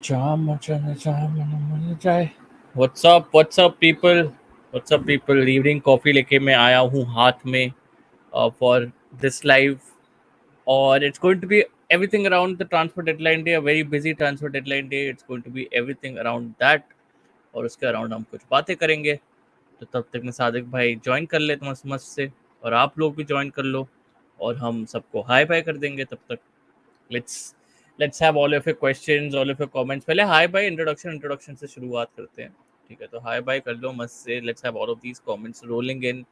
What's up? What's up, people? What's up, people? Evening coffee लेके मैं आया हूँ हाथ में for this live, और it's going to be everything around the transfer deadline day, a very busy transfer deadline day. It's going to be everything around that, और उसके around हम कुछ बातें करेंगे. तो तब तक मैं सादिक भाई ज्वाइन कर लेता मस्त मस्त से, और आप लोग भी ज्वाइन कर लो, और हम सबको हाई बाय कर देंगे तब तक. Let's let's have all of your questions, all of your comments. पहले हाय बाय इंट्रोडक्शन से शुरुआत करते हैं. ठीक है, तो हाय बाय कर लो मस्त से. Let's have all of these comments rolling in.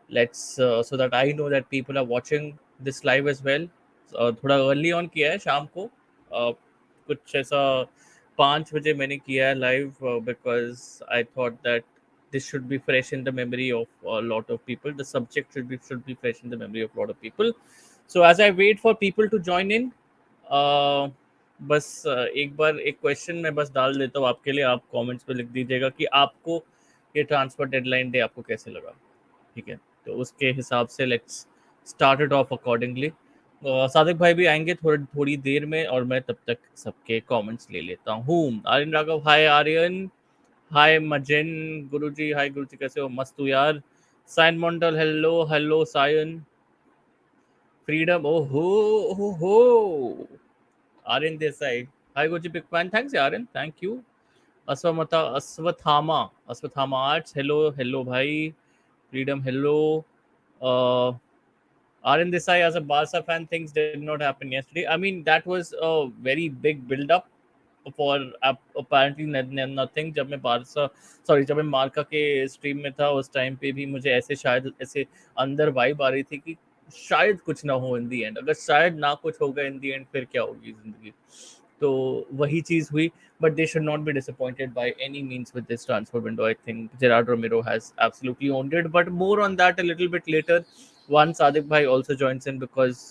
Let's so that I know that people are watching this live as well. थोड़ा अर्ली ऑन किया है शाम को, कुछ ऐसा 5 बजे मैंने किया है live, because I thought that this should be fresh in the memory of a lot of people. The subject should be fresh in the memory of a lot of people. So as I wait for people to join in, बस एक बार एक question मैं बस डाल देता हूँ आपके लिए. आप कमेंट्स पे लिख दीजिएगा कि आपको ये ट्रांसफर डेडलाइन डे आपको कैसे लगा. ठीक है, तो उसके हिसाब से let's start it of accordingly. Sadiq भाई भी आएंगे थोड़ी देर में, और मैं तब तक सबके कमेंट्स ले लेता हूँ. आर्यन राघव, हाय आर्यन. हाय मजिन. गुरुजी, हाय गुरुजी, कैसे हो? मस्त हूँ यार. Sayan Mandal, hello hello Sayan. Freedom, ओहो ओहो. आर्यन देसाई, हाय गुरुजी, big fan. Thanks Aryan, thank you. Ashwatthama arts, hello hello भाई. Freedom, hello. Aryan Desai, as a Barca fan, things did not happen yesterday. I mean, that was a very big build-up for apparently nothing. जब मैं जब मैं मार्का के stream में था, उस time पे भी मुझे शायद ऐसे अंदर वाइब आ रही थी कि शायद कुछ ना हो इन दी एंड. अगर शायद ना कुछ होगा इन दी एंड, फिर क्या होगी जिंदगी. तो वही चीज हुई. But they should not be disappointed by any means with this transfer window. I think Gerard Romero has absolutely owned it. But more on that a little bit later. Once Sadiq bhai also joins in, because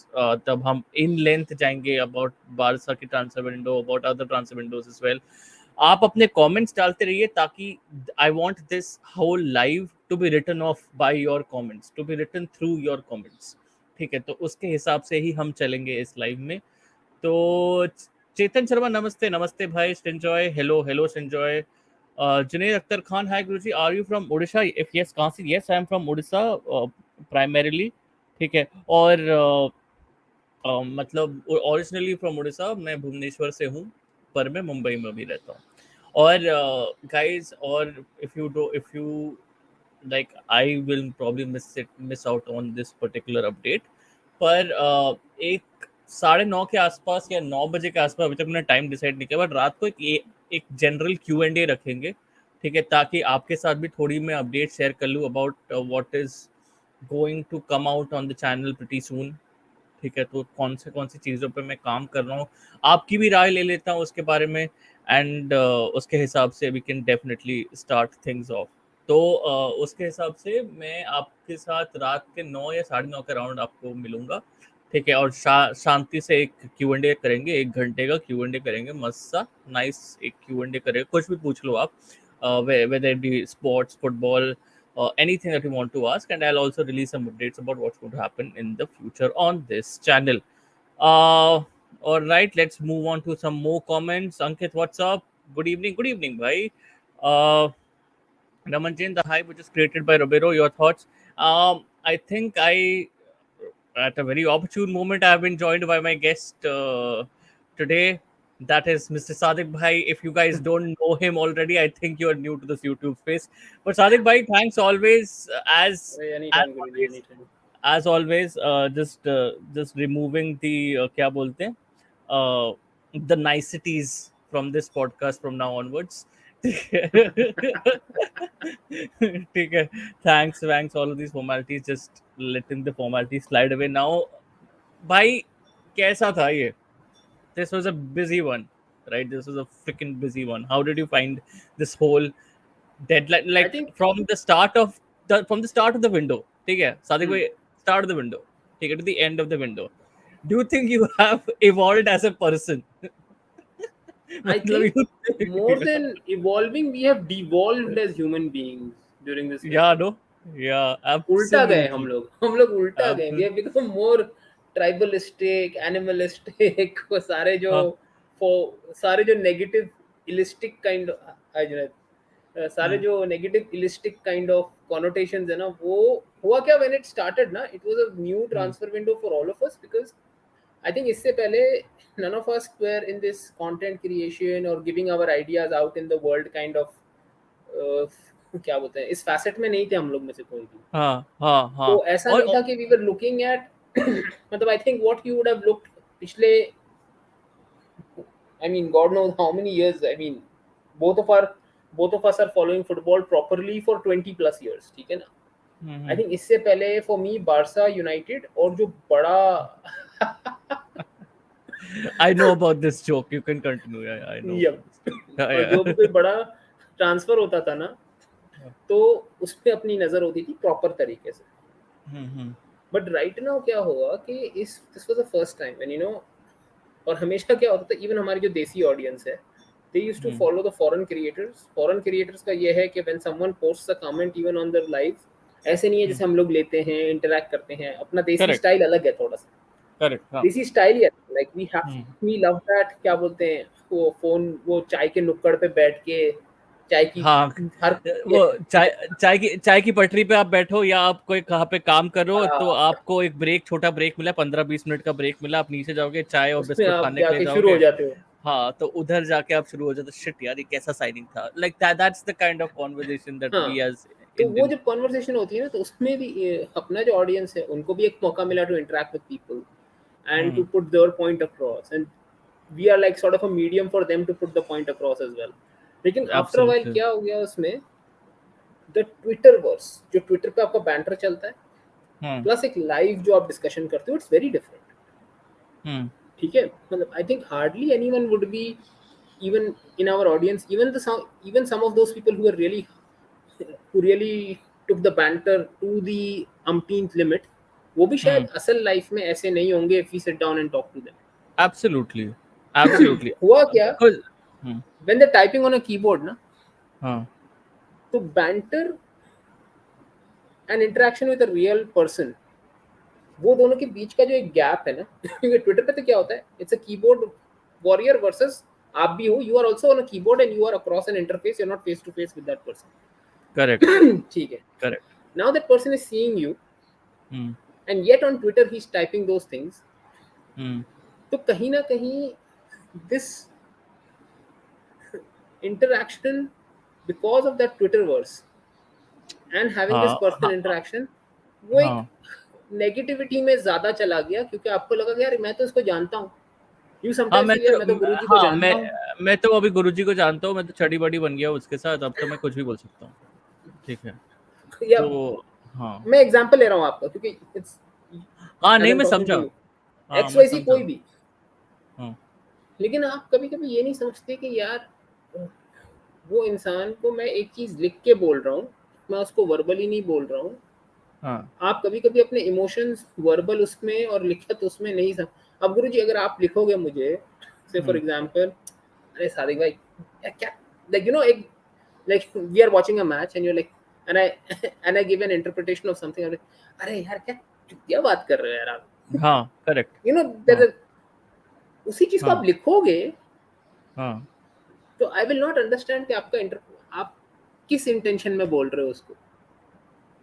तब हम in length जाएंगे about Barça की transfer window, about other transfer windows as well. आप अपने comments डालते रहिए, ताकि I want this whole live to be written off by your comments, to be written through your comments. ठीक है, तो उसके हिसाब से ही हम चलेंगे इस लाइव में. तो चेतन शर्मा, नमस्ते नमस्ते भाई. Sanjoy, hello hello Sanjoy. Juned Akhtar Khan, hi गुरुजी, are you from Orissa? If yes, कहाँ से? Yes, I am from Orissa primarily. ठीक है, और मतलब ओरिजिनली फ्रॉम उड़ीसा. मैं भुवनेश्वर से हूँ, पर मैं मुंबई में भी रहता हूँ. और गाइस, और if you like I will probably miss out on this particular update. पर एक 9:30 के आसपास या 9 बजे के आसपास, अभी तक मैंने टाइम डिसाइड नहीं किया, बट रात को एक जनरल Q&A रखेंगे. ठीक है, ताकि आपके साथ भी थोड़ी मैं अपडेट शेयर कर लूँ about what is going to come out on the channel pretty soon. ठीक है, तो कौन सी चीज़ों पे मैं काम कर रहा हूँ, आपकी भी राय ले लेता हूँ उसके बारे में. एंड उसके हिसाब से we can definitely start things off. तो उसके हिसाब से मैं आपके साथ रात के 9 या 9:30 के राउंड आपको मिलूंगा. ठीक है, और शांति से एक Q&A करेंगे. 1 घंटे का Q&A करेंगे, मस्त सा नाइस एक Q&A करेंगे. कुछ भी पूछ लो आप, whether it be sports, football, anything that you want to ask, and I'll also release some updates about what's going to happen in the future on this channel. Uh, all right, let's move on to some more comments. Ankit, what's up? Good evening, bhai. Uh, Raman Jain, the hype which is created by Roberto, your thoughts? I think at a very opportune moment, I have been joined by my guest today. That is Mr. Sadiq Bhai. If you guys don't know him already, I think you are new to this YouTube space. But Sadiq Bhai, thanks always, as Anytime, Guruji, always, anytime. just removing the क्या बोलते हैं, the niceties from this podcast from now onwards. ठीक है, thanks all of these formalities, just letting the formalities slide away now. भाई, कैसा था ये? This was a busy one, right? This was a freaking busy one. How did you find this whole deadline, I like think from the start of the window? ठीक है Sadiq hmm, भाई, start of the window, ठीक है, to the end of the window. Do you think you have evolved as a person? I मतलब think more you than evolving, we have devolved as human beings during this yeah, window. no, yeah, उल्टा गए हम absolutely. लोग उल्टा गए. We have become more tribalistic, animalistic. वो सारे जो हाँ, नेगेटिव इलिस्टिक काइंड सारे हम्म, जो नेगेटिव इलिस्टिक काइंड ऑफ कॉनोटेशंस है ना, वो हुआ क्या व्हेन इट स्टार्टेड ना, it was a new hmm, transfer window for all of us, because I think इससे पहले none of us were in this content creation or giving our ideas out in the world kind of क्या बोलते हैं, इस facet में नहीं थे हम लोग में से कोई भी। हाँ हाँ हाँ तो ऐसा नहीं और था कि वी वर लुकिंग एट मतलब I think what you would have looked पिछले, I mean, God knows how many years. I mean, both of our both of us are following football properly for 20 plus years. ठीक है ना? I hmm, think इससे पहले for me Barça United और जो बड़ा I know about this joke. You can continue. Yeah, I know yup, about this joke. Yeah, और जो भी yeah. कोई बड़ा ट्रांसफर होता था ना, तो उस पे अपनी नजर होती थी प्रॉपर तरीके से। हम्म, बट राइट नाउ क्या हुआ कि इस this was the first time when you know, और हमेशा क्या होता था, इवन हमारी जो देसी ऑडियंस है, they used to hmm, follow the foreign creators का ये है कि when someone posts a comment even on their live, ऐसे नहीं है हम्म, जैसे हम लोग लेते हैं इंटरैक्ट करते हैं, अपना देसी करेक्ट, स्टाइल अलग है थोड़ा सा, करेक्ट, हाँ, देसी स्टाइल ही है, like hmm, we love that, क्या बोलते हैं, वो फोन, वो चाय के नुक्कड़ पे बैठ के चाय की हाँ, हर वो चाय की पटरी पे आप बैठो या आप कोई कहाँ पे काम कर रहे हो तो हाँ, आपको एक ब्रेक, छोटा ब्रेक मिला, 15-20 मिनट का ब्रेक मिला, आप नीचे जाओगे, चाय और उसमें बिस्कुट आप खाने के लिए जाके शुरू हो जाओगे। जाते हो। हाँ, तो उधर जाके आप शुरू हो जाते, शिट यार ये कैसा साइनिंग था, like that's the kind of conversation that हाँ, वी एज तो वो इंडियन। जब कॉन्वर्सेशन होती है ना, तो उसमें भी अपना जो ऑडियंस है उनको भी एक मौका मिला to interact with people and to hmm, put their point across, and we are like sort of a medium for them to put the point across as well। लेकिन आफ्टर while एब्सोल्युटली, क्या हो गया उसमें, the Twitter verse, जो Twitter पे आपका banter चलता है हम्म, प्लस एक लाइव जो आप डिस्कशन करते हो, इट्स वेरी डिफरेंट। हम्म, ठीक है, मतलब I think hardly anyone would be, even in our audience, even some of those people who really took the banter to the umpteenth limit, वो भी शायद हम्म, असल लाइफ में ऐसे नहीं होंगे if we sit down and talk to absolutely, them। Absolutely, हुआ क्या, because when they're typing on a keyboard ना, हाँ, तो banter and interaction with a real person, वो दोनों के बीच का जो एक गैप है ना क्योंकि ट्विटर पे तो क्या होता है, it's a keyboard warrior versus आप भी हो, you are also on a keyboard and you are across an interface, you are not face to face with that correct, person. ठीक है, correct, now that person is seeing you hmm, and yet on Twitter he's typing those things, hmm, तो कहीं ना कहीं this interaction, because of that Twitterverse and having this हाँ, personal हाँ, interaction, वो एक हाँ, नेगेटिविटी में ज्यादा चला गया, क्योंकि आपको लगा कि यार मैं तो इसको जानता हूँ, यू हाँ, समटाइम्स फील यार मैं तो गुरुजी को हाँ, जानता हूँ। मैं तो अभी गुरुजी को जानता हूँ, मैं तो चड़ी बड़ी बन गया हूँ उसके साथ, अब तो मैं कुछ भी बोल सकता हूँ। ठीक है, या तो हाँ, मैं एग्जांपल ले रहा हूँ आपका, क्योंकि इट्स हाँ, एज नहीं एम मैं टॉकिंग टू समझा, यू, हाँ एक्स मैं वाई सी समझा, कोई भी। हाँ, लेकिन आप कभी कभी ये नहीं समझते कि यार वो इंसान को मैं एक चीज लिख के बोल रहा हूँ, मैं उसको वर्बली नहीं बोल रहा हूँ। हाँ, आप कभी कभी अपने इमोशंस वर्बल उसमें और लिखत उसमें नहीं सम, अब गुरु जी अगर आप लिखोगे मुझे, से फॉर हम्म, एग्जाम्पल, अरे सादिक भाई क्या, लाइक यू नो एक, like we are watching a match and you're like, and I and I give an interpretation of something, I'm like, अरे यार क्या बात कर रहे हो यार आप, हाँ, करेक्ट, you know हाँ, उसी चीज को आप हाँ, लिखोगे, हाँ, तो आई विल नॉट अंडरस्टैंड कि आप किस इंटेंशन में बोल रहे हो उसको।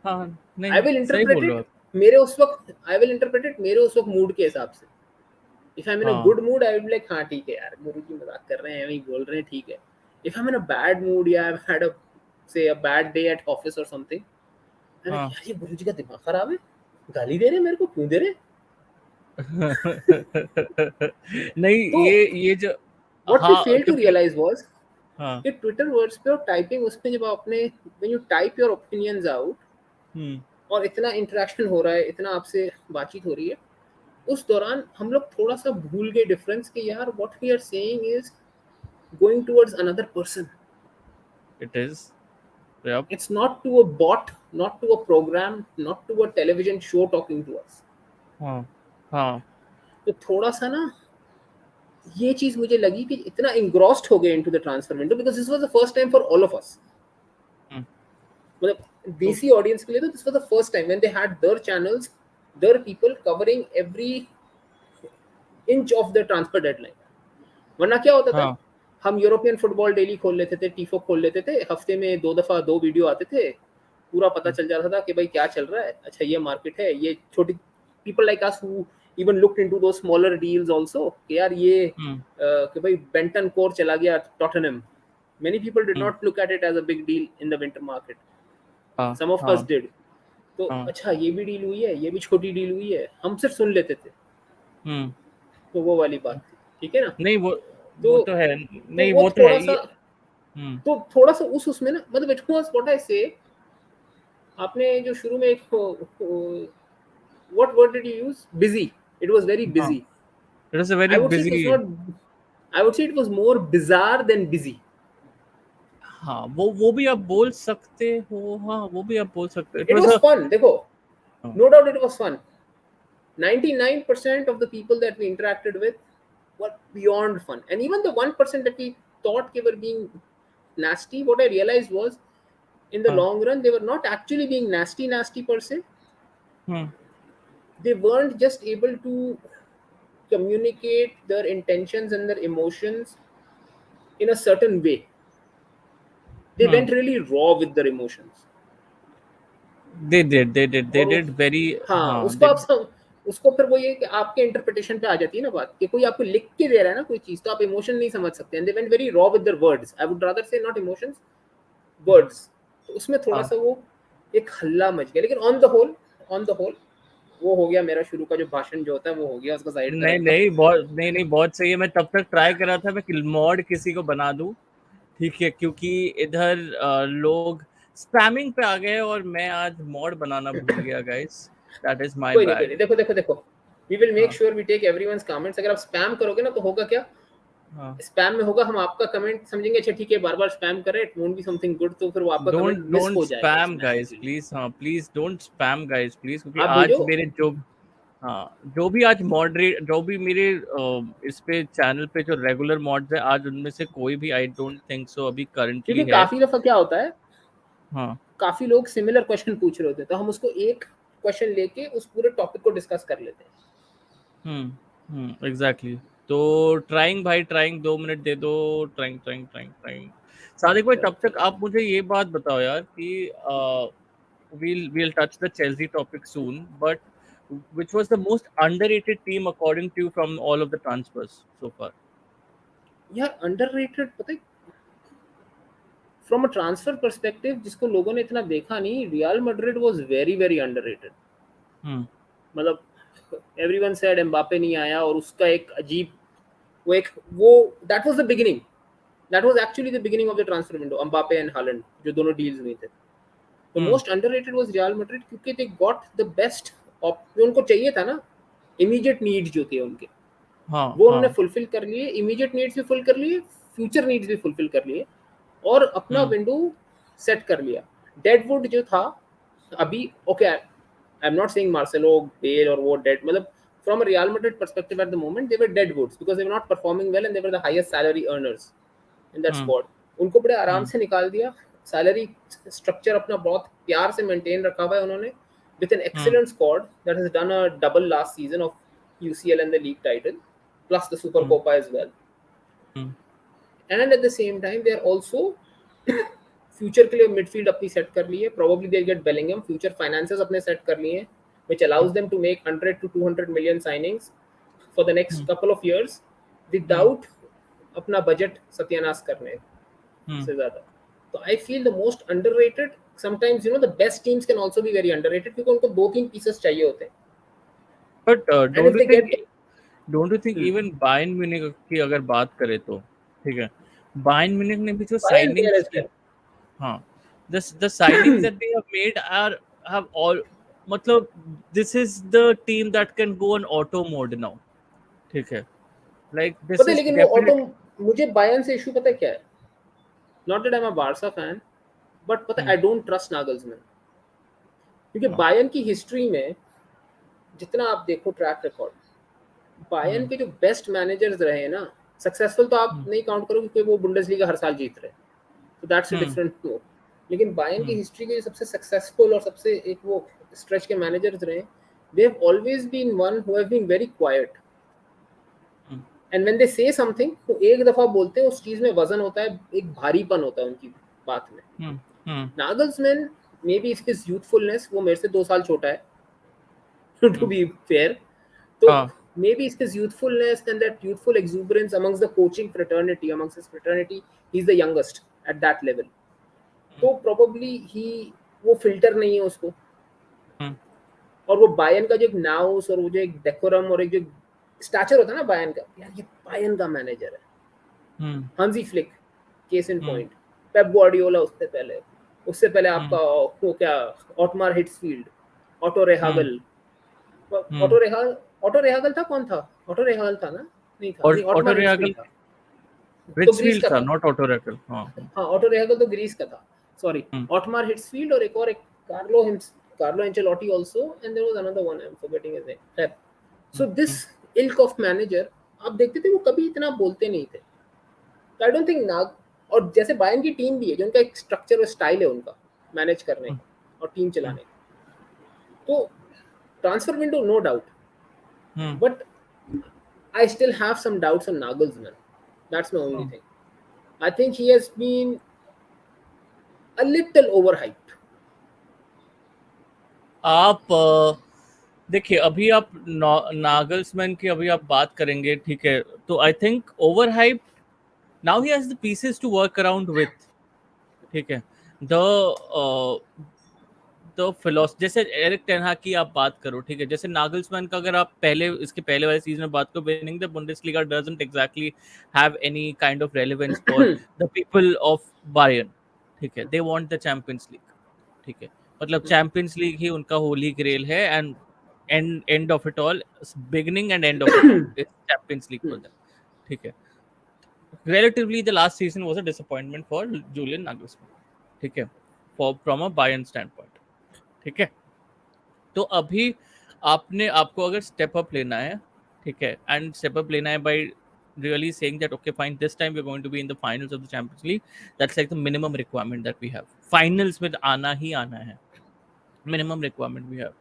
हाँ, आई नहीं विल सही इंटरप्रेट बोल रहे हो इट आप, मेरे उस वक्त, आई विल इंटरप्रेट इट मेरे उस वक्त मूड के हिसाब से। इफ आई एम इन अ हाँ, good mood I will like, हाँ ठीक है यार गुरु जी मजाक कर रहे हैं, वही बोल रहे हैं, ठीक है। If I M in a bad mood या आई हैड अ से a bad day at office और समथिंग, अरे हाँ। यार ये गुरु जी का दिमाग खराब है, गाली दे रहे हैं मेरे को, क्यों दे रहे हैं? नहीं, तो ये जो, व्हाट वी हाँ फेल टू क्योंकि, रियलाइज वाज हाँ, कि ट्विटर वर्ड्स पे और टाइपिंग उसमें जब आपने, when you type your opinions out hmm, और इतना इंटरेक्शन हो रहा है, इतना आपसे बातचीत हो रही है, उस दौरान हम लोग थोड़ा सा भूल गए डिफरेंस कि यार what we are saying is going towards another person. It is, yup, It's not to a bot, not to a program, not to a television show talking to us। हाँ, हाँ, तो थोड़ा सा ना ये चीज मुझे लगी कि इतना इंग्रॉस्ड हो गए into the transfer window, because this was the first time for all of us, hmm, मतलब तो देसी ऑडियंस के लिए तो this was the first time when they had their channels, their people covering every inch of the transfer deadline. वरना क्या होता था, हाँ, हम यूरोपियन फुटबॉल डेली खोल लेते थे, टीफो खोल लेते थे, हफ्ते में 2 दफ़ा 2 वीडियो आते थे, पूरा पता चल जाता था कि भाई क्या चल रहा है, अच्छा ये मार्केट है, ये छोटी people like us who even looked into those smaller deals also कि यार ये हम्म। कि भाई बेंटन कोर चला गया Tottenham, many people did hmm. not look at it as a big deal in the winter market, हाँ। some of us हाँ। did. तो हाँ। अच्छा ये भी डील हुई है, ये भी छोटी डील हुई है, हम सिर्फ सुन लेते थे, हम्म। तो वो वाली बात थी, ठीक है ना? नहीं तो वो तो है, तो नहीं वो वो तो है थोड़ा सा, ये। हम्म। तो थोड़ा सा उस उसमें ना, मतलब इट वाज व्हाट आई से, आपने जो शुरू में एक what word did you use, busy, it was very हाँ, busy. It is a I very would say it was busy. Not, I would say it was more bizarre than busy. हाँ, वो भी आप बोल सकते हो, हाँ वो भी आप बोल सकते हो, it it was was a fun, देखो, no doubt it was fun. 99% of the people that we interacted with were beyond fun, and even the 1% that we thought they were being nasty, what I realized was in the हाँ। long run they were not actually being nasty per se. Hmm. They weren't just able to communicate their intentions and their emotions in a certain way. They hmm. went really raw with their emotions. दे और did very. हाँ, हाँ उसको दे। आप उसको फिर वो ये कि आपके इंटरप्रिटेशन पे आ जाती है ना बात, कि कोई आपको लिख के दे रहा है ना कोई चीज, तो आप इमोशन नहीं समझ सकते, and they went very raw with their words, I would rather से नॉट इमोशंस, वर्ड्स. तो उसमें थोड़ा हाँ। सा वो एक हल्ला मच गया, लेकिन ऑन द होल वो हो गया, मेरा शुरू का जो भाषण जो होता है वो हो गया, उसको साइड पे नहीं रखा. नहीं बहुत, नहीं नहीं बहुत सही है। मैं तब तक ट्राई कर रहा था मैं मॉड किसी को बना दूं, ठीक है, क्योंकि इधर लोग स्पैमिंग पे आ गए और मैं आज मॉड बनाना भूल गया गाइस, दैट इज माय कोई नहीं, बैड। देखो, वी विल मेक हाँ। Sure we take everyone's comments. अगर आप स्पैम करोगे ना तो होगा क्या, हाँ। स्पैम में होगा हम आपका कमेंट समझेंगे, अच्छा ठीक है बार बार स्पैम कर रहे हैं, it won't be something good, तो फिर वो आपका डोंट कमेंट मिस डोंट हो जाएगा स्पैम उसमें गाइस एक्चुअली. प्लीज, हाँ please don't spam guys please, क्योंकि आप आज भेजो. मेरे जो, हाँ जो भी आज मॉडरेट, जो भी मेरे इस पे चैनल पे जो रेगुलर मॉड्स है, आज उनमें से कोई भी आई डोंट थिंक सो अभी करंटली क्योंकि है। काफी दफा क्या होता है, हाँ। काफी लोग सिमिलर क्वेश्चन पूछ रहे होते हैं, तो हम उसको एक क्वेश्चन लेके उस पूरे टॉपिक को डिस्कस कर लेते हैं. एग्जैक्टली। तो ट्राइंग भाई, ट्राइंग 2 मिनट दे दो। Trying trying trying trying. Sadiq भाई, चलो तब तक चलो. आप मुझे ये बात बताओ यार कि we'll touch the Chelsea topic soon, but which was the most underrated team according to you from all of the transfers so far? यार अंडररेटेड पता है, फ्रॉम अ ट्रांसफर पर्सपेक्टिव जिसको लोगों ने इतना देखा नहीं, real Madrid was very very underrated. Hmm. मतलब एवरीवन सेड एम्बापे नहीं आया, और उसका एक अजीब वो that was the beginning, that was actually the beginning of the transfer window, Mbappe and Holland जो दोनों डील्स हुए थे. The Hmm. Most underrated was real Madrid, क्योंकि दे गॉट द बेस्ट जो उनको चाहिए था ना, इमीडिएट नीड्स जो थे उनके, हाँ। वो उन्होंने हाँ। फुलफिल कर लिए, इमीडिएट नीड्स भी फुल कर लिए, फ्यूचर नीड्स भी फुलफिल कर लिए, और अपना Hmm. विंडो सेट कर लिया. डेडवुड जो था अभी, okay I am not saying Marcelo, Bale और वो डेड, मतलब from a Real Madrid perspective at the moment they were dead woods because they were not performing well and they were the highest salary earners in that Hmm. squad. उनको बड़े आराम Hmm. से निकाल दिया, salary structure अपना बहुत प्यार से मेंटेन रखा हुआ है उन्होंने, with an Hmm. excellent squad that has done a double last season of UCL and the league title plus the Super Hmm. Copa as well. Hmm. And at the same time they are also future के लिए midfield अपनी set कर ली है, probably they get Bellingham, future finances अपने set कर लिए हैं, which allows them to make 100 to 200 million signings for the next Hmm. couple of years Hmm. without अपना बजट सत्यानाश करने Hmm. से ज्यादा. तो I feel the most underrated, sometimes the best teams can also be very underrated, क्योंकि उनको 2-3 pieces चाहिए होते हैं, But and if they get. don't you think even Bayern Munich की अगर बात करें तो, ठीक है, Bayern Munich ने भी जो बायर्न देयर साइनिंग्स एज की, वेल. हाँ, the signings that they have made have all, मतलब this is the team that can go on auto mode now, ठीक है, like this पता है, is लेकिन वो ऑटो, definitely. मुझे बायर्न से इशू पता है क्या है, not that I am a Barca fan, but पता है Hmm. I don't trust Nagelsmann. क्योंकि हाँ. बायर्न की हिस्ट्री में जितना आप देखो ट्रैक रिकॉर्ड, बायर्न Hmm. के जो बेस्ट मैनेजर्स रहे हैं ना, सक्सेसफुल तो आप Hmm. नहीं काउंट करो क्योंकि वो बुंडेसलीगा हर साल जीत रहे हैं, तो that's a Hmm. Different no. लेकिन बायर्न की Hmm. हिस्ट्री के सबसे सक्सेसफुल और सबसे एक वो स्ट्रेच के मैनेजर्स रहे, they have always been one who have been very quiet, Hmm. And when they say something तो एक दफा बोलते हैं, उस चीज में वजन होता है, एक भारीपन होता है उनकी बात में. Hmm. Hmm. Nagelsmann maybe his youthfulness, वो मेरे से 2 साल छोटा है टू हम्म. Be fair. तो हाँ. maybe it's his youthfulness and that youthful exuberance amongst the coaching fraternity, amongst his fraternity. He's the youngest at that level. तो probably he वो filter नहीं है उसको. हम्म. और वो बायन का जो एक नाउस और वो जो एक डेकोरम और एक जो स्टैचर होता है ना बायन का, यार ये बायन का मैनेजर है. हम्म. हांजी flick case in hmm. Point, Pep Guardiola उससे पहले आपका हम्म. वो क्या, ऑटमार हिट्सफील्ड, ऑटो हम्म. रेहागल. हम्म. ऑटो रेहागल था, कौन था? ऑटो रेहागल था ना? नहीं था, और नहीं, ऑटो ऑटमार हिट्सफील्ड रेगल था. तो ग्रीस रिचफील्ड का था, था. Not auto regal. हाँ. हाँ, ऑटो रेहागल तो ग्रीस का था. सॉरी, हम्म. ऑटमार हिट्सफील्ड और एक और एक Carlo Ancelotti also, and there was another one, I am forgetting his name. So this hmm. Ilk of manager आप देखते थे वो कभी इतना बोलते नहीं थे. आई डोंट थिंक नाग, और जैसे बायन की टीम भी है जो उनका एक स्ट्रक्चर और स्टाइल है उनका मैनेज करने हम्म. का और टीम हम्म. चलाने का. तो transfer window no doubt, hmm. But I still have some doubts on Nagelsmann. That's my only hmm. thing. I think he has been a little overhyped. आप देखिए, अभी आप नागल्समैन की अभी आप बात करेंगे, ठीक है, तो I think over hype. Now he has the pieces to work around with. ठीक है. द तो फिलोस जैसे एरिक टेन हाग की आप बात करो, ठीक है, जैसे नागल्समैन का अगर आप पहले इसके पहले वाले सीजन में बात करो, winning the Bundesliga doesn't exactly have any kind of relevance for the people of Bayern. ठीक है, they want the champions league. ठीक है, मतलब चैंपियंस लीग ही उनका होली ग्रेल है. And end of it all, beginning and end of it all is champions league for them. ठीक है. Relatively, the last season was a disappointment for Julian Nagelsmann. ठीक है, for from a Bayern standpoint. ठीक है. तो अभी आपने आपको अगर स्टेप अप लेना है, ठीक है, एंड स्टेप अप लेना है bye really saying that okay fine, this time we're going to be in the finals of the Champions League. That's like the minimum requirement that we have. Finals में आना ही आना है. Minimum requirement we have.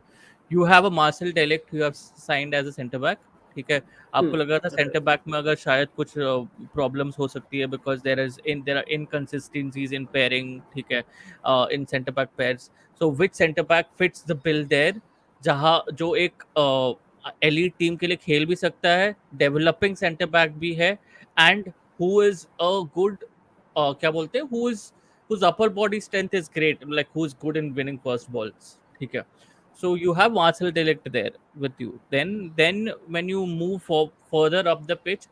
You have a Marcel Delict who you have signed as a center back. ठीक है, आपको लग रहा था सेंटर बैक में अगर शायद कुछ प्रॉब्लम्स हो सकती है because there are inconsistencies in pairing. ठीक है, in centre back pairs. So which centre back fits the bill there, जहाँ जो एक एलीट टीम के लिए खेल भी सकता है, डेवलपिंग सेंटर बैक भी है, and who is a good, क्या बोलते हैं, who is whose upper body strength is great, like who's good in winning first balls. ठीक है. So you have Marcel Delict there with you. Then when you move further up the pitch,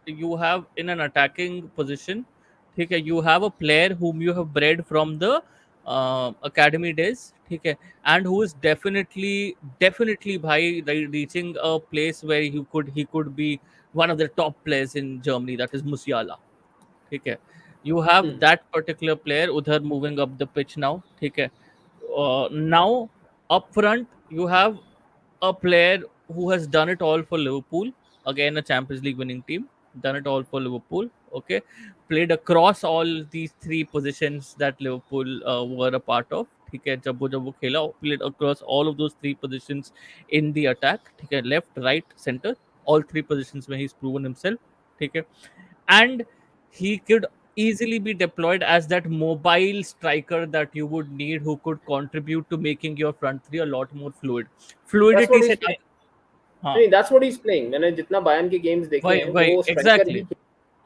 you have in an attacking position. ठीक है, you have a player whom you have bred from the academy days. ठीक है, and who is definitely भाई reaching a place where he could be one of the top players in Germany. That is Musiala. ठीक है, you have that particular player उधर moving up the pitch now. ठीक है. Now up front you have a player who has done it all for Liverpool, again a Champions League winning team, done it all for Liverpool. Okay, played across all these three positions that Liverpool were a part of. ठीक है, जब वो खेला, played across all of those three positions in the attack. ठीक है, left, right, center, all three positions where he's proven himself. ठीक है, and he could easily be deployed as that mobile striker that you would need, who could contribute to making your front three a lot more fluid. That's Fluidity what से he's ना. playing. हाँ, नहीं, that's what he's playing. मैंने जितना Bayern के games देखे वही हैं वही वो striker exactly. He,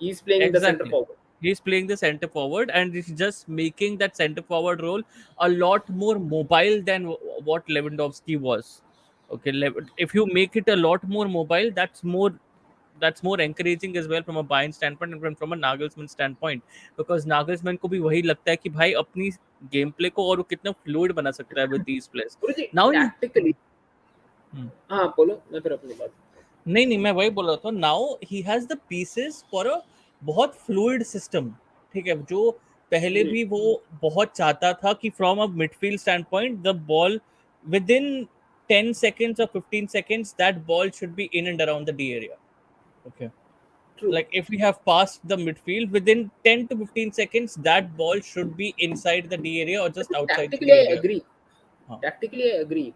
he is playing in the center Exactly. forward. He's playing the center forward, and he's just making that center forward role a lot more mobile than what Lewandowski was. Okay, if you make it a lot more mobile, that's more encouraging as well from a Bayern standpoint and from a Nagelsmann standpoint, because Nagelsmann को भी वही लगता है कि भाई अपनी game play को और वो कितना फ्लूइड बना सकता है with these players. Guru ji Now you. Tactically, Hmm. हाँ बोलो, मैं फिर अपनी बात. नहीं नहीं, मैं वही बोल रहा था. Now he has the pieces for a बहुत फ्लूइड सिस्टम. ठीक है, जो पहले जी, भी वो बहुत चाहता था कि from a midfield stand point the ball with in 10 seconds or 15 seconds, that ball should be in and around the D area. Okay, true. like if we have passed the midfield within 10 to 15 seconds, that ball should be inside the D area or just outside the tactically D आई area. Agree, हाँ. Tactically I agree.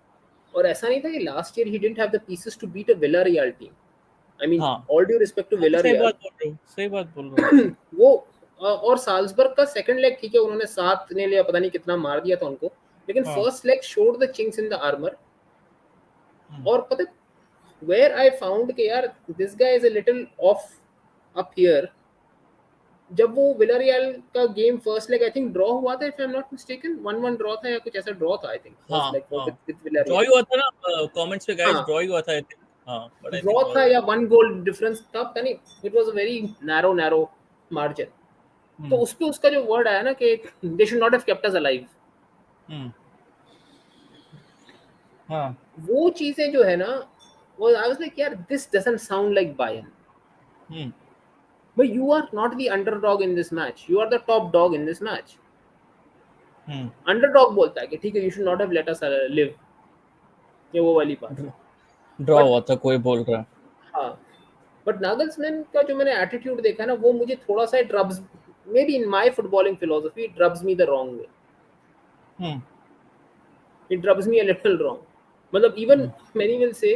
और ऐसा नहीं था कि last year ही didn't have the pieces to beat a Villarreal team. I mean हाँ, all due respect to सही विलारियल। बात बोल रहे हो, सही बात बोल रहे हो। वो और साल्सबर्ग का सेकंड लेग ठीक है, उन्होंने 7 ने लिया, पता नहीं कितना मार दिया था उनको, लेकिन हाँ। First leg showed the chinks in the armour. Hmm, और पता वेयर आई फाउंड कि यार this guy is a little off up here, जब वो विलारियल का game first leg I think draw हुआ था, if I am not mistaken 1-1 draw था या कुछ ऐसा ड्रॉ था आई थिंक हाँ फर्स्ट लेग हाँ, विद ड्रॉ विलारियल। ही हुआ था ना, कमेंट्स पे गाइस, हाँ, ड्रॉ ही हुआ था आई थिंक। हाँ, but I think draw draw था हुआ या था। 1 गोल डिफरेंस था, पता नहीं, it was a very narrow margin. तो हम्म उस पे उसका जो वर्ड आया ना कि they should not have kept us alive, hmm, हाँ। वो चीजें जो है ना, वो आई वाज लाइक यार this doesn't sound like Bayern. Hmm but you are not the underdog in this match, you are the top dog in this match. Hmm, underdog बोलता है कि ठीक है you should not have let us live, ये वो वाली बात। Draw but हुआ था, कोई बोल रहा है। हाँ, बट नागल्समैन का जो मैंने एटीट्यूड देखा ना, वो मुझे थोड़ा सा drubs, maybe in my footballing philosophy drubs me the wrong way, hmm it drubs me a little wrong. मतलब even hmm many will say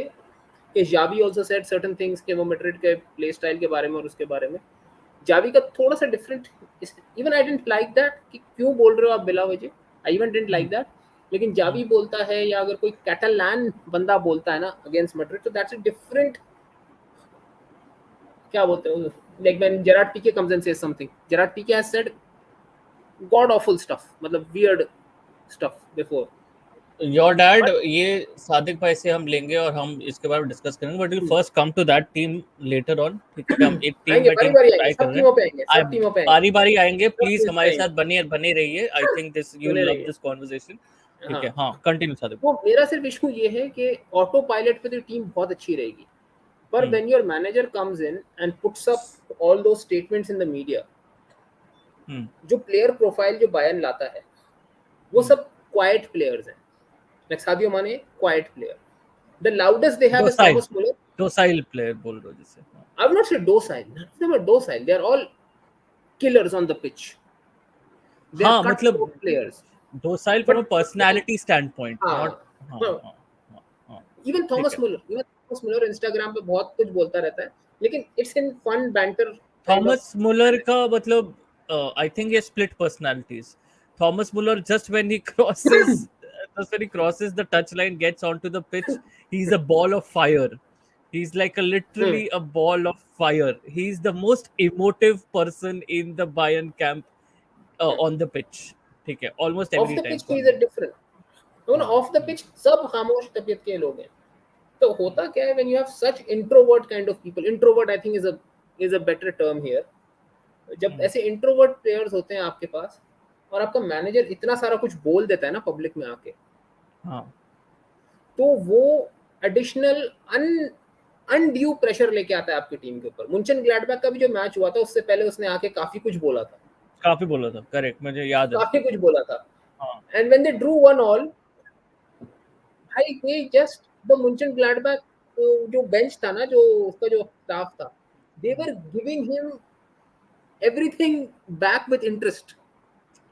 कि Xavi also said certain things के वो मैड्रिड के प्ले स्टाइल के बारे में और उसके बारे में, जावी का थोड़ा सा different, even I didn't like that कि क्यों बोल रहे हो आप बिला वजह, I even didn't hmm like that. लेकिन हम्म, जावी बोलता है या अगर कोई कैटलान बंदा बोलता है ना अगेंस्ट मैड्रिड, तो दैट्स अ डिफरेंट, क्या बोलते हैं, like when Gerard Pique comes and says something, Gerard Pique has said god awful stuff, मतलब weird stuff before. Your dad, but ये सादिक भाई से हम लेंगे और हम इसके बारे में डिस्कस करेंगे, but will first come to that team later on, ठीक है? हम एक टीम आएंगे, बाय बारी टीम बारी आएंगे, ट्राई कर सब रहे हैं। टीमों पे आएंगे, आज सब टीमों पे आएंगे, बारी बारी आएंगे, सब प्लीज टीम्स पे हमारे आएंगे, साथ बने बने रहिए। आई थिंक दिस यू बने लव रहिए। This conversation. ठीक हाँ, है, हाँ, कंटिन्यू सादिक। तो मेरा सिर्फ इशू ये है कि ऑटो पायलट पे तो टीम बहुत अच्छी रहेगी, पर hmm when your manager comes in and puts up all those statements in the media, hmm जो प्लेयर प्रोफाइल जो बायर्न लाता है वो हम्म, सब क्वाइट प्लेयर्स हैं, लाइक सादियो माने quite player, the loudest they have is docile, Thomas Muller. Docile player बोल रहे हो जिससे? हाँ, आई वुड नॉट से docile, none of them are docile, they are all killers on the pitch, they are हाँ, मतलब cutthroat players। Docile from a But personality stand point, not. हाँ, हाँ हाँ, हाँ हाँ हाँ, इवन ठीक थॉमस है। मुलर, इंस्टाग्राम पे बहुत कुछ बोलता रहता है, लेकिन it's in fun banter kind of. Thomas Muller का मतलब, आई थिंक ये split personalities. Thomas Muller, just when he crosses the touchline, gets onto the pitch, he's a ball of fire. He's like literally a ball of fire. He's the most emotive person in the Bayern camp, on the pitch. ठीक है, almost of every the time pitch for is a me. Different, तो ना हाँ, of the pitch सब खामोश तबीयत के लोग हैं। तो होता क्या है, when you have such introvert kind of people, introvert I think is a better term here, जब हम्म, ऐसे इंट्रोवर्ट प्लेयर्स होते हैं आपके पास और आपका मैनेजर इतना सारा कुछ बोल देता है ना पब्लिक में आके, हाँ, तो वो एडिशनल अन अनड्यू प्रेशर लेके आता है आपकी टीम के ऊपर। मुंचन ग्लैडबैक का भी जो मैच हुआ था उससे पहले उसने आके काफी कुछ बोला था, काफी बोला था, करेक्ट, मुझे याद है। काफी कुछ बोला था। हाँ, एंड व्हेन दे ड्रू 1-1, भाई they just the Monchengladbach जो बेंच था ना, जो उसका जो स्टाफ था, they were giving him everything back with interest.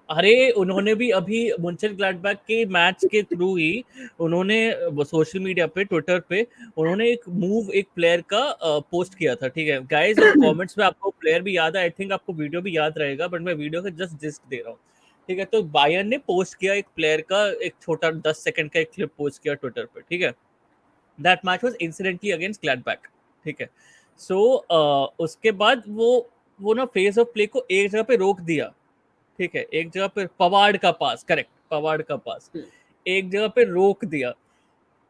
अरे उन्होंने भी अभी मुंचन ग्लैडबैक के मैच के थ्रू ही, उन्होंने सोशल मीडिया पे, ट्विटर पे, उन्होंने एक मूव, एक प्लेयर का पोस्ट किया था। ठीक है गाइस, अब कमेंट्स में आपको प्लेयर भी याद है, आई थिंक आपको वीडियो भी याद रहेगा, बट मैं वीडियो का जस्ट जिस्ट दे रहा हूँ। ठीक है, तो बायर्न ने पोस्ट किया एक प्लेयर का, एक छोटा 10 सेकंड का एक क्लिप पोस्ट किया ट्विटर पे। ठीक है, that match was incidentally against Gladbach. ठीक है, सो उसके बाद वो ना फेज ऑफ प्ले को एक जगह पे रोक दिया। ठीक है, एक जगह पे पवाड़ का पास, करेक्ट, पवाड़ का पास एक जगह पे रोक दिया।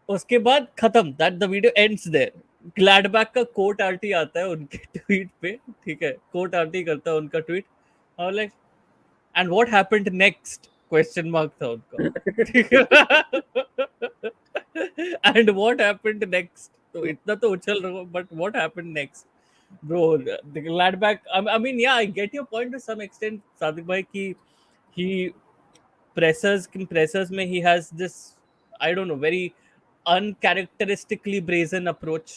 उसके बाद खत्म, that the video ends there. Gladbach का कोट आर्टी आता है उनके ट्वीट पे। ठीक है, कोट आर्टी करता है उनका ट्वीट, और like, and what happened next, question mark था उनका। ठीक है, एंड व्हाट हैपेंड नेक्स्ट, तो इतना तो उछल रहा हूँ, but what happened next bro? The Gladbach, I mean, yeah, I get your point to some extent, Sadiq bhai, ki he pressers में he has this, I don't know, very uncharacteristically brazen approach.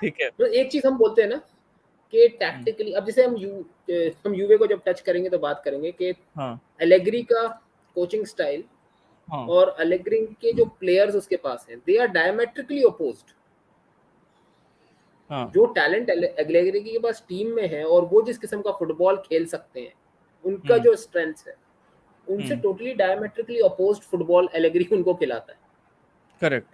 ठीक है। तो एक चीज हम बोलते हैं ना कि हम्म, टैक्टिकली, अब जैसे हम यूवे को जब टच करेंगे तो बात करेंगे कि हाँ एलेग्री का कोचिंग स्टाइल हाँ, और एलेग्री के जो प्लेयर्स उसके पास हैं, दे आर डायमेट्रिकली अपोज्ड। हाँ। जो टैलेंट एग्लेगरी के पास टीम में है और वो जिस किस्म का फुटबॉल खेल सकते हैं, उनका हम्म। जो स्ट्रेंथ है, उनसे hmm. Totally diametrically opposed football Allegri उनको खिलाता है। Correct.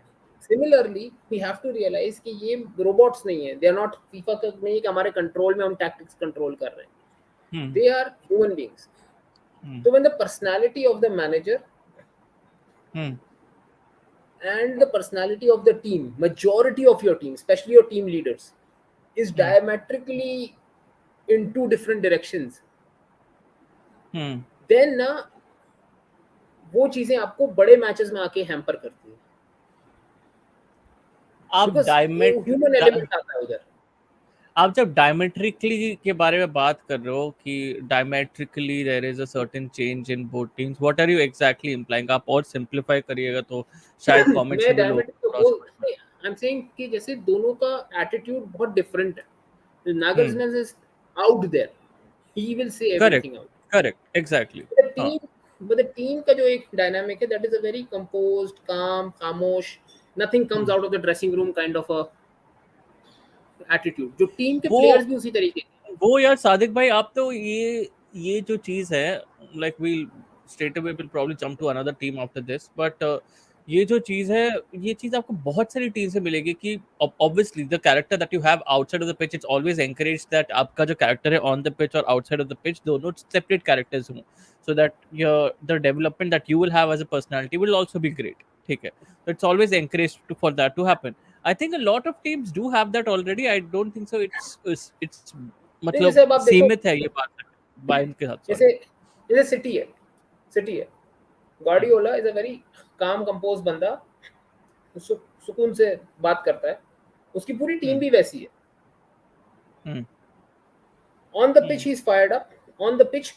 Similarly we have to realise कि ये रोबोट्स नहीं है, दे आर नॉट फीफा का नहीं है कि हमारे कंट्रोल में हम टैक्टिक्स कंट्रोल कर रहे हैं, hmm. They are human beings. Hmm. तो when the personality of the manager hmm. and the personality of the team, majority of your team, especially your team leaders, is hmm. diametrically in two different directions, hmm. then ना वो चीजें आपको बड़े matches में आके hamper करती है, आप बिकॉज वो डायमेट ह्यूमन एलिमेंट आता है उधर। आप जब डायमेट्रिकली के बारे में बात कर रहे हो कि diametrically there is a certain change in both teams, what are you exactly implying? आप और सिंपलीफाई करिएगा तो शायद कमेंट्स मैं में भी लोग डायमेट्रिक थोड़ा वो समझ में। आई एम सेइंग कि जैसे दोनों का एटीट्यूड बहुत डिफरेंट है। Hmm. Nagelsmann is out there, he will say correct. Everything out. Correct exactly. The हाँ। टीम द टीम का जो एक डायनामिक है, that is a very composed, calm, खामोश, nothing comes hmm. Out of the dressing room kind of a attitude, जो team के वो players भी उसी तरीके के वो यार सादिक भाई, आप तो ये जो चीज है, like we straight away will probably jump to another team after this, but ये जो चीज है, ये चीज आपको बहुत सारी टीम से मिलेगी कि obviously the character that you have outside of the pitch, it's always encourage that आपका जो कैरेक्टर है ऑन द पिच और आउटसाइड ऑफ द पिच दोनों सेपरेट कैरेक्टर्स हों, so that your the development that you will have as a personality will also be great. ठीक है, तो it's always encourage for that to happen. I think a lot of teams do have that already. I don't think so. It's नहीं। मतलब जैसे अब आप देखो, सीमित है ये बात बायन के साथ, सॉरी। जैसे जैसे सिटी है, Guardiola is a very calm compose बंदा, सुकून से बात करता है, उसकी पूरी टीम हम्म। भी वैसी है। Hmm. On the pitch hmm. He is fired up, on the pitch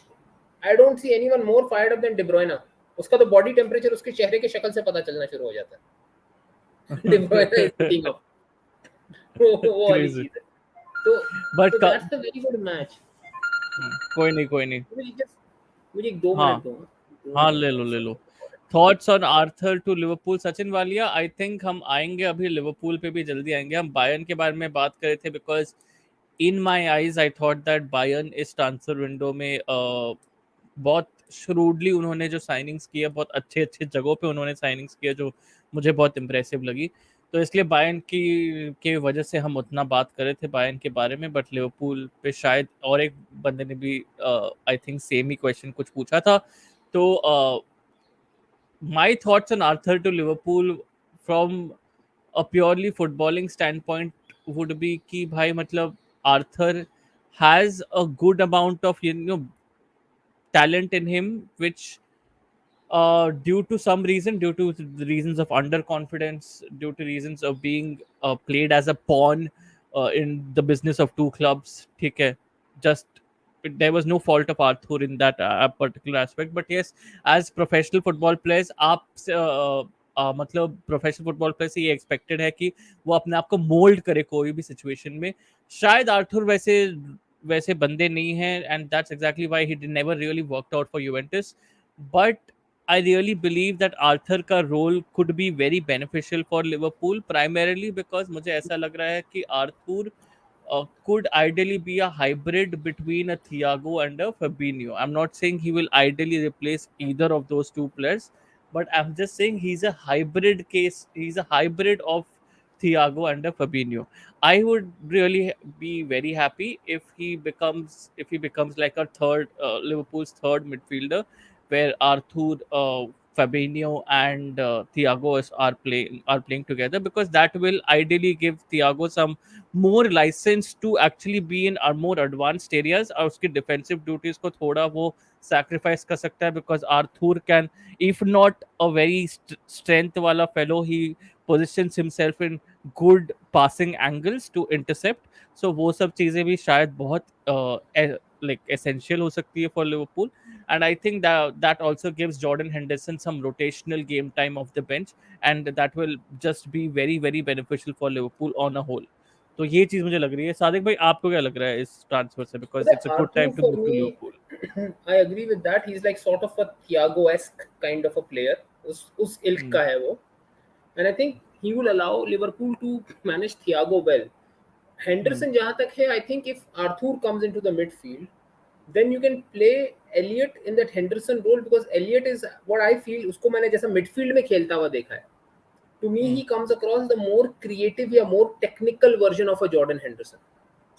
I don't see anyone more fired up than De Bruyne. उसका तो बॉडी टेम्परेचर उसके चेहरे की शक्ल से पता चलना शुरू हो जाता है। डिब्रोइना इज हिटिंग अप, वो वाली क्रेजी। चीज है। तो बट तो that's a very good match. कोई नहीं, कोई नहीं। मुझे एक 2 मिनट हाँ। दो, 2 हाँ, मिनट ले का लो ले सब लो। Record thoughts on Arthur to Liverpool, Sachin Walia. I think हम आएंगे अभी लिवरपूल पे भी जल्दी आएंगे। हम बायर्न के बारे में बात कर रहे थे because in my eyes I thought that Bayern इस ट्रांसफर विंडो में बहुत श्रूडली उन्होंने जो साइनिंग्स किया, बहुत अच्छे अच्छे जगहों पे उन्होंने साइनिंग्स किया जो मुझे बहुत इंप्रेसिव लगी। तो इसलिए बायर्न की के वजह से हम उतना बात कर रहे थे बायर्न के बारे में, बट लिवरपूल पे शायद और एक बंदे ने भी I think same he question कुछ पूछा था। तो my thoughts on Arthur to Liverpool from a purely footballing standpoint would be कि भाई मतलब Arthur has a good amount of talent in him, which due to some reason, due to the reasons of underconfidence, due to reasons of being played as a pawn in the business of two clubs, ठीक है, just there was no fault of Arthur in that particular aspect. But yes, as professional football players, आप मतलब professional football player से ये expected है कि वो अपने आप को मोल्ड करे कोई भी सिचुएशन में। शायद आर्थर वैसे वैसे बंदे नहीं हैं, and that's exactly why he never really worked out for Juventus. But I really believe that Arthur का role could be very beneficial for Liverpool, primarily because मुझे ऐसा लग रहा है कि Arthur could ideally be a hybrid between a Thiago and a Fabinho. I'm not saying he will ideally replace either of those two players, but I'm just saying he's a hybrid case. He's a hybrid of Thiago and a Fabinho. I would really be very happy if he becomes like a third Liverpool's third midfielder, where Arthur, Fabinho, and Thiago are playing together, because that will ideally give Thiago some more license to actually be in our more advanced areas, और उसकी defensive duties को थोड़ा वो sacrifice कर सकता है, because Arthur can, if not a very strength वाला fellow, he positions himself in good passing angles to intercept. So वो सब चीज़ें भी शायद बहुत like essential हो सकती है for Liverpool. And I think that also gives Jordan Henderson some rotational game time off the bench, and that will just be very very beneficial for Liverpool on a whole. तो ये चीज मुझे लग रही है। सादिक भाई, आपको क्या लग रहा है इस ट्रांसफर से? Because But it's a good time Arthur to for move to me, Liverpool. I agree with that. He's like sort of a Thiago-esque kind of a player. उस इल्क हम्म। का है वो, and I think he will allow Liverpool to manage Thiago well. Hmm. Henderson जहां तक है, I think if Arthur comes into the midfield, then you can play Elliot in that Henderson role, because Elliot is what I feel, उसको मैंने जैसा midfield में खेलता हुआ देखा है, to me Hmm. he comes across the more creative या more technical version of a Jordan Henderson,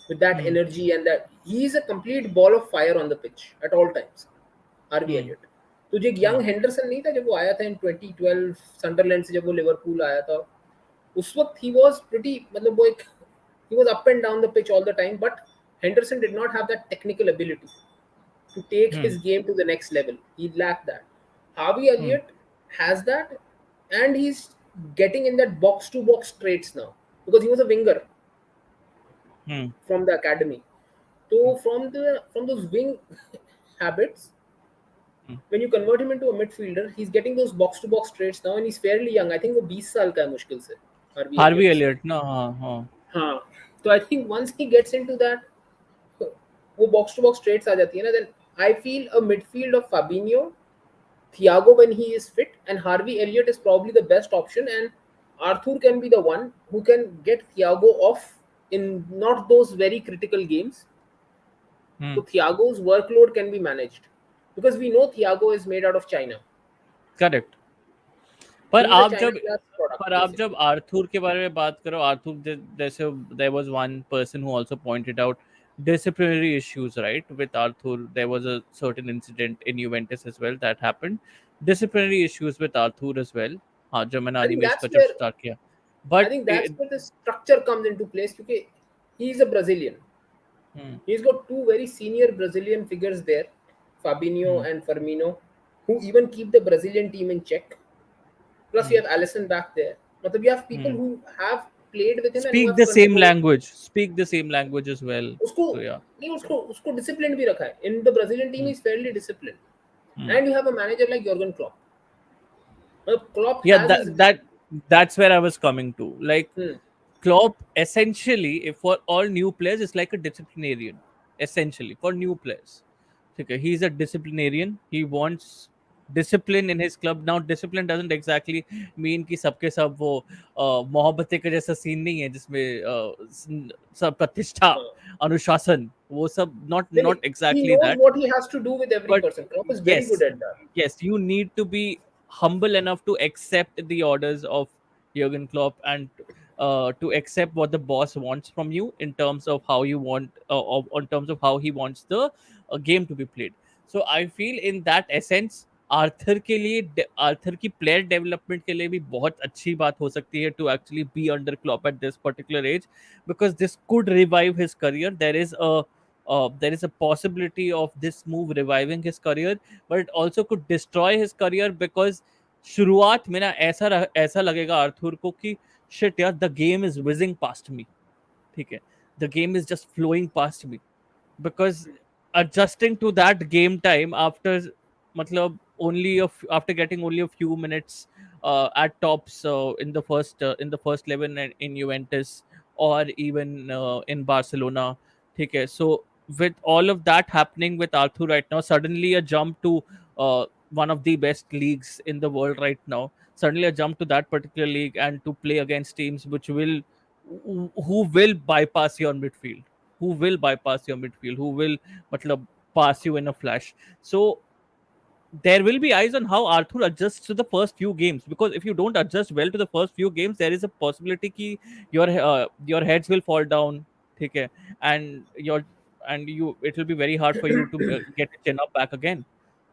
with that Hmm. energy, and that he is a complete ball of fire on the pitch at all times. RB Hmm. Elliot तो जो एक Hmm. Young Henderson नहीं था जब वो आया था इन 2012 सनडरलैंड से, जब वो लिवरपूल आया था, उस वक्त ही वाज प्रीटी, मतलब वो एक, he was up and down the pitch all the time, but Henderson did not have that technical ability to take Hmm. his game to the next level. He lacked that. Harvey Hmm. Elliott has that, and he's getting in that box to box traits now, because he was a winger Hmm. from the academy. So from those wing habits, Hmm. when you convert him into a midfielder, he's getting those box to box traits now, and he's fairly young. I think वो 20 साल का है मुश्किल से, Harvey Harvey Elliott. Elliott, no, हाँ. हाँ, तो I think once he gets into that, वो box to box traits आ जाती है ना, then I feel a midfield of Fabinho, Thiago when he is fit, and Harvey Elliott is probably the best option, and Arthur can be the one who can get Thiago off in not those very critical games. Hmm. So Thiago's workload can be managed, because we know Thiago is made out of China. Correct. पर He is a आप China जब class product पर आप जब basically. Arthur के बारे में बात करो, आर्थर जैसे there was one person who also pointed out disciplinary issues, right? With Arthur, there was a certain incident in Juventus as well that happened. Disciplinary issues with Arthur as well. हाँ, जब मैंने I think animes that's का जब where start किया, I but think that's where the structure comes into place, because he is a Brazilian. hmm, He's got two very senior Brazilian figures there, hmm, Fabinho and Firmino, who even keep the Brazilian team in check. Plus, hmm, you have Allison back there. But you have people hmm. who have played with him and who Speak have the same controlled. language, speak the same language as well. उसको So yeah. नहीं, उसको discipline भी रखा है. In the Brazilian team, Hmm, he's fairly disciplined. hmm. And you have a manager like Jurgen Klopp. Klopp Yeah, has his. that's where I was coming to. Like Hmm, Klopp, essentially, if for all new players, is like a disciplinarian. Essentially, for new players, okay, he's a disciplinarian. He wants discipline in his club. Now, discipline doesn't exactly mean कि सबके सब वो मोहब्बतें का जैसा scene नहीं है जिसमें सब प्रतिष्ठा, हाँ. अनुशासन, वो सब Then not he exactly knows that. what he has to do with every But person. Klopp is very good yes, at that. yes, you need to be humble enough to accept the orders of Jurgen Klopp and to accept what the boss wants from you in terms of how you want in terms of how he wants the game to be played. So I feel in that essence Arthur के लिए Arthur की player development के लिए भी बहुत अच्छी बात हो सकती है to actually be under Klopp at this particular age because this could revive his career there is a possibility of this move reviving his career, but it also could destroy his career because शुरुआत में ना ऐसा लगेगा Arthur को कि shit यार the game is whizzing past me ठीक है the game is just flowing past me because adjusting to that game time after matlab after getting only a few minutes at tops in the first 11 in Juventus or even in Barcelona okay so with all of that happening with Arthur right now suddenly a jump to one of the best leagues in the world right now suddenly a jump to that particular league and to play against teams who will bypass your midfield who will matlab, pass you in a flash. So there will be eyes on how Arthur adjusts to the first few games because if you don't adjust well to the first few games, there is a possibility कि your heads will fall down, ठीक है, and your and you it will be very hard for you to get a chin up back again.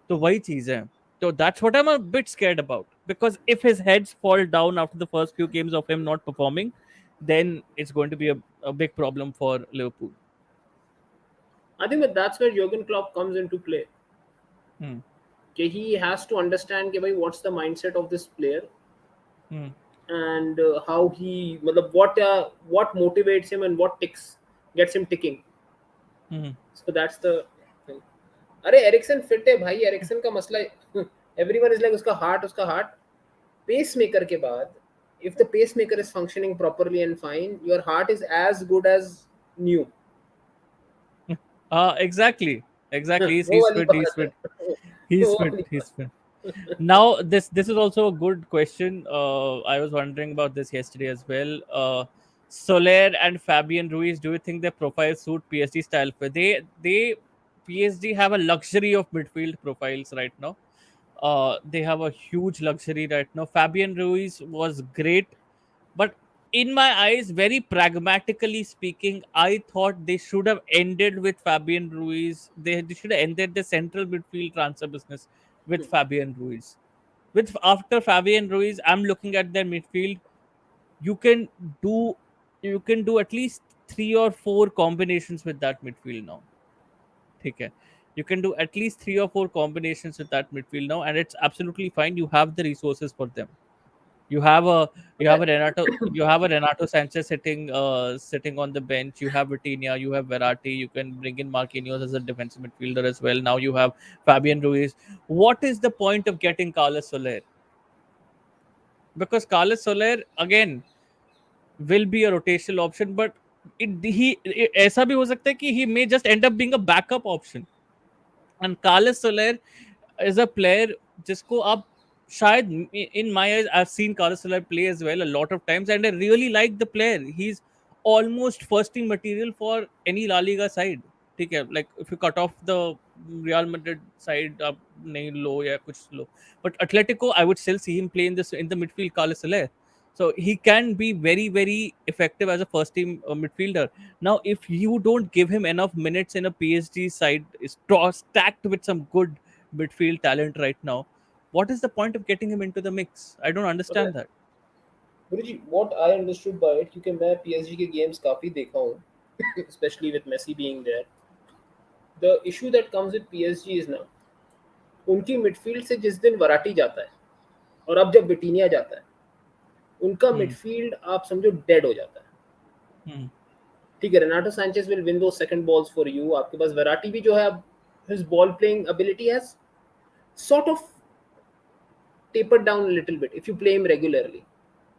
तो वही चीज है. So that's what I'm a bit scared about because if his heads fall down after the first few games of him not performing, then it's going to be a big problem for Liverpool. I think that that's where Jurgen Klopp comes into play. Hmm. Okay, he has to understand कि भाई what's the mindset of this player, Hmm. and how he मतलब what motivates him and what ticks gets him ticking. Hmm. So that's the thing. अरे Ericsson fit है भाई, Ericsson का मसला everyone is like उसका heart pace maker के बाद, if the pacemaker is functioning properly and fine, your heart is as good as new. Exactly. Exactly. He's, वो he's वाली fit. He's बात है. fit. He's वो fit. वाली He's fit. बात. Now, this is also a good question. I was wondering about this yesterday as well. Soler and Fabian Ruiz, do you think their profiles suit PSG style? They PSG have a luxury of midfield profiles right now. They have a huge luxury right now. Fabian Ruiz was great, but in my eyes, very pragmatically speaking, I thought they should have ended with Fabian Ruiz. They should have ended the central midfield transfer business with Fabian Ruiz. With after Fabian Ruiz, I'm looking at their midfield. You can do you can do at least three or four combinations with that midfield now. Okay. You can do at least three or four combinations with that midfield now, and it's absolutely fine. You have the resources for them. You have a Renato Sanchez sitting on the bench. You have Vitinha, you have Verratti. You can bring in Marquinhos as a defensive midfielder as well. Now you have Fabian Ruiz. What is the point of getting Carlos Soler? Because Carlos Soler again will be a rotational option, but ऐसा भी हो सकता है कि he may just end up being a backup option. And Carlos Soler is a player जिसको आप शायद in my eyes I've seen Carlos Soler play as well a lot of times, and I really like the player. He's almost first team material for any La Liga side. ठीक है, like if you cut off the Real Madrid side, आप नहीं लो या कुछ लो, but Atletico I would still see him play in the midfield. Carlos Soler, so he can be very very effective as a first team midfielder. Now, if you don't give him enough minutes in a PSG side, is stacked with some good midfield talent right now, what is the point of getting him into the mix? I don't पता understand है that. Guruji, what I understood by it, क्योंकि मैं PSG के games काफी देखा हूँ, especially with Messi being there. The issue that comes with PSG is now उनकी midfield से जिस दिन वराटी जाता है और अब जब बिटिनिया जाता है, उनका Hmm. मिडफील्ड आप समझो डेड हो जाता है. Hmm. ठीक है, रेनाटो सैंचेज विल विन दो सेकंड बॉल्स फॉर यू. आपके पास वराटी भी जो है, अब his ball playing ability has sort of tapered down a little bit if you play him regularly.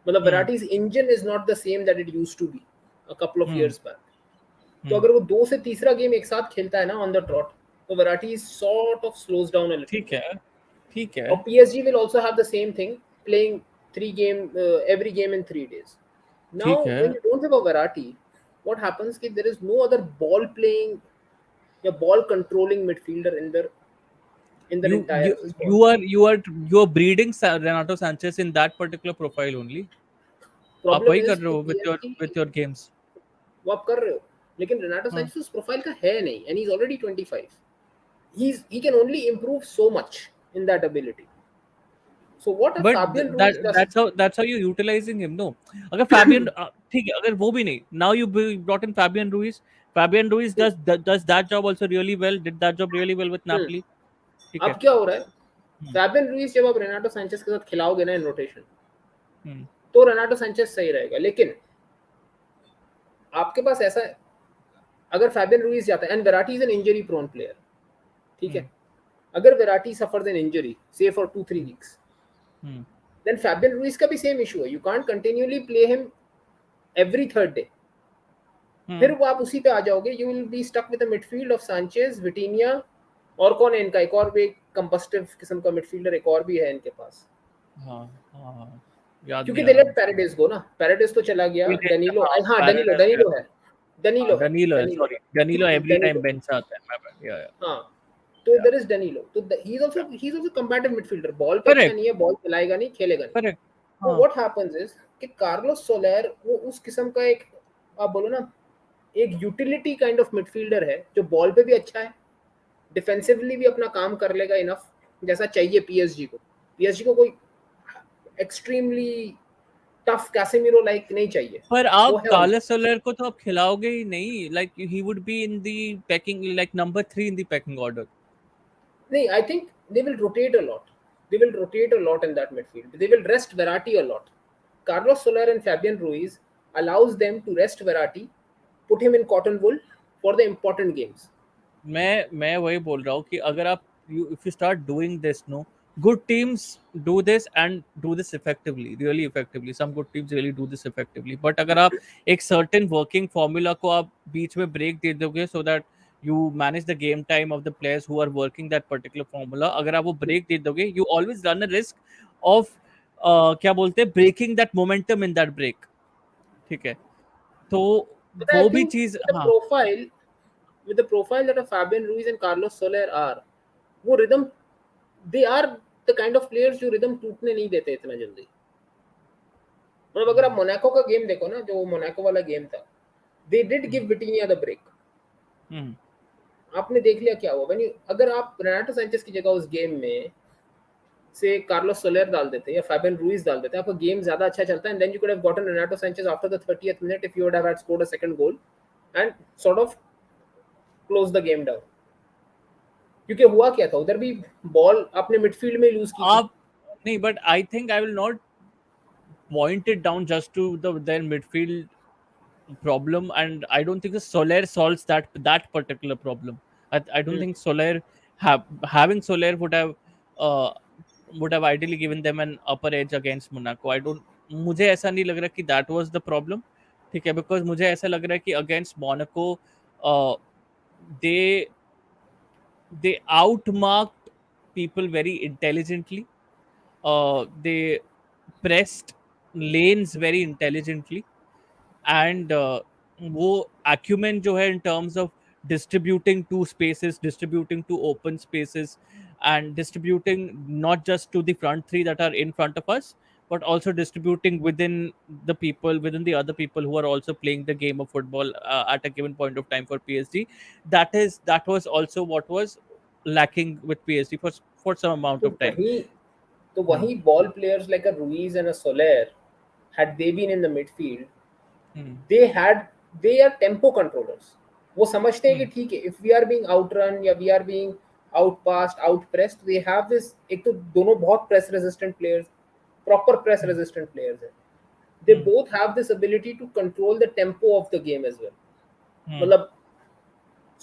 मतलब Hmm. Verratti's engine is not the same that it used to be a couple of Hmm. years back. तो Hmm. अगर वो दो से तीसरा game एक साथ खेलता है ना ऑन द ट्रॉट, तो Verratti sort of slows down a little ठीक bit. है, ठीक है, Or PSG will also have the same thing, playing every game in 3 days. ठीक Now, है. when you don't have a Verratti, what happens is there is no other ball playing, या ball controlling midfielder in their You entire you squad. you are breeding Renato Sanchez in that particular profile only. आप problem वही कर is रहे कि हो PSG with your games. वो आप कर रहे हो, लेकिन रेनाटो हाँ. सैnchez उस प्रोफाइल का है नहीं, and he is already 25. He can only improve so much in that ability. So what if But Fabian that Ruiz does? that's how you're utilizing him. No, अगर Fabian ठीक है, अगर वो भी नहीं, now you brought in Fabian Ruiz. Fabian Ruiz does that job also really well. Did that job really well with hmm, Napoli. ठीक है. अब क्या हो रहा है, हम्म. फैबियन रूइज जब आप रेनाटो सैnchez के साथ खिलाओगे ना इन रोटेशन, हम्म. तो रेनाटो सैnchez सही रहेगा. लेकिन आपके पास ऐसा है, अगर फैबियन रूइज जाता है, and Verratti is an injury prone player, ठीक है, हम्म. अगर वेराटी सफर्स एन इंजरी से for 2-3 weeks, hmm. Then Fabian Ruiz का भी सेम इशू है. You can't continuously play him every third day. फिर हम्म. वो आप उसी पे आ जाओगे. You will be stuck with the midfield of Sanches, Vitinha, और कौन है इनका एक और भी कंबस्टिव किस्म का मिडफील्डर, एक और भी है इनके पास, हाँ, हाँ, याद क्योंकि नहीं आ दे रहा लेट मुझे. पैराडेस गो ना. पैराडेस तो चला गया. ये did- डेनिलो, हाँ, हाँ डेनिलो, Paredes गया. डेनिलो है, हाँ, डेनिलो है, Danilo है, Danilo sorry. Danilo every time Danilo. bench से आता है. My bad. Yeah, yeah, हाँ, तो yeah. There is Danilo. तो he is also compatible midfielder. Ball पे अच्छा Correct, नहीं है, बॉल चलाएगा नहीं, खेलेगा नहीं. correct. तो हाँ. व्हाट हैपेंस इज कि कार्लोस सोलर वो उस किस्म का एक, आप बोलो ना, एक यूटिलिटी काइंड ऑफ मिडफील्डर है, जो बॉल पे भी अच्छा है, डिफेंसिवली भी अपना काम कर लेगा इनफ, जैसा चाहिए पीएसजी को. पीएसजी को कोई एक्सट्रीमली टफ कैसेमिरो लाइक नहीं चाहिए. पर वो आप है कार्लोस ऑलरेडी. सोलर को तो आप खिलाओगे ही नहीं. Like he would be in the pecking, like number 3 in the pecking order. नहीं, I think they will rotate a lot. They will rotate a lot in that midfield. They will rest Verratti a lot. Carlos Soler and Fabian Ruiz allows them to rest Verratti, put him in cotton wool for the important games. मैं वही बोल रहा हूँ कि अगर आप if you start doing this, no, good teams do this and do this effectively, really effectively. Some good teams really do this effectively. But अगर आप एक सर्टेन वर्किंग फॉर्मूला को आप बीच में ब्रेक दे दोगे, so that you manage the game time of the players who are working that particular formula, अगर आप वो ब्रेक दे दोगे, you always run a risk of क्या बोलते हैं, breaking that momentum in that break. ठीक है. तो But I वो भी think चीज, with the हाँ. profile, that a Fabian Ruiz and Carlos Soler are, वो rhythm, they are the kind of players जो rhythm टूटने नहीं देते इतना जल्दी. मतलब अगर आप मोनाको का गेम देखो ना, जो मोनाको वाला गेम था, they did give Vitinha the break. हम्म. आपने देख लिया क्या हुआ. अगर आप रेनाटो सैंचेज की जगह उस गेम में से कार्लोस सोलेर डाल देते या फैबियन रूइज डाल देते, आपका गेम ज्यादा अच्छा चलता है. And then you could have gotten Renato Sanches after the 30th minute if you would have had scored a second goal and sort of close the game down. क्योंकि हुआ क्या था उधर भी, बॉल आपने मिडफील्ड में लूज की थी. आप नहीं, but I think I will not point it down just to their midfield problem, and I don't think the Soler solves that particular problem. I don't think Soler having Soler uh, would have ideally given them an upper edge against Monaco. I don't, मुझे ऐसा नहीं लग रहा कि that was the problem. ठीक है, because मुझे ऐसा लग रहा है कि against Monaco uh, they they outmarked people very intelligently. They pressed lanes very intelligently, and वो acumen जो है in terms of distributing to spaces, distributing to open spaces, and distributing not just to the front three that are in front of us, but also distributing within the other people who are also playing the game of football at a given point of time for PSG. That was also what was lacking with PSG for some amount तो of time. वही तो Hmm. वही ball players like a Ruiz and अ सोलेर, had they been in the midfield, Hmm. they had they are tempo controllers. वो समझते हैं कि Hmm. ठीक है, if we are being outrun या we are being outpassed, outpressed, they have this. एक तो दोनों बहुत press resistant players, proper press Hmm. resistant players हैं. They Hmm. both have this ability to control the tempo of the game as well. Hmm. मतलब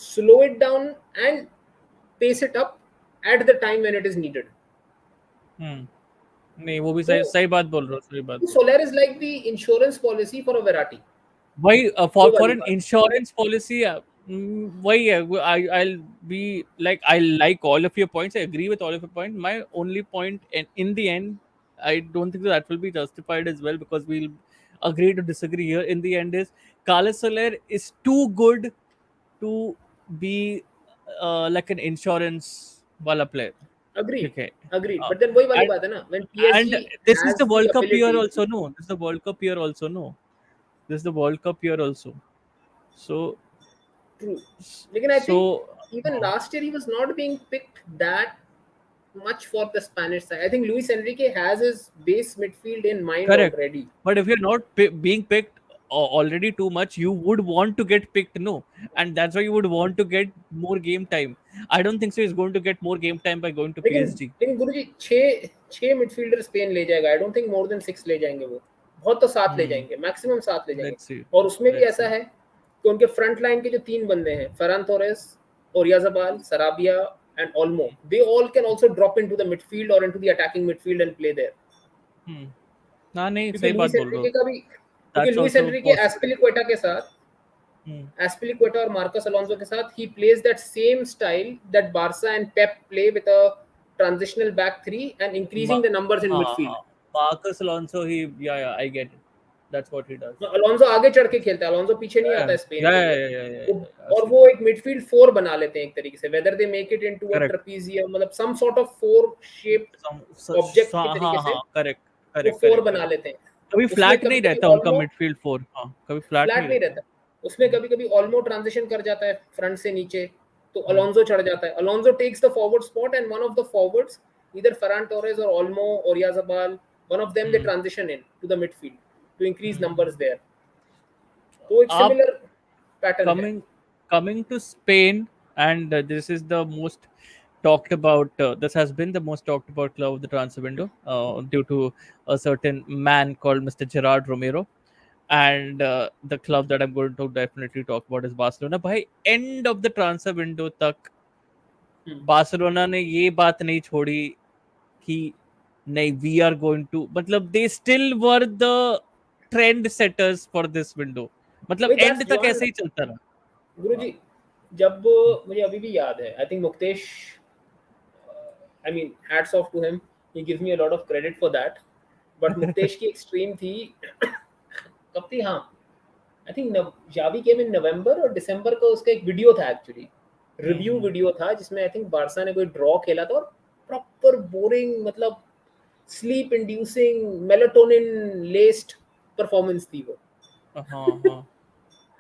slow it down and pace it up at the time when it is needed. Hmm. नहीं, वो भी तो सही सही बात बोल रहे हो, सही बात बोल रहे हो. Soler is like the insurance policy for a Verratti. वही वो फॉर वाली एन बात. इंश्योरेंस पॉलिसी, वही है. I'll be like, I like all of your points, I agree with all of your points. My only point, in the end, I don't think that will be justified as well, because we'll agree to disagree here in the end, is Carlos Soler is too good to be like an insurance wala player. Agreed, Okay. agreed. uh, But then वही वाली and बात है ना, when and PSG this is has the the World Cup year ability. also, no, this is the World Cup year also, no, this is the World Cup year also. So, True. लेकिन I think so even last year he was not being picked that much for the Spanish side. I think Luis Enrique has his base midfield in mind correct. already. But if you're not being picked already too much, you would want to get picked, no, and that's why you would want to get more game time. I don't think so he's going to get more game time by going to लेकिन PSG. लेकिन गुरुजी छः छः midfielder Spain ले जाएगा. आई don't think more then 6 ले जाएंगे वो. बहुत तो 7 ले Hmm. जाएंगे, मैक्सिमम 7 ले जाएंगे. Let's see. और उसमें भी Let's ऐसा see. है कि उनके फ्रंट लाइन के जो 3 बंदे हैं, Ferran Torres, Oyarzabal, Sarabia and Olmo, they all can also drop into the midfield और into the attacking midfield and play there. Hmm. ना, नहीं, क्योंकि सही बात लुइस बोल रहे एनरिके हो. का भी, क्योंकि That's Luis also Enrique possible. Azpilicueta के साथ, Hmm. एस्पिलिक्वेटा और मार्कस अलोंसो के साथ, he plays that same style that Barca and Pep play with a transitional back three and increasing Ma- the numbers in हाँ, midfield. हाँ. Marcus Alonso, yeah, I get it. That's what he does. Alonso आगे चढ़ के खेलता है, Alonso पीछे नहीं आता Yeah, है स्पेन yeah, के yeah, लिए. yeah, yeah, yeah, वो, yeah, और absolutely. वो एक मिडफील्ड फोर बना लेते हैं एक तरीके से, whether they make it into a Correct. Trapezium, मतलब some sort of four shaped object की तरीके हाँ, से हाँ, करेक्ट, वो करेक्ट, फोर करेक्ट, बना करेक्ट. लेते हैं. कभी उसमें फ्लैट कभी नहीं कभी रहता उनका ऑलमो मिडफील्ड फोर, हाँ, कभी फ्लैट नहीं फ्लैट नहीं रहता. रहता. उसमें कभी कभी ऑलमो ट्रांजिशन कर जाता है फ्रंट से नीचे, तो हम्म. अलोंसो चढ़ जाता है. Alonso takes the forward spot and one of the forwards, either Ferran Torres or Olmo or Yazabal, one of them they hmm. transition in to the midfield to increase numbers hmm. there. तो एक आप similar pattern है. coming to Spain, and this is the most talked about. This has been the most talked about club of the transfer window, due to a certain man called Mr. Gerard Romero. And the club that I'm going to definitely talk about is Barcelona. By end of the transfer window तक Barcelona ने ये बात नहीं छोड़ी कि नहीं, we are going to, मतलब they still were the trend setters for this window. मतलब वही दैट्स एंड तक जॉन. ऐसे ही चलता गुरु रहा. जी, जब मुझे अभी भी याद है, I think Muktesh, I mean hats off to him, he gives me a lot of credit for that. But Muktesh की एक्सट्रीम थी. कब थी? हाँ, आई थिंक जावी केम इन नवंबर और दिसंबर का उसका एक वीडियो था एक्चुअली, रिव्यू हम्म, वीडियो था जिसमें आई थिंक बारसा ने कोई ड्रॉ खेला था और प्रॉपर बोरिंग, मतलब स्लीप इंड्यूसिंग मेलाटोनिन लेस्ड परफॉर्मेंस थी वो। हाँ हाँ।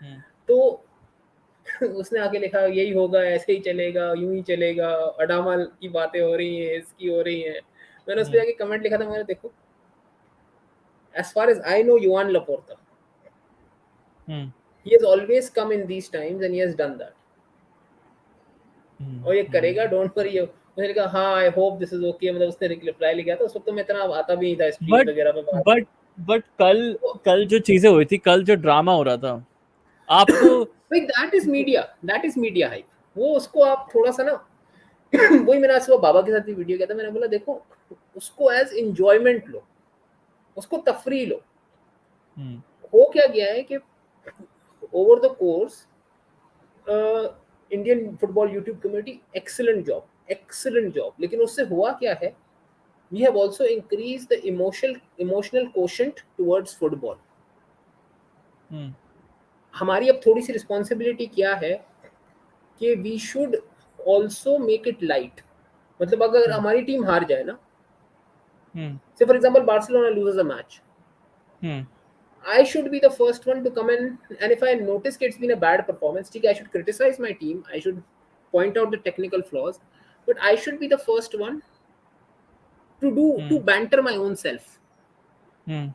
हम्म, तो उसने आके लिखा यही होगा, ऐसे ही चलेगा, यूं ही चलेगा, अडामा की बातें हो रही हैं, इसकी हो रही हैं। मैंने उस पर हम्म, जाके कमेंट लिखा था, मैंने देखो, as far as I know Joan Laporta, hmm, he has always come in these times and he has done that, और ये करेगा, हम्म। Don't worry. उसने कहा हाँ I hope this is okay, मतलब उसने रिप्लाई लिखा था। उस वक्त तो मैं इतना आता भी नहीं था स्ट्रीम्स बट वगैरह पे बात। बट बट कल तो कल जो चीजें हुई थी, कल जो ड्रामा हो रहा था, आपको भाई that is media, that is media hype. वो उसको आप थोड़ा सा ना वही मैंने आज सुबह बाबा के साथ भी वीडियो किया था, मैंने बोला देखो, उसको एज इंजॉयमेंट लो, उसको तफरी लो। हम्म, हो क्या गया है कि over the course, Indian football YouTube community excellent job, लेकिन उससे हुआ क्या है, we have also increased the emotional quotient towards football। हम्म, हमारी अब थोड़ी सी रिस्पॉन्सिबिलिटी क्या है कि we should also make it light. मतलब अगर हम्म, हमारी टीम हार जाए ना, हम्म, से for example Barcelona loses a match, hmm, I should be the first one to come in, and if I notice it's been a bad performance, ठीक है, I should criticize my team, I should point out the technical flaws, but I should be the first one to hmm, banter my own self। हम्म,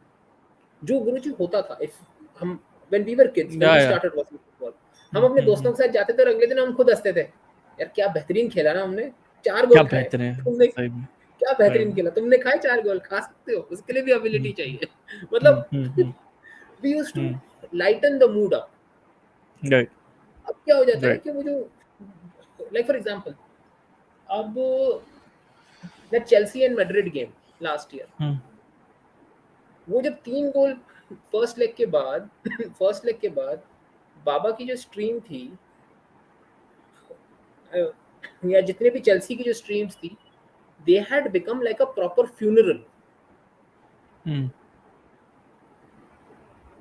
जो गुरुजी होता था, if हम when we were kids, when we या started watching football, हम अपने दोस्तों के साथ जाते थे और अगले दिन हम खुद हंसते थे, यार क्या बेहतरीन खेला ना हमने, 4 गोल क्या खाए बेहतर है, तुमने, सही में, क्या सही बेहतरीन में। खेला तुमने, खाए 4 गोल, खा सकते हो, उसके लिए भी हम्म, एबिलिटी चाहिए। हम्म, मतलब hmm, we used to hmm, lighten the mood up. Right, अब क्या हो जाता है राइट। कि वो जो, लाइक फॉर एग्जांपल, अब that Chelsea and Madrid game last year, hmm, वो जब 3 गोल फर्स्ट लेग के बाद फर्स्ट लेग के बाद बाबा की जो स्ट्रीम थी, या जितने भी चेल्सी की जो स्ट्रीम्स थी, they had become like a proper funeral. Hmm,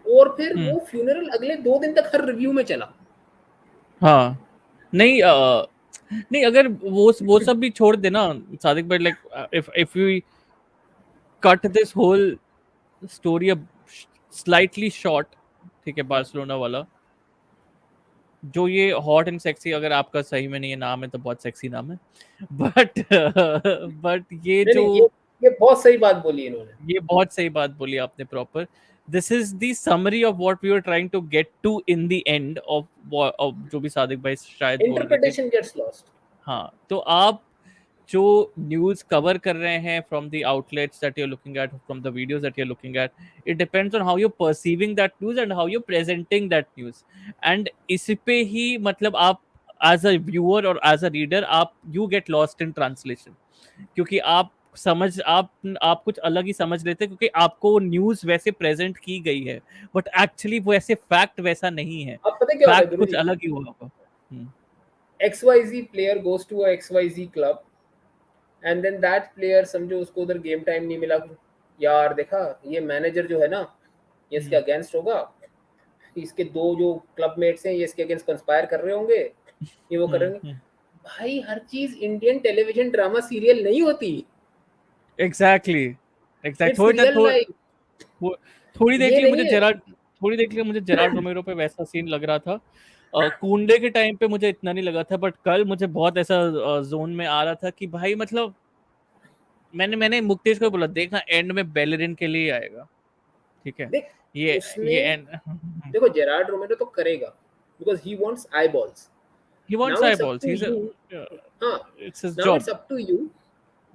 और फिर हम्म, वो फ्यूनरल अगले 2 दिन तक हर रिव्यू में चला। हाँ। नहीं नहीं, अगर वो सब भी छोड़ देना सादिक भाई, like if you cut this whole story अब स्लाइटली शॉर्ट, ठीक है, बार्सिलोना वाला, जो ये हॉट एंड सेक्सी, अगर आपका सही में नहीं है नाम है तो बहुत सेक्सी नाम है, बट बट ये नहीं जो, नहीं, ये बहुत सही बात बोली इन्होंने। ये बहुत सही बात बोली आपने proper. This is the summary of what we are trying to get to in the end of जो भी सादिक भाई शायद बोल रहे थे। Interpretation gets lost. हाँ, तो आप जो न्यूज़ कवर कर रहे हैं from the outlets that you are looking at, from the videos that you are looking at, it depends on how you perceiving that news and how you presenting that news. And इस पे ही मतलब आप as a viewer और as a reader, आप you get lost in translation, क्योंकि आप कुछ अलग ही समझ लेते हैं, क्योंकि आपको न्यूज़ वैसे प्रेजेंट की गई है, बट एक्चुअली वो ऐसे फैक्ट वैसा नहीं है, अब पता है क्या होता है फैक्ट गुरु कुछ जी, अलग ही हुआ होगा। XYZ player goes to XYZ club, and then that player, समझो उसको उधर गेम टाइम नहीं मिला, यार देखा ये मैनेजर जो है ना, ये इसके हम्म, अगेंस्ट होगा, इसके दो जो क्लब मेट्स हैं ये इसके अगेंस्ट कंस्पायर कर रहे होंगे, ये वो कर रहे हम्म, होंगे। भाई हर चीज इंडियन टेलीविजन ड्रामा सीरियल नहीं होती, exactly, exact it's real life. थो, थोड़ी देर के ये लिए नहीं मुझे है। जेरार्ड थोड़ी देर के लिए मुझे जेरार्ड रोमेरो पे वैसा सीन लग रहा था। कूंडे के टाइम पे मुझे इतना नहीं लगा था, बट कल मुझे बहुत ऐसा जोन में आ रहा था कि भाई मतलब, मैंने मुक्तेश को बोला, देखना एंड में बेलरिन के लिए आएगा, ठीक है, देख, ये उसने, एंड। देखो जेरार्ड रोमेरो तो करेगा, because he wants eyeballs. He wants now I it's up balls, to he you. हाँ, it's his now job. It's up to you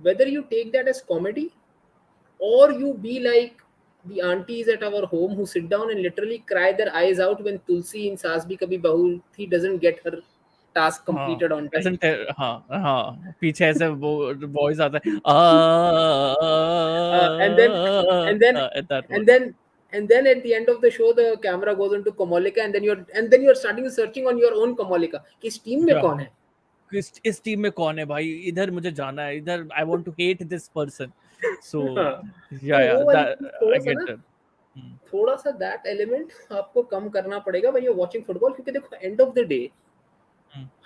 whether you take that as comedy, or you be like the aunties at our home who sit down and literally cry their eyes out when Tulsi in Saas Bhi Kabhi Bahu Thi doesn't get her task हाँ, completed on time। doesn't, हाँ हाँ, पीछे ऐसे वो voice आता है, And then and then that one। and then and then at the end of the show the camera goes into Kamolika, and then you're starting searching on your own Kamolika कि इस team में कौन है। इस team में कौन है भाई, इधर मुझे जाना है, इधर I want to hate this person. So हाँ, तो या वो वाली चीज दैट, थोड़ा आई सा गेट ना, दैट। थोड़ा सा दैट एलिमेंट आपको कम करना पड़ेगा when you are watching football, क्योंकि देखो एंड ऑफ द डे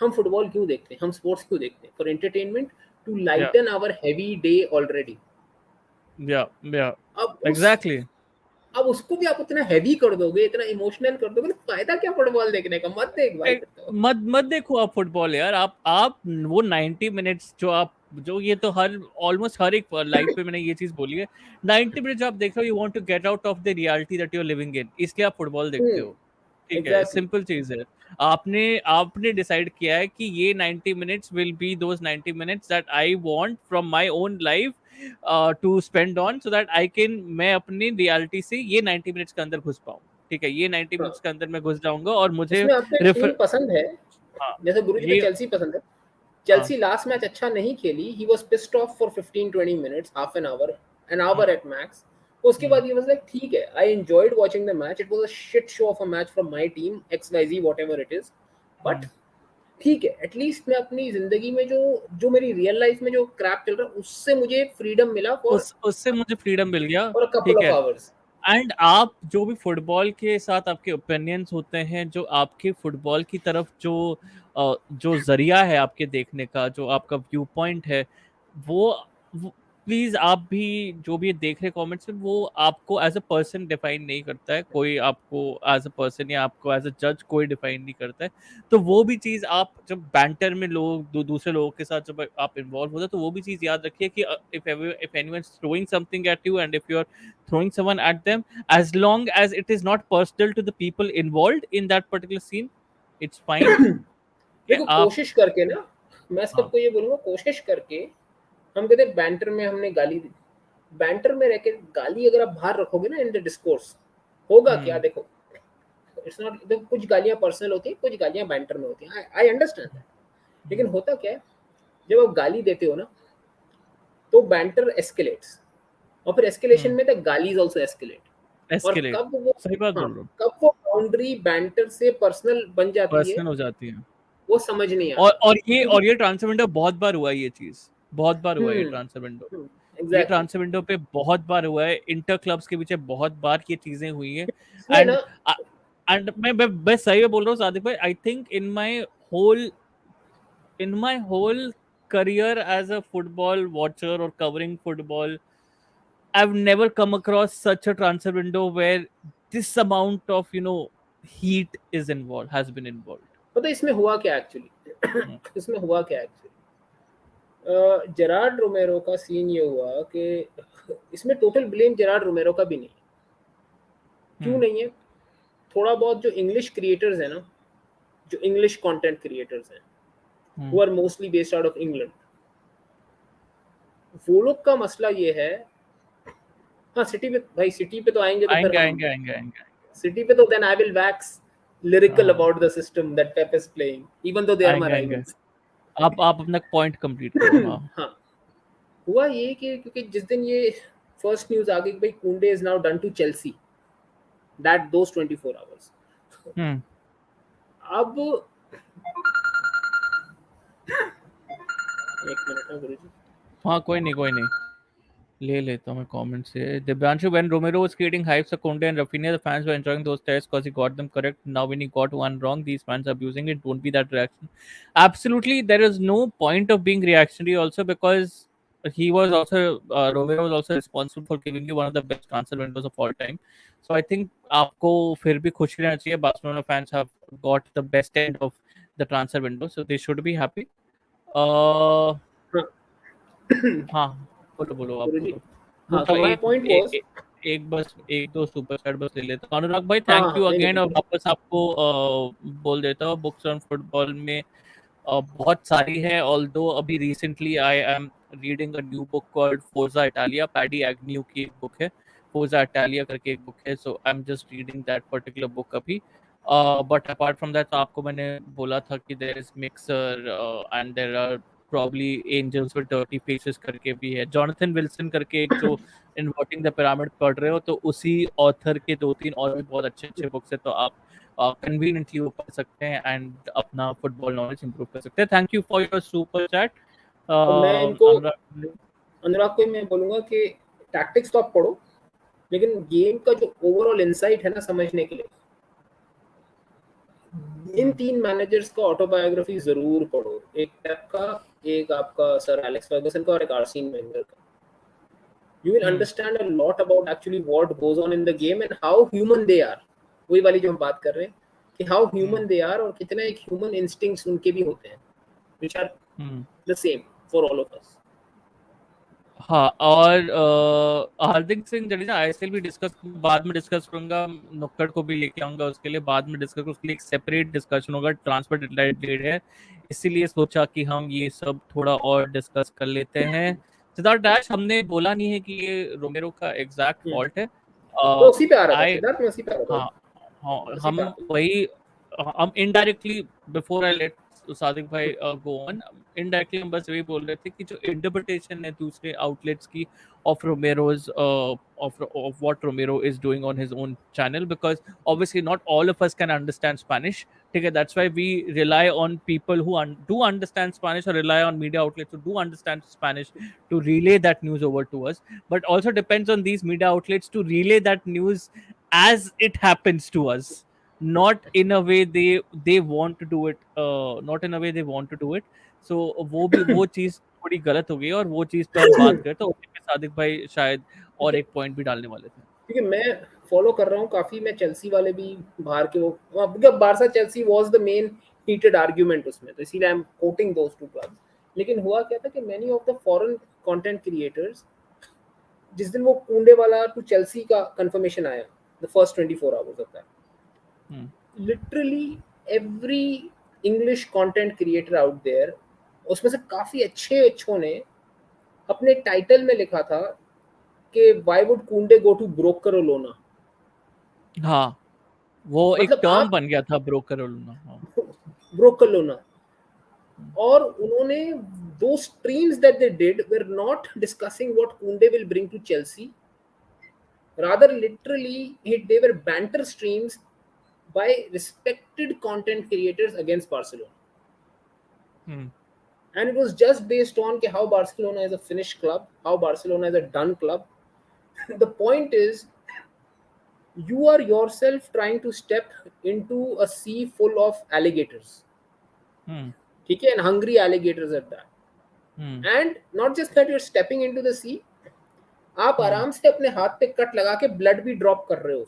हम फुटबॉल क्यों देखते हैं, हम स्पोर्ट्स क्यों देखते हैं? फॉर एंटरटेनमेंट, टू या लाइटन आवर हैवी डे ऑलरेडी। या अब उस एग्जैक्टली। अब उसको भी आप इतना हैवी कर दोगे, इतना इमोशनल कर दोगे, तो फायदा क्या फुटबॉल देखने का? मत देख भाई फिर तो। मत मत देखो आप फुटबॉल यार। आप वो 90 मिनट्स जो आप, जो ये तो हर ऑलमोस्ट हर एक लाइफ पे मैंने ये चीज बोली है, 90 मिनट जो आप देख रहे हो, you want to get out of the reality that you are living in, इसलिए आप फुटबॉल देखते हो। ठीक है, एग्जैक्टली। सिंपल चीज है। आपने आपने डिसाइड किया है कि ये 90 minutes will be those 90 minutes that I want from my own life to spend on, so that I can, मैं अपनी रियलिटी से ये 90 मिनट्स के अंदर घुस पाऊँ। ठीक है, ये 90 मिनट्स हाँ, के अंदर मैं घुस जाऊंगा और मुझे इसमें आपको एक टीम रेफर। पसंद है, हाँ जैसे गुरुजी को ये। चेल्सी पसंद है। हाँ। चेल्सी लास्ट मैच अच्छा नहीं खेली, he was pissed off for 15-20 minutes, half an hmm, hour at max. उसके हम्म, बाद ही वाज लाइक ठीक है, I enjoyed watching the match, it was a shit show of a match from my team XYZ whatever it is, but hmm. ठीक है, at least मैं अपनी जिंदगी में जो जो मेरी रियल लाइफ में जो क्रैप चल रहा है उससे मुझे फ्रीडम मिला फॉर उस उससे मुझे फ्रीडम मिल गया। फॉर अ कपल ठीक ऑफ है। आवर्स। एंड आप जो भी फुटबॉल के साथ आपके ओपिनियंस होते हैं, जो आपके फुटबॉल की तरफ जो जरिया है आपके देखने का, जो आपका व्यू पॉइंट है, वो प्लीज आप भी जो भी देख रहे कमेंट्स में, वो आपको एज अ पर्सन डिफाइन नहीं करता है कोई, आपको एज अ पर्सन या आपको एज अ जज कोई डिफाइन नहीं करता है। तो वो भी चीज आप जब बैंटर में लोग दूसरे लोगों के साथ जब आप इन्वॉल्व होते हैं, तो वो भी चीज याद रखिए कि if anyone is throwing something at you and if you are throwing someone at them, as long as it is not personal to the people involved in that particular scene, it's fine। कि देखो आप। कोशिश करके ना, मैं हाँ। सबको ये बोलूंगा, कोशिश करके, हम कहते हैं बैंटर में हमने गाली दी, बैंटर में रह के गाली अगर आप बाहर रखोगे ना इन द डिस्कोर्स, होगा क्या? हम्म, देखो, इट्स नॉट, देखो कुछ गालियां पर्सनल होती है, कुछ गालियां बैंटर में होती हैं, आई अंडरस्टैंड दैट। लेकिन होता क्या है, जब आप गाली देते हो ना, तो बैंटर एस्केलेट्स, और फिर एस्केलेशन हम्म। में द गाली इज ऑल्सो एस्केलेट। और एस्केलेट। कब वो, सही बात हाँ, बोल रहे हो। कब वो बाउंड्री बैंटर से पर्सनल बन जाती है, पर्सनल हो जाती है। वो समझ नहीं आता, क्योंकि और ये ट्रांसफर विंडो बहुत बार हुआ है, ये चीज बहुत बार हुआ है, ये ट्रांसफर विंडो। ये एग्जैक्टली। ट्रांसफर विंडो पे बहुत बार हुआ है, इंटर क्लब्स के पीछे बहुत बार ये चीजें हुई है। इसमें एंड ना, एंड मैं सही में बोल रहा हूँ सादिक भाई, I think whole in my whole career as a football watcher or covering football, I've never come across such a transfer window where this amount of heat is involved, has been involved. पता है इसमें हुआ क्या actually? Hmm. इसमें हुआ क्या actually, Gerrard रोमेरो का scene ये हुआ कि इसमें टोटल ब्लेम जेरार्ड रोमेरो का भी नहीं है। क्यों Hmm. नहीं है? थोड़ा बहुत जो इंग्लिश क्रिएटर्स हैं ना, जो इंग्लिश कंटेंट क्रिएटर्स हैं, Hmm. Who are mostly based out of England, वो लोग का मसला ये है। हाँ, सिटी पे भाई, सिटी पे तो आएंगे तो फिर आएंगे हम, आएंगे आएंगे आएंगे। सिटी पे तो then I will wax lyrical हाँ, about the system that Pep is playing, even though they are my आएंगे आएंगे। rivals. आप अपना पॉइंट कंप्लीट करो। हाँ। हाँ, हुआ ये कि क्योंकि जिस दिन ये फर्स्ट न्यूज आ गई कि भाई Kounde is now done to Chelsea, that those 24 hours, hmm. अब एक मिनट है गुरुजी। हाँ, कोई नहीं कोई नहीं, ले लेता हूँ मैं कमेंट से। Divyanshu, when Romero was creating hype for Conte and Rafinha, the fans were enjoying those tests because he got them correct. Now, when he got one wrong, these fans are abusing it. Don't be that reaction. Absolutely, there is no point of being reactionary also, because he was also Romero was also responsible for giving you one of the best transfer windows of all time. So I think आपको फिर भी खुश रहना चाहिए. Barcelona fans have got the best end of the transfer window, so they should be happy. Uh, हाँ हाँ, बोलो बोलो, आप गुरुजी, बोलो। हाँ, रुको, सो माय पॉइंट वाज, एक दो सुपर चैट बस ले लेता हूँ। अनुराग भाई, हाँ थैंक हाँ, यू नहीं नहीं अगेन। और बिल्कुल। वापस आपको बोल देता हूँ, बुक्स ऑन फुटबॉल में बहुत सारी है। ऑल्दो अभी recently I am reading a new book called Forza Italia, paddy Agnew की एक बुक है, फोर्जा इटालिया करके एक बुक है। So I am just reading that particular book अभी। बट अपार्ट फ्रॉम दैट, आपको मैंने बोला था कि there is mixer and there are probably angels with dirty faces करके भी है। जॉनथन विल्सन करके एक, जो इन्वर्टिंग द पिरामिड पढ़ रहे हो, तो उसी ऑथर के दो तीन और भी बहुत अच्छे अच्छे बुक्स है, तो आप कन्वीनियंटली वो पढ़ सकते हैं एंड अपना फुटबॉल नॉलेज इंप्रूव कर सकते हैं। Thank you for your super chat अब मैं इनको, अनुराग। अनुराग को मैं बोलूंगा कि टैक्टिक्स तो आप पढ़ो, लेकिन गेम का जो ओवरऑल इंसाइट है ना समझने के लिए, इन 3 मैनेजर्स का ऑटोबायोग्राफी जरूर पढ़ो, एक पेप का, एक आपका सर एलेक्स फर्गसन का और एक आर्सेन वेंगर का. You will understand a lot about actually what goes on in the game and how human they are. वही वाली जो हम बात कर रहे हैं कि how human they are और कितना एक human instincts उनके भी होते हैं, which are the same for all of us. हाँ, और हार्दिक सिंह जडेजा आईएसएल भी डिस्कस बाद में डिस्कस करूंगा, नुक्कड़ को भी लेके आऊंगा उसके लिए, बाद में डिस्कस, उसके लिए एक सेपरेट डिस्कशन होगा, ट्रांसफर डेड है, इसीलिए सोचा कि हम ये सब थोड़ा और डिस्कस कर लेते हैं. सिद्धार्थ डैश, हमने बोला नहीं है कि ये रोमेरो का एग्जैक्ट फॉल्ट है. तो उसी पे आ रहा था आई सिद्धार्थ, मैं उसी पे आ रहा हाँ, था, हाँ, उसी पे हम वही, हम indirectly, before I let Sadiq भाई गो ऑन, इनडायरेक्टली हम बस वही बोल रहे थे कि जो इंटरप्रिटेशन है दूसरे आउटलेट्स की of रोमेरोज, of what Romero is doing on his own channel, because obviously not all of us can understand Spanish. Okay, that's why we rely on people who do understand Spanish, or rely on media outlets who do understand Spanish to relay that news over to us. But also depends on these media outlets to relay that news as it happens to us, not in a way they want to do it, not in a way they want to do it. So वो चीज थोड़ी गलत हो गई, और वो चीज पे हम बात करें तो उसी पे सादिक भाई शायद और एक पॉइंट भी डालने वाले थे. क्योंकि मैं फॉलो कर रहा हूँ काफी, मैं चेल्सी वाले भी बाहर के, वो Barca Chelsea was the main heated argument उसमें, तो इसीलिए I am quoting those two clubs. लेकिन हुआ क्या था कि many of the foreign content creators, जिस दिन वो कुंडे वाला टू चेल्सी का कंफर्मेशन आया, the first 24 hours of that, literally every English content creator out there, उसमें से काफी अच्छों ने अपने टाइटल में लिखा था कि व्हाई वुड कुंडे गो टू ब्रोकर लोना. हाँ, वो एक मतलब टर्म आप बन गया था, ब्रोकर लोना. हाँ. ब्रोकर लोना. और उन्होंने दो streams that they did were not discussing what Kunde will bring to Chelsea. Rather, literally, they were banter streams by respected content creators against Barcelona. And it was just based on how Barcelona is a finished club, how Barcelona is a done club. The point is, you are yourself trying to step into a sea full of alligators. Okay, and hungry alligators at that. And not just that you're stepping into the sea, आप आराम से अपने हाथ पे cut लगा के blood भी drop कर रहे हो,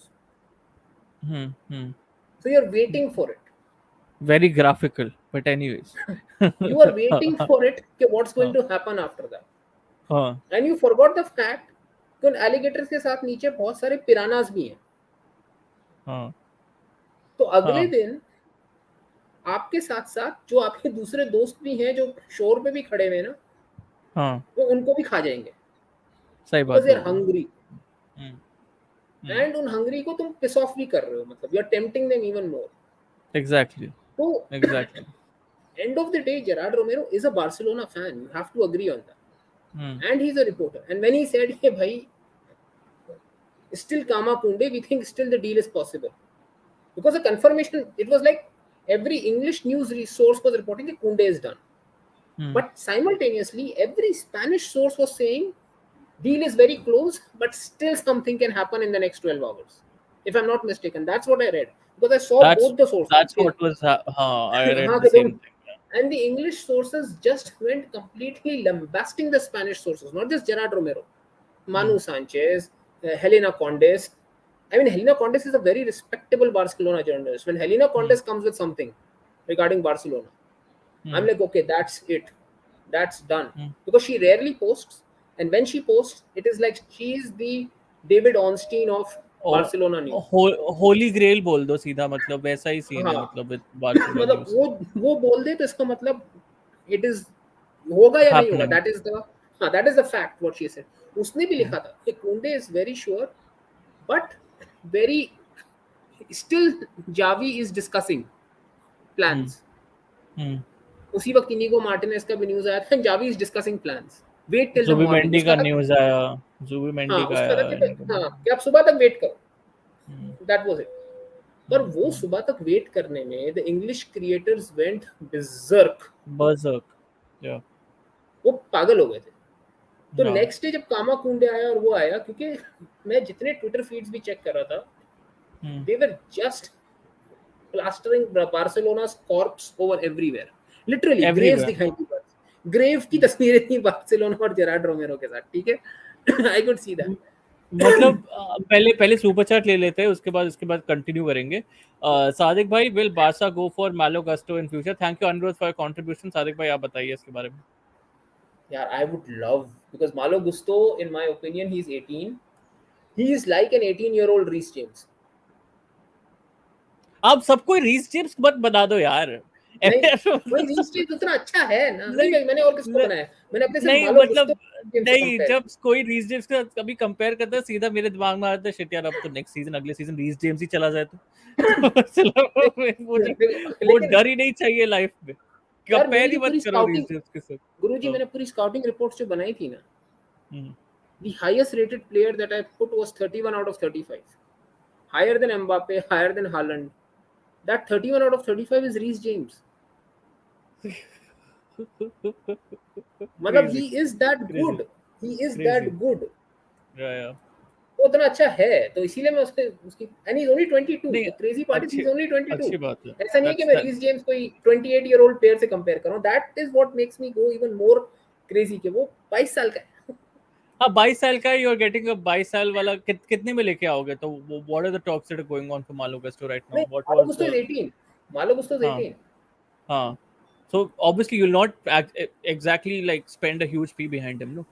so you're waiting for it. Very graphical, but anyways. You are waiting for it कि what's going to happen after that. हाँ. And you forgot the fact कि उन alligators के साथ नीचे बहुत सारे piranhas भी हैं. हाँ. तो अगले दिन आपके साथ साथ जो आपके दूसरे दोस्त भी हैं जो शोर पे भी खड़े हुए हैं ना, हाँ, वो उनको भी खा जाएंगे. सही बात Because they're बोल रहे hungry. हो. And उन hungry को तुम piss off भी कर रहे हो, मतलब you're tempting them even more. Exactly. तो end of the day, Gerard Romero is a Barcelona fan. You have to agree on that. And he's a reporter. And when he said, "Hey, bhai, still Kama Kunde, we think still the deal is possible," because the confirmation, it was like every English news source was reporting that Kunde is done. But simultaneously, every Spanish source was saying deal is very close, but still something can happen in the next 12 hours. If I'm not mistaken, that's what I read. Because I saw both the sources. That's what was. I read the same thing. And the English sources just went completely lambasting the Spanish sources, not just Gerard Romero, Manu Sanchez, Helena Condes. I mean, Helena Condes is a very respectable Barcelona journalist. When Helena Condes comes with something regarding Barcelona, I'm like, okay, that's it. That's done. Because she rarely posts. And when she posts, it is like she is the David Ornstein of Barcelona news. Holi ग्रेल बोल दो सीधा, मतलब वैसा ही scene है, मतलब with Barcelona मतलब news. वो बोल दे तो इसका मतलब इट इज होगा या नहीं होगा, that is the fact what she said. उसने भी लिखा था कि Kounde is very sure but very still Xavi is discussing plans. उसी वक्त इनिगो मार्टिनेज का भी न्यूज़ आया था, Xavi is discussing plans, wait till the morning. Zubimendi का न्यूज़ आया, जुबिमेंडी का उसका आया. कि आप सुबह तक वेट करो. That was it. पर वो सुबह तक वेट करने में the English creators went berserk. Berserk. या वो पागल हो गए थे. तो हाँ। नेक्स्ट डे जब कामा कुंडे आया और वो आया, क्योंकि मैं जितने ट्विटर फीड्स भी चेक कर रहा था, hmm. They were just plastering बार्सिलोना's corpse over everywhere. Literally graves everywhere. दिखाई दी बस, ग्रेव की तस्वीरें थी बार्सिलोना और जेरार्ड रोमेरो के साथ, ठीक है। I could see that. मतलब पहले पहले सुपर चैट ले लेते हैं, उसके बाद कंटिन्यू करेंगे। सादिक भाई, विल बारसा गो फॉर मालो gusto in future? Thank you अनुरोध फॉर कंट्रीब्यूशन। सादिक भाई, आप बताइए इसके बारे में। यार आई वुड लव, बिकॉज मालो गुस्तो in my opinion he is 18, he is like an 18-year-old Reece James. आप सबको रीस जेम्स मत बना दो यार। नहीं भाई, रीस जेम्स उतना अच्छा है ना, नहीं नहीं, भाई, मैंने और किसको बनाया है? मैंने अपने सिर्फ नहीं मालो गुस्तो मतलब, जेम्स से नहीं, कंपेयर जब किया। कोई रीस जेम्स का कभी कंपेयर करता है, सीधा मेरे दिमाग में आता है शिट यार, अब तो नेक्स्ट सीजन, अगले सीजन रीस जेम्स ही चला जाए तो चलो, मुझे वो लेकिन डर ही नहीं चाहिए लाइफ में। यार मेरी कंपेयर ही जो मत पूरी करो रीस स्काउटिंग, जेम्स के साथ। गुरुजी, हाँ। मैंने पूरी स्काउटिंग रिपोर्ट्स जो बनाई थी ना, हम्म। the highest rated player that I put was 31 out of 35, higher than Mbappe, higher than Haaland. That 31 out of 35 is Reece James. मतलब he crazy, is that crazy, good, he is that crazy. good. या वो उतना अच्छा है, तो इसीलिए मैं उसके उसकी, एंड ही इज ओनली 22, नहीं, the crazy part is he अच्छी इज ओनली 22। अच्छी बात है। ऐसा नहीं है कि दैट्स मैं दैट। रीस जेम्स कोई 28-year-old प्लेयर से कंपेयर कर रहा हूँ, that is what makes me go even more crazy कि वो 22 साल का है। हाँ, 22 साल का है, यू आर गेटिंग अ 22 साल वाला। कितने में लेके आओगे? तो what are the talks that are going on for Malo Gusto right now? नहीं, what Malo was Gusto is the 18, Malo गुस्तो is हाँ, 18। हाँ। So obviously you'll not exactly like spend a huge fee behind him, no?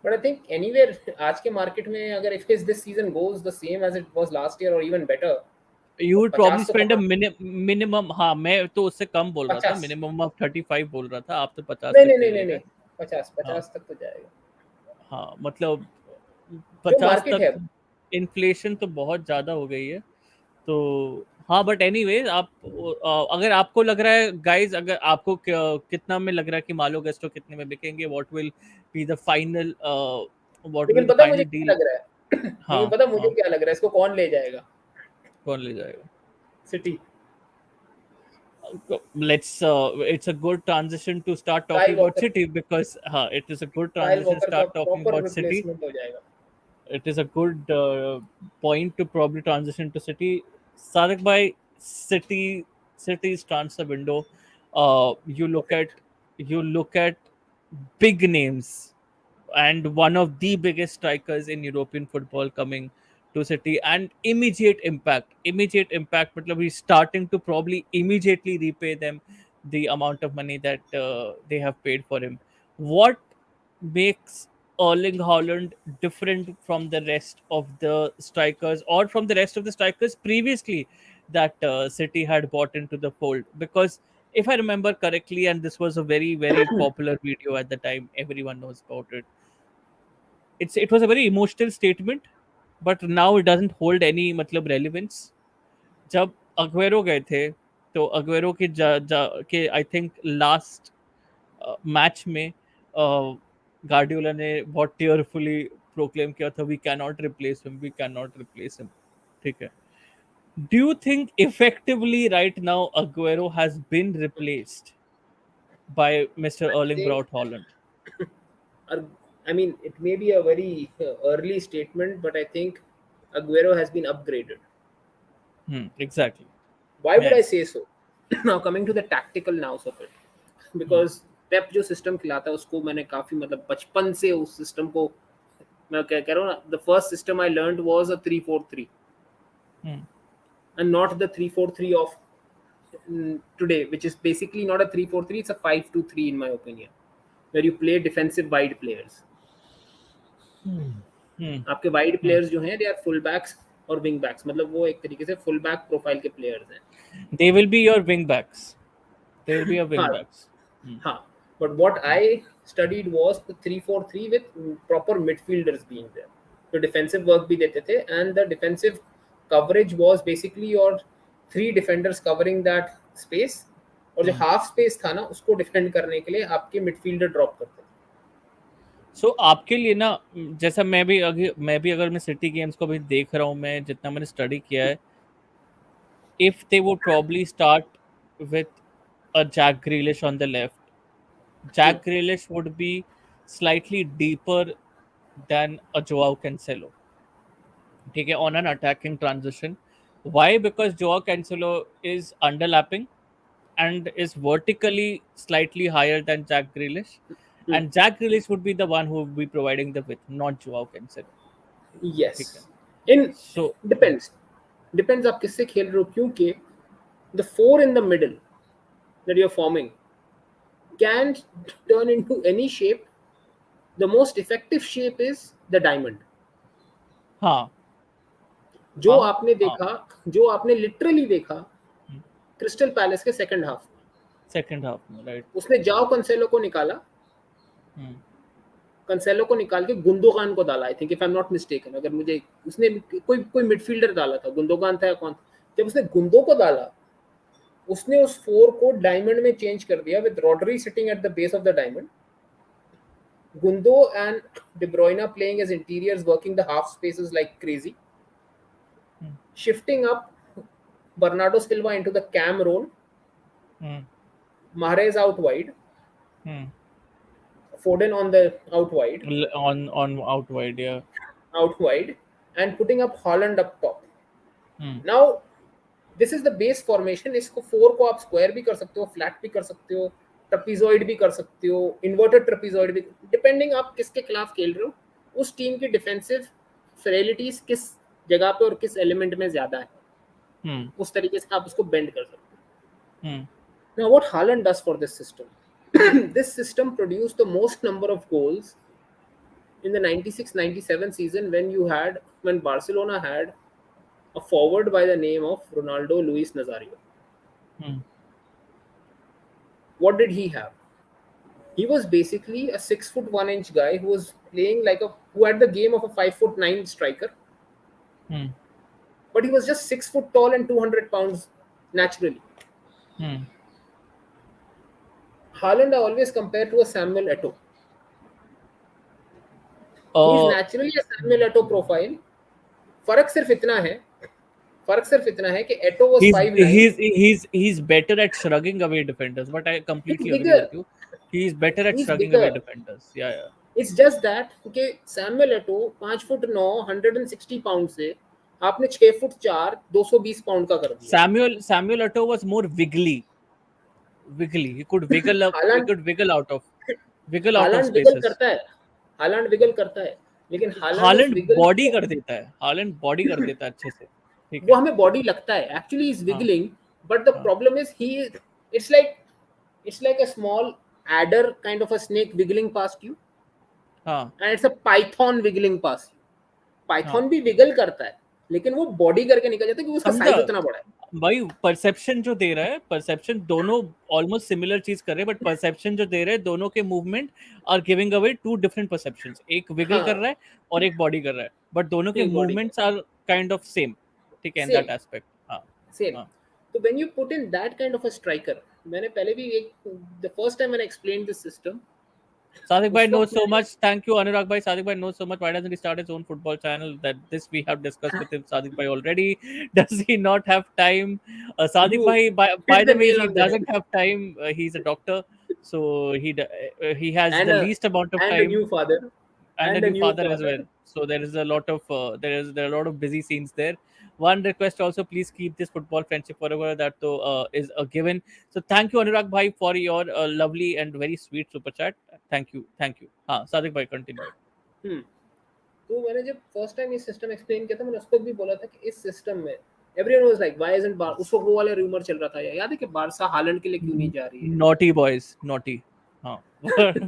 But I think anywhere आज के market में, अगर if this season goes the same as it was last year और even better, You तो would probably 50 तो spend a कमा, minimum, हाँ, मैं तो उससे कम बोल रहा था, 50, मिनिमम ऑफ 35 बोल रहा था, आप तो 50 नहीं तक नहीं नहीं चले नहीं गए। नहीं, 50 हाँ, 50 तक तो जाएगा हाँ, मतलब जो 50 मार्केट तक। है। इन्फ्लेशन तो बहुत ज़्यादा हो गई है। तो हाँ, बट एनीवेज आप, अगर आपको लग रहा है गाइज, अगर आपको कितना में लग रहा है कि मालो गेस्टो कितने में बिकेंगे, what will be the final, what will लेकिन द पता मुझे फाइनल क्या डील? लग रहा है, हाँ, लेकिन पता मुझे हाँ, क्या लग रहा है, इसको कौन ले जाएगा? कौन ले जाएगा? City. Let's it's a good transition to start talking Kyle about walker, City, because it is a good Kyle transition to walker का start talking proper about City. Replacement हो जाएगा। It is a good point to probably transition to City. Sadiq bhai, City's transfer window. You look at, perfect. big names, and one of the biggest strikers in European football coming to City, and immediate impact. Immediate impact. Matlab he's starting to probably immediately repay them the amount of money that they have paid for him. What makes Erling Haaland different from the rest of the strikers, or from the rest of the strikers previously that City had bought into the fold? Because if I remember correctly, and this was a very, very popular video at the time, everyone knows about it. It was a very emotional statement, but now it doesn't hold any मतलब relevance. जब Aguero गए थे, तो Aguero के के I think last match में Guardiola ने बहुत टीयरफुली प्रोक्लेम किया था, we can not replace him, we can not replace him. ठीक है। Do you think effectively right now Aguero has been replaced by mister I Erling think, Braut Haaland? I mean, it may be a very early statement, but I think Aguero has been upgraded. Exactly. Why would मैं I say so? Now coming to the tactical nows of it, hmm, because पेप जो system खिलाता है उसको मैंने काफी, मतलब बचपन से उस सिस्टम को मैं क्या कह रहा हूँ ना, the first system I learned was a 3-4-3, hmm, and not the 3-4-3 of today, which is basically not a 3-4-3, it's a 5-2-3 in my opinion, where you play defensive wide players. हम्म, आपके वाइड हम्म। Players जो हैं, they are full backs और wing backs, मतलब वो एक तरीके से full back profile के प्लेयर्स हैं। They will be your wing backs. They will be your wing हाँ, backs. Hmm. हाँ, but what I studied was the 3-4-3 with proper midfielders being there, तो डिफेंसिव वर्क भी देते थे, and the defensive coverage was basically your three defenders covering that space, और जो Hmm. Half space था ना, उसको डिफेंड करने के लिए आपके मिडफील्डर ड्रॉप करते थे। सो आपके लिए ना, जैसा मैं भी अगर मैं सिटी गेम्स को भी देख रहा हूँ, मैं जितना मैंने स्टडी किया है, if they would probably start with a Jack Grealish on the left, hmm, Jack Grealish would be slightly deeper than a Joao Cancelo. ठीक है, on an attacking transition. Why? Because Joao Cancelo is underlapping and is vertically slightly higher than Jack Grealish, Hmm. and Jack Grealish would be the one who would be providing the width, not Joao Cancelo. ठीक है, Yes. In so depends. Depends आप किससे खेल रहे हो, क्योंकि the four in the middle that you're forming can turn into any shape. The most effective shape is the diamond. हाँ जो हाँ आपने हाँ, देखा, जो आपने लिटरली देखा क्रिस्टल पैलेस के सेकंड हाफ में, सेकंड हाफ में, राइट। उसने जाओ कंसेलो को निकाला, हम्म कंसेलो को निकाल के गुंदोगान को डाला, I think if I am not mistaken, अगर मुझे उसने कोई मिडफील्डर डाला था, गुंदोगान था या कौन, जब उसने गुंदो को डाला, उसने उस फोर को डायमंड में चेंज कर दिया with Rodri sitting at the base of the diamond, Gundo and De Bruyne playing as interiors, working the half spaces like crazy, hmm shifting up Bernardo Silva into the cam role, hmm Mahrez out wide, hmm, Foden on the on out wide, yeah। out wide, and putting up Holland up top. Hmm Now this is the base formation. इसको four को आप square भी कर सकते हो, flat भी कर सकते हो, ट्रपीजॉइड भी कर सकते हो, इन्वर्टेड ट्रपीजॉइड भी, डिपेंडिंग आप किसके खिलाफ खेल रहे हो, उस टीम की डिफेंसिव फ्रेलिटीज किस जगह पे और किस एलिमेंट में ज्यादा है, हम्म उस तरीके से आप उसको बेंड कर सकते हो. हम्म Now what Haaland does for this system, this system produced the most number of goals in the 96-97 season when Barcelona had a forward by the name of Ronaldo Luis Nazario. Hmm What did he have? He was basically a 6 foot 1 inch guy who was playing like who had the game of a 5 foot 9 striker, hmm but he was just 6 foot tall and 200 pounds naturally. Hmm Haaland I always compare to a Samuel Eto'o. He is uh, naturally a Samuel Eto'o profile. फर्क सिर्फ इतना है, फर्क सिर्फ इतना है कि Eto'o was he's 5'9". he's he's he's better at shrugging away defenders, but I He's completely agree with bigger. you. He's better at He's shrugging away bigger. defenders, yeah, yeah। It's just that कि Samuel Eto'o 5'9", 160 pound से आपने 6'4", 220 pound का कर दिया. Samuel Eto'o was more wiggly. He could wiggle up, he Haaland could wiggle out of Haaland wiggle spaces. करता है, हालांड wiggle करता है, लेकिन हालांड उस हालैंड विगल बॉडी को, कर देता है, हालैंड बॉडी कर देता है अच्छे से, ठीक वो है। हमें बॉडी लगता है, एक्चुअली इज हाँ विगलिंग, बट द हाँ problem is he, it's like it's like a small adder kind of a snake wiggling past you, हाँ and it's a python wiggling past you. हाँ, पाइथन भी wiggle करता है, लेकिन वो body करके निकल जाता है क्योंकि उसका समझा साइज उतना बड़ा है. भाई। परसेप्शन जो दे रहा है, परसेप्शन दोनों ऑलमोस्ट सिमिलर चीज कर रहे हैं, बट परसेप्शन जो दे रहे हैं, दोनों के movement are giving away two different perceptions. एक विगल कर हाँ, रहा है और एक बॉडी कर रहा है, बट दोनों के एक body movements are kind of same, ठीक है, इन सेम दैट एस्पेक्ट। हाँ सेम. हाँ। तो when you put in that kind of a striker, मैंने पहले भी एक, द फर्स्ट टाइम मैंने explain this system, Sadiq Bhai उस knows वक्त so मैंने, much. Thank you, Anurag Bhai. Sadiq Bhai knows so much. Why doesn't he start his own football channel? That this we have discussed with him, Sadiq Bhai already. Does he not have time? Sadiq you Bhai, by hit the the way, nail he on the head. doesn't have time. He's a doctor, so he has and the a least amount of and a time, new father, and a and a new new father as father. well. So there is a lot of there are a lot of busy scenes there. One request also, please keep this football friendship forever. That though is a given. So thank you, Anurag Bhai, for your lovely and very sweet super chat. Thank you. Sadiq Bhai, continue. हम्म. तो मैंने जब first time ये system explain किया था, मैंने उसको भी बोला था कि इस सिस्टम में everyone was like why isn't Barca, उस वक्त वो वाला रूमर चल रहा था, याद है कि बारसा हालैंड के लिए क्यों नहीं जा रही है. Naughty boys, naughty. हाँ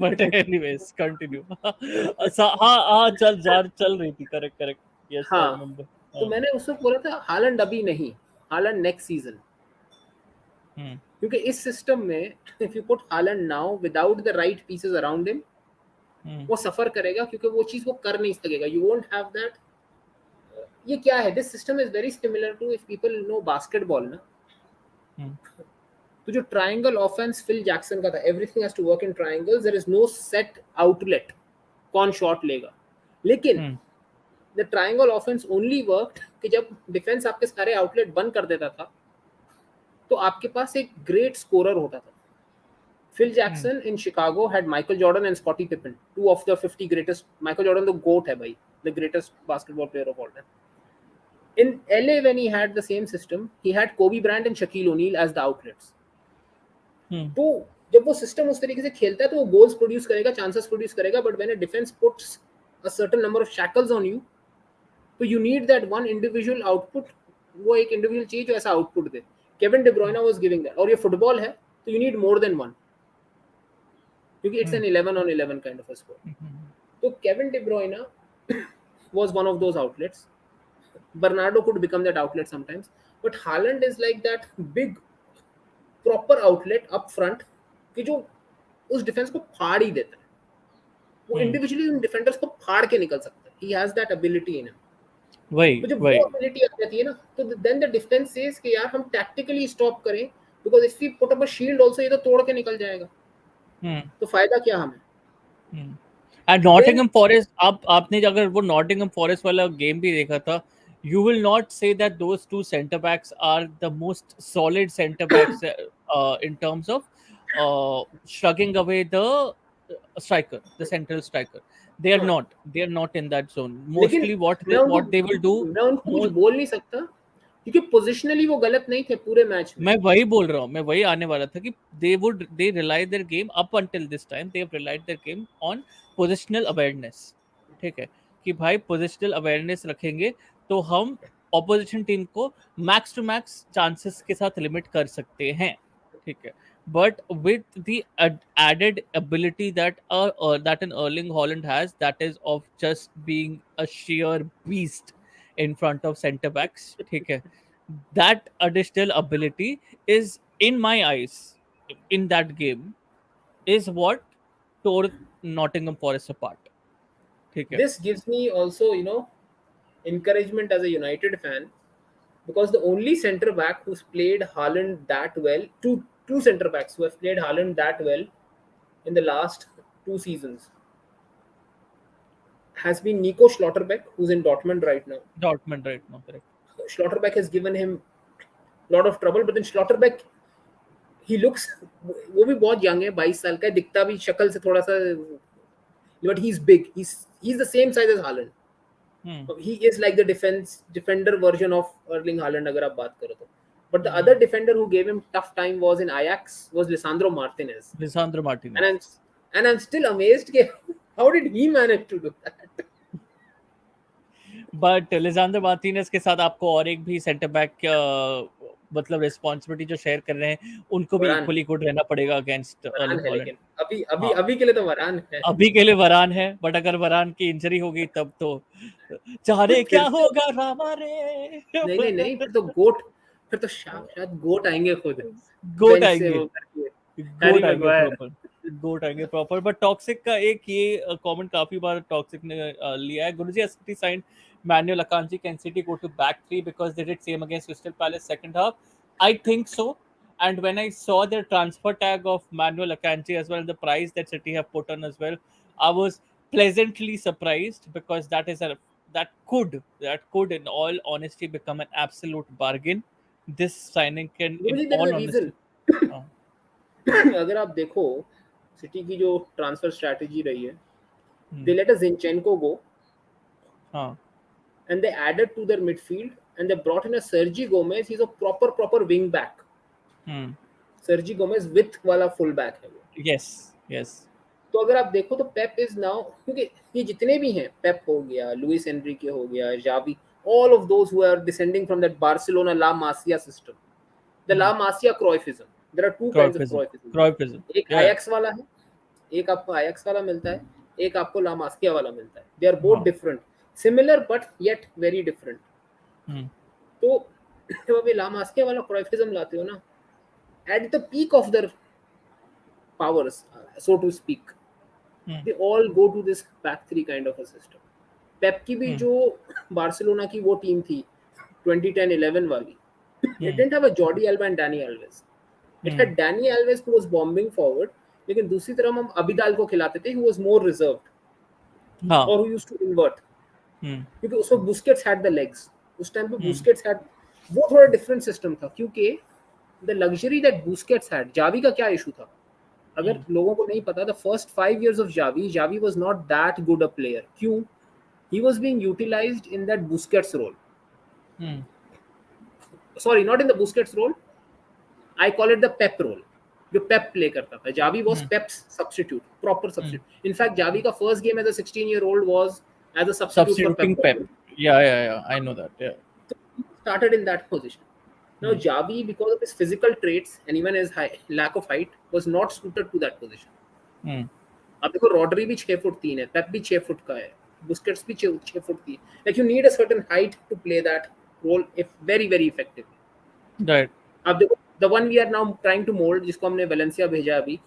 but anyways continue। हाँ चल रही थी, करेक्ट करेक्ट, यस आई हाँ, रिमेम्बर। तो हाँ मैंने उस वक्त बोला था हालैंड अभी नहीं, हालैंड नेक्स्ट सीजन, हम्म क्योंकि इस सिस्टम में if you put Haaland now without the right pieces around him, hmm वो सफर करेगा, क्योंकि वो चीज वो कर नहीं सकेगा. You won't have that. ये क्या है, this system is very similar to, if people know basketball ना, हम्म तो जो ट्रायंगल ऑफेंस फिल जैक्सन का था, everything has to work in triangles, there is no set outlet, कौन शॉट लेगा. लेकिन hmm the triangle offence only worked कि जब डिफेंस आपके सारे आउटलेट बंद कर देता था, तो आपके पास एक ग्रेट स्कोरर होता था. Phil Hmm. Jackson in Chicago had Michael Jordan and Scottie Pippen, two of the 50 greatest. Michael Jordan, the GOAT, hai bhai, the greatest basketball player of all time. In LA, when he had the same system, he had Kobe Bryant and Shaquille O'Neal as the outlets. Hmm. तो जब वो system उस तरीके से खेलता है तो वो गोल्स प्रोड्यूस करेगा, चांसेस प्रोड्यूस करेगा, but when a defence puts a certain number of shackles on you, तो you need that one individual output. वो एक इंडिविजुअल चाहिए जो ऐसा आउटपुट दे. Kevin De Bruyne was giving that. और ये फुटबॉल है तो you need more than one, क्योंकि it's Hmm. An 11 on 11 kind of a score. Hmm. तो Kevin De Bruyne was one of those outlets. Bernardo could become that outlet sometimes, but Haaland is like that big proper outlet up front कि जो उस defence को फाड़ ही देता है. वो Hmm. Individually उन डिफेंडर्स को फाड़ के निकल सकता है. He has that ability in him. तो वही जब वो वही. एबिलिटी आ जाती है ना, तो देन द डिफेंस सेज कि यार हम टैक्टिकली स्टॉप करें, because if we put up a shield also ये तो तोड़ के निकल जाएगा. Hmm. तो फायदा क्या हमें. एंड देन नॉटिंघम फॉरेस्ट, आप आपने अगर वो नॉटिंघम फॉरेस्ट वाला गेम भी देखा था, you will not say that those two center backs are the most solid center backs in terms of shrugging away the striker, the central striker. They are हाँ, not. They are not in that zone. लेकिन Mostly, what they will do. मैं उनको कुछ More, बोल नहीं सकता क्योंकि positionally वो गलत नहीं थे पूरे मैच में. मैं वही बोल रहा हूँ, मैं वही आने वाला था कि they rely their game up until this time, they have relied their game on positional awareness. ठीक है, कि भाई पोजिशनल अवेयरनेस रखेंगे तो हम ऑपोजिशन टीम को मैक्स टू मैक्स चांसेस के साथ लिमिट कर सकते हैं. ठीक है, but with the added ability that an Erling Haaland has, that is of just being a sheer beast in front of center backs. ठीक है, that additional ability is, in my eyes, in that game, is what tore Nottingham Forest apart. ठीक है. This gives me also, encouragement as a United fan, because the only centre back who's played Haaland that well, two centre backs who have played Haaland that well in the last 2 seasons, has been Nico Schlotterbeck, who's in Dortmund right now. Dortmund right now, correct. Schlotterbeck has given him a lot of trouble, but then Schlotterbeck, he looks, वो भी बहुत young है, 22 साल का है, दिखता भी शक्ल से थोड़ा सा, but he's big. He's the same size as Haaland. Hmm. He is like the defender version of Erling Haaland अगर आप बात करो तो. But the Hmm. other defender who gave him tough time was in Ajax, was Lisandro Martinez. Lisandro And Martinez. I'm still amazed कि how did he manage to do that? But Lisandro Martinez के साथ आपको और एक भी centre back मतलब responsibility जो share कर रहे हैं, उनको भी वरान इक्वली गुड रहना पड़ेगा अगेंस्ट वरान अर्लिंग है, हॉलैंड. लेकिन अभी अभी हाँ, अभी के लिए तो वरान है. अभी के लिए वरान है, बट अगर वरान की इंजरी हो गई तब तो चाहे क्या फिर होगा रामा रे. नहीं नहीं नहीं, फिर तो गोट, फिर तो शायद गोट आएंगे खुद गोट बेंच से आएंगे, वो करके. हैरी गोट आएंगे मैग्वायर. प्रॉपर. गोट आएंगे प्रॉपर. बट टॉक्सिक का एक ये कमेंट काफी बार टॉक्सिक ने लिया है. गुरुजी has City signed Manuel Akanji, can City go to back three because they did same against Crystal Palace second half? I think so. And when I saw the transfer tag of Manuel Akanji as well, and the price that City have put on as well, I was pleasantly surprised, because that could in all honesty become an absolute bargain. This signing can, in गुरुजी, there is all a reason. honesty, uh, अगर आप देखो city की जो transfer strategy रही है, hmm, they let a Zinchenko go uh, and they added to their midfield and they brought in a Sergi Gomez. He's a proper wing back. hmm. Sergi Gomez with वाला full back है वो. Yes, yes. तो अगर आप देखो तो पेप is now, क्योंकि ये जितने भी हैं, पेप हो गया, लुइस एनरिके हो गया, Xavi, all of those who are descending from that Barcelona La Masia system, the La Hmm. Masia Cruyffism. There are two kinds of Cruyffism. Cruyffism. Cruyffism. एक Yeah. आयक्स वाला है, एक आपको आयक्स वाला मिलता है, एक आपको ला मास्किया वाला मिलता है. दे आर बोथ हाँ. Different, similar but yet very different. Hmm. तो जब अभी ला मास्किया वाला क्राइफिज्म लाते हो ना, at the peak of their powers, so to speak, Hmm. they all go to this back three kind of a system. पेप की भी Hmm. जो बार्सिलोना की वो टीम थी 2010-11 वाली, it Hmm. didn't have a Jordi Alba and Dani Alves. It Hmm. had Dani Alves who was bombing forward, लेकिन दूसरी तरफ हम अबिदाल को खिलाते थे, who was more reserved हाँ. or who used to invert, Hmm. क्योंकि उसमें बुस्केट्स had the legs. उस टाइम पे Hmm. बुस्केट्स had, वो थोड़ा डिफरेंट सिस्टम था, क्योंकि the luxury that Busquets had, Xavi का क्या इशू था, अगर Hmm. लोगों को नहीं पता, the first 5 years of Xavi, Xavi was not that good a player. क्यों? He was being utilized in that Busquets role. Hmm. Sorry, not in the Busquets role. I call it the Pep role. जो पेप play करता था. Xavi was Hmm. Pep's substitute, proper Hmm. Substitute. In fact Xavi का first game as a 16-year-old was as a substitute for Substituting Pep Pep. Guardiola. Yeah, yeah, yeah. I know that. Yeah. So he started in that position. Now Hmm. Javi, because of his physical traits and even his lack of height, was not suited to that position. Hmm. अब देखो Rodri भी 6 foot 3 है, पेप भी 6 foot का है, Busquets भी 6 foot 3. Like you need a certain height to play that role if very very effectively. Right. अब देखो the one we are now trying to mould, जिसको हमने वेलेंसिया भेजा अभी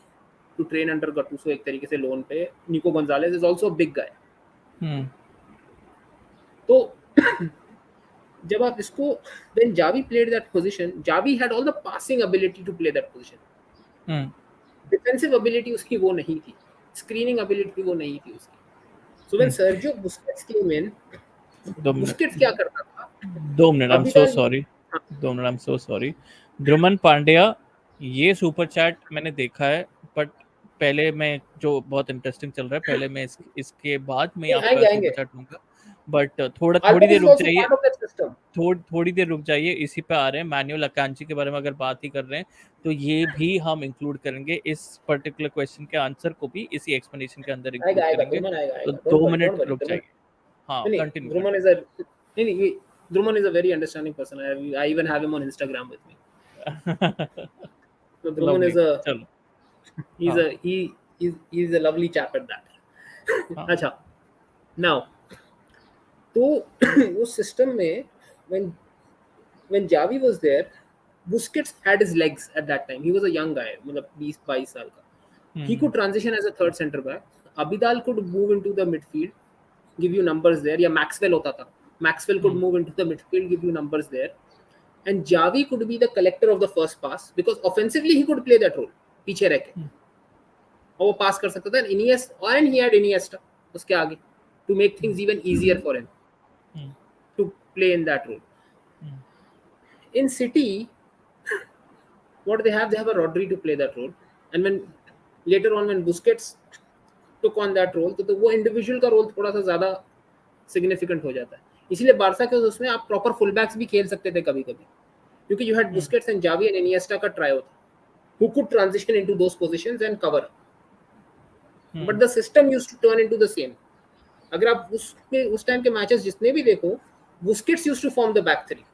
टू ट्रेन अंडर गटूसो एक तरीके से लोन पे, निको Gonzalez is also big guy. Hmm. तो जब आप इसको, when Javi played that position, Javi had all the passing ability to play that position. Hmm. Defensive ability उसकी वो नहीं थी, स्क्रीनिंग एबिलिटी वो नहीं थी उसकी. So when Hmm. Sergio Busquets came in, 2 minutes. Busquets क्या करता था? 2 minutes. I'm so अबिदाल. sorry. हाँ, 2 minutes. I'm so sorry. Dhruman Pandya, ये सुपर चैट मैंने देखा है, बट पहले मैं जो बहुत इंटरेस्टिंग चल रहा है, पहले मैं इसके बाद मैं नहीं आपका आएंगे सुपर आएंगे. चैट लूंगा. बट थोड़ी अल्बर्ट देर इज रुक आल्सो जाइए. Part of that system. थोड़ी देर रुक जाइए, इसी पे आ रहे हैं. मैनुअल अकांची के बारे में अगर बात ही कर रहे हैं, तो ये भी हम इंक्लूड करेंगे, इस पर्टिकुलर क्वेश्चन के आंसर को भी इसी एक्सप्लेनेशन के अंदर आएगा इंक्लूड आएगा, करेंगे. द्रुमन आएगा तो आएगा, डोंट दो वरी डोंट मिनट वरी. रुक द्रुमन, जाइए. हाँ, नहीं continue Druman continue. Is a, नहीं, Druman is a very understanding person. I even have him on Instagram with me. So Druman is lovely. a, चलो. he's हाँ. a he's a lovely chap at that. हाँ. अच्छा, now तो उस system में when Javi was there, Busquets had his legs at that time. He was a young guy, मतलब 20-22 साल का. He hmm. could transition as a third center back. Abidal could move into the midfield, give you numbers there. या Maxwell होता था. Maxwell could hmm. move into the midfield, give you numbers there. And Javi could be the collector of the first pass because offensively he could play that role. पीछे रह के हम्म. और वो पास कर सकता था. Iniesta, and he had Iniesta उसके आगे to make things even easier for him hmm. to play in that role. Hmm. In City, what they have a Rodri to play that role. And when later on when Busquets took on that role, तो वो individual का role थोड़ा सा ज्यादा significant हो जाता है. इसलिए बारसा के उसमें आप प्रॉपर फुल बैक्स भी खेल सकते थे कभी कभी, क्योंकि you had hmm. Busquets and Xavi and Iniesta का ट्रायो था who could transition into those positions and cover. But hmm. the system used to turn into the same. अगर आप उस टाइम के मैचेस जितने भी देखो, Busquets used to form the back three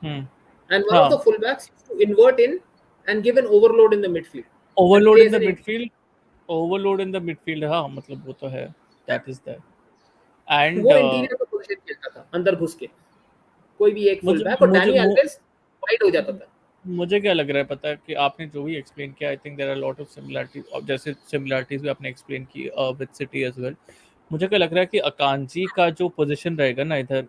hmm. and one of the हाँ. fullbacks used to invert in and give an overload in the midfield and overload play in as the an midfield. Overload in the midfield. हाँ, मतलब वो तो है. That is that. And वो interior का position खेलता था अंदर घुस के, कोई भी एक मुझे फुलबैक, और मुझे डैनी एल्वेज वाइड हो जाता था. मुझे क्या लग रहा है पता है, कि आपने जो भी एक्सप्लेन किया, I think there are lot of similarities, और जैसे सिमिलरिटीज भी आपने एक्सप्लेन की विद सिटी एज वेल. मुझे क्या लग रहा है कि अकांजी का जो पोजीशन रहेगा ना इधर,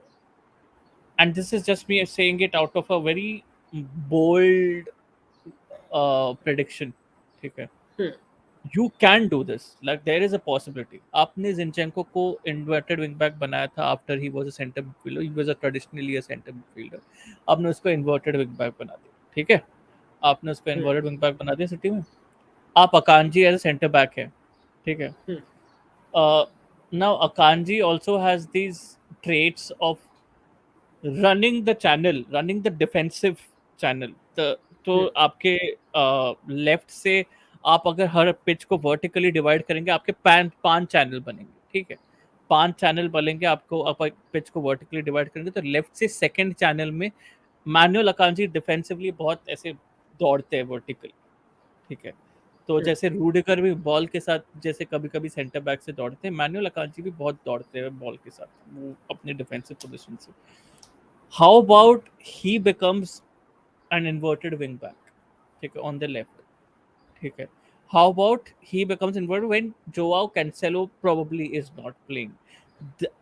and this is just me saying it out of a very bold prediction. ठीक है. Hmm. You can do this, like there is a possibility. आपने जिनचेंको को इन्वर्टेड विंग बैक बनाया था after he was a centre midfielder, he was a traditionally a centre midfielder. आपने उसको inverted wing back बना दिया. ठीक है. आपने उसको Hmm. इन्वर्टेड विंग बैक बना दिया सिटी में. आप Akanji as a centre back है. ठीक है. Hmm. Now Akanji also has these traits of running the channel, running the defensive channel. तो Hmm. आपके लेफ्ट से आप अगर हर पिच को वर्टिकली डिवाइड करेंगे, आपके 5 चैनल बनेंगे. ठीक है. 5 चैनल बनेंगे. आपको आप पिच को वर्टिकली डिवाइड करेंगे, तो लेफ्ट से सेकंड चैनल में मैनुअल अकांजी डिफेंसिवली बहुत ऐसे दौड़ते हैं वर्टिकली. ठीक है. तो Hmm. जैसे रूडिगर भी बॉल के साथ जैसे कभी कभी सेंटर बैक से दौड़ते हैं, मैनुअल अकांजी भी बहुत दौड़ते हैं बॉल के साथ, वो अपने डिफेंसिव पोजीशन से. How about he becomes an inverted wing back. ठीक है, ऑन द लेफ्ट. ठीक है. How about he becomes inverted when Joao Cancelo probably is not playing.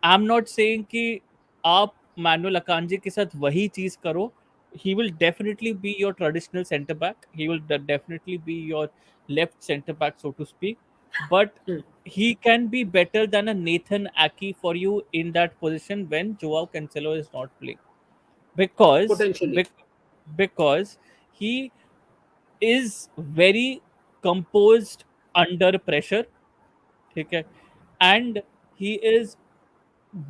I am not saying कि आप मैनुअल अकांजी के साथ वही चीज करो. He will definitely be your traditional center back. He will definitely be your left center back, so to speak. But Hmm. he can be better than a Nathan Aki for you in that position when Joao Cancelo is not playing, because Potentially. because he is very composed under pressure, ठीक है, and he is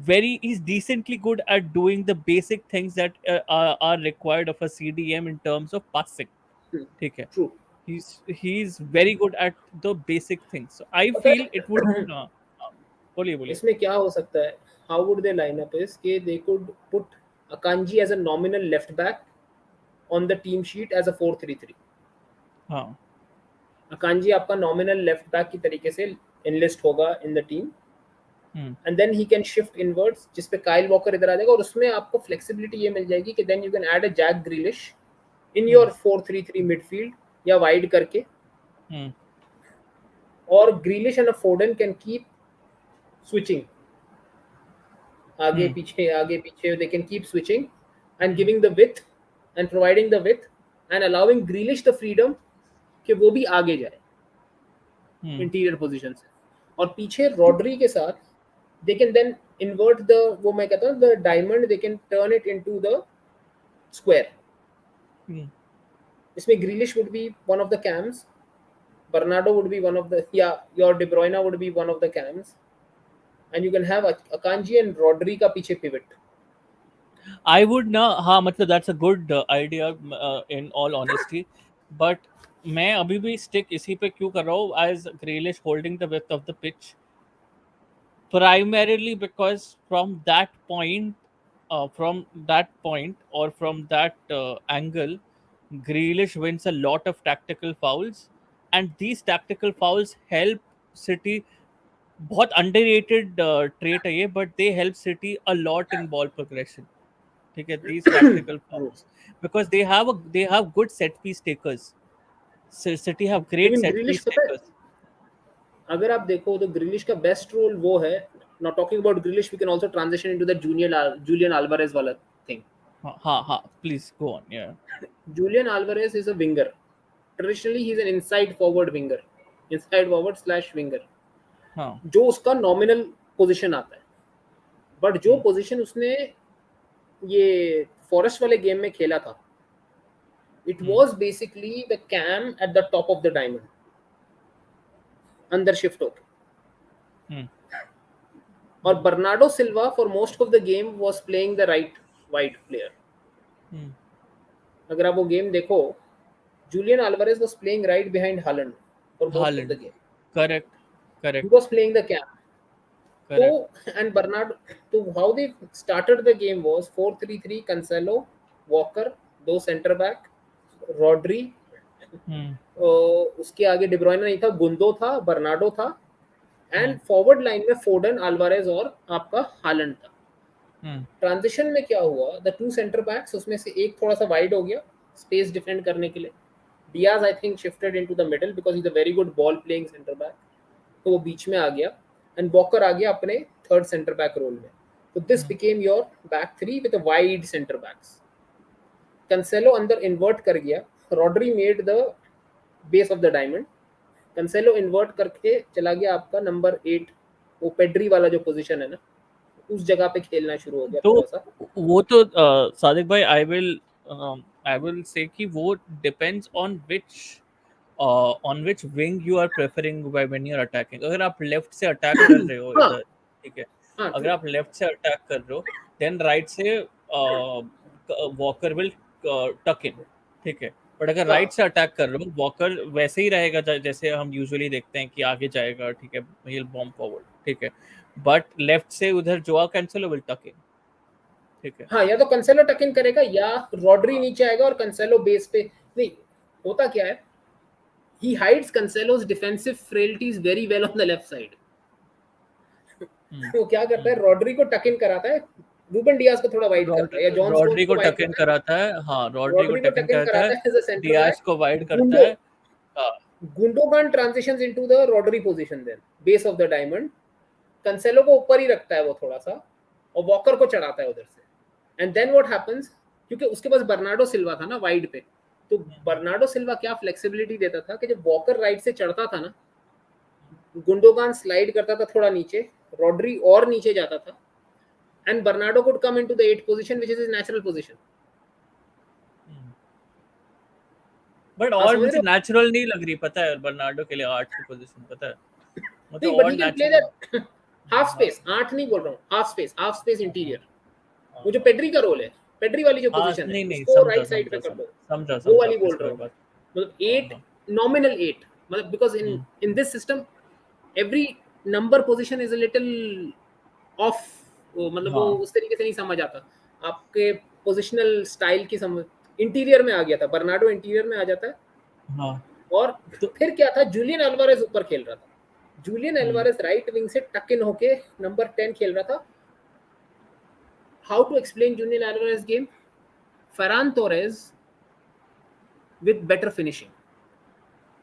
he's decently good at doing the basic things that are required of a CDM in terms of passing, Hmm. ठीक है. True. He's very good at the basic things, so I पता feel it would है बोलिए बोलिए. इसमें क्या हो सकता है? How would they line up is के they could put Akanji as a nominal left back on the team sheet as a 4-3-3. हाँ. अकांजी आपका नॉमिनल लेफ्ट बैक की तरीके से इनलिस्ट होगा in the team, hmm. And then he can shift inwards जिस पे Kyle walker इधर आ जाएगा, और उसमें आपको फ्लेक्सिबिलिटी ये मिल जाएगी कि then you can add a Jack Grealish in hmm. Your 4-3-3 midfield या वाइड करके, हम्म. और Grealish and Foden can keep switching hmm. आगे पीछे they can keep switching and giving the with and providing the with and allowing Grealish the freedom कि वो भी आगे जाए हम्म. इंटीरियर पोजीशन से, और पीछे रॉड्री के साथ they can then invert the, वो मैं कहता हूँ the diamond, they can turn it into the square. Hmm. इसमें Grealish would be one of the CAMs, Bernardo would be one of the, या your De Bruyne would be one of the CAMs, and you can have Akanji and Rodri का पीछे pivot. I would ना, हाँ मतलब that's a good idea in all honesty, but मैं अभी भी stick इसी पे क्यों कर रहा हूँ as Grealish holding the width of the pitch, primarily because from that point or from that angle, Grealish wins a lot of tactical fouls, and these tactical fouls help City. बहुत underrated trait है ये, but they help City a lot in ball progression. ठीक है, these tactical True. fouls, because they have good set piece takers. City have great लेकिन set ग्रिलिश piece पता है, takers. अगर आप देखो तो ग्रिलिश का बेस्ट रोल वो है. Not talking about Grealish, we can also transition into the Julian Alvarez वाला थिंग. हाँ हाँ हाँ, please go on. Yeah. Julian Alvarez is a winger. Traditionally, he's an inside forward winger, inside forward slash winger, हाँ. जो उसका nominal position आता है. But जो हम्म. पोजीशन उसने ये फॉरेस्ट वाले गेम में खेला था, it hmm. Was basically the CAM at the top of the diamond, अंदर शिफ्ट होके. हम्म. और Bernardo Silva for most of the game was playing the right wide player. Hmm. अगर आप वो गेम देखो, Julian Alvarez was playing right behind Haaland for most of the Haaland. game. Correct. He Correct. was playing the cam. Correct. So, and Bernardo, so how they started the game was 4-3-3, Cancelo, Walker, दो centre back, Rodri, हम्म. उसके आगे De Bruyne नहीं था, गुंदो था, Bernardo था, हम्म. And forward line में फोर्डन, Alvarez और आपका हालैंड था. हम्म. ट्रांजिशन में क्या हुआ, द टू सेंटर बैक्स उसमें से एक थोड़ा सा वाइड हो गया स्पेस डिफेंड करने के लिए. Diaz I think shifted into the middle because he's a very good ball playing center back. तो वो बीच में आ गया, एंड वॉकर आ गया अपने थर्ड सेंटर बैक रोल में. तो this became your back three with wide centre backs. Cancelo अंदर invert कर गया, Rodri made the base of the diamond, Cancelo invert करके चला गया आपका नंबर 8, वो पेड्री वाला जो पोजीशन है ना, उस जगह पे खेलना शुरू हो गया तो थोड़ा सा. वो तो सादिक भाई, आई विल से कि वो depends on which wing you are preferring when you are attacking. अगर आप लेफ्ट से अटैक कर रहे हो हाँ इधर, ठीक है, हाँ अगर ट्रू. आप लेफ्ट से अटैक कर रहे हो, देन राइट से वॉकर विल टक इन, ठीक है. बट अगर राइट हाँ से अटैक कर रहे हो, वॉकर वैसे ही रहेगा जैसे हम यूजुअली देखते हैं कि आगे जाएगा, ठीक है, ही बॉम्ब फॉरवर्ड, ठीक है. बट लेफ्ट से उधर जोआ कैंसेलो विल टक इन, ठीक है. हाँ, या तो कंसेलो टक इन करेगा या रॉड्री हाँ. नीचे आएगा और कंसेलो बेस पे. नहीं, होता क्या है, he hides Cancelo's defensive frailties very well on the left side. हम्म. वो क्या करता है, हम्म. रॉड्री को टक इन कराता है, रूबन डियाज को थोड़ा वाइड करता है, या जॉन स्टोन्स रॉड्री को को वाइड टक इन करता है, कराता है, हाँ, रॉड्री को रॉड्री को टक इन टक इन कराता है, कराता है as a centre Dias back. को वाइड करता गुंडो है. हाँ. Gundogan transitions into the Rodri position, then base of the diamond, Cancelo को ऊपर ही रखता है वो थोड़ा सा, और वॉकर को चढ़ाता है उधर से. एंड देन व्हाट हैपेंस, क्योंकि उसके पास बर्नार्डो सिल्वा था ना वाइड पे, तो बर्नार्डो सिल्वा क्या फ्लेक्सिबिलिटी देता था कि जब वॉकर राइट से चढ़ता था ना, गुंडोगान स्लाइड करता था थोड़ा नीचे, रॉड्री और नीचे जाता था, and Bernardo could come into the 8 position which is his natural position. But आप और समझ रहे मुझे हो? नेचुरल नहीं लग रही, पता है, बर्नार्डो के लिए 8 की पोजीशन, पता है, मतलब नहीं, बट और he can play natural. That half हाँ स्पेस, 8 नहीं बोल रहा हूँ, हाफ स्पेस हाँ हाँ इंटीरियर। हाँ वो जो हाँ। पेड्री का रोल है, पेड्री वाली जो हाँ, पोजीशन है, नहीं नहीं, उसको समझा राइट साइड पे समझा कर समझा दो। समझा वो समझा, वाली आपने बोल रहा सही हूँ मैं। बात। मतलब हाँ 8, हाँ। नॉमिनल 8, मतलब because in hmm, in this system every number position is a little of, मतलब वो हाँ उस तरीके से नहीं समझ आता आपके पोजिशनल स्टाइल की समझ। इंटीरियर में आ गया था बर्नार्डो, इंटीरियर में आ जाता है। हाँ। और तो फिर क्या था, जूलियन अल्वारेज ऊपर खेल रहा था। Julian hmm, Alvarez right wing से टक इन होके नंबर 10 खेल रहा था। How to explain Julian Alvarez game? Ferran Torres with better finishing.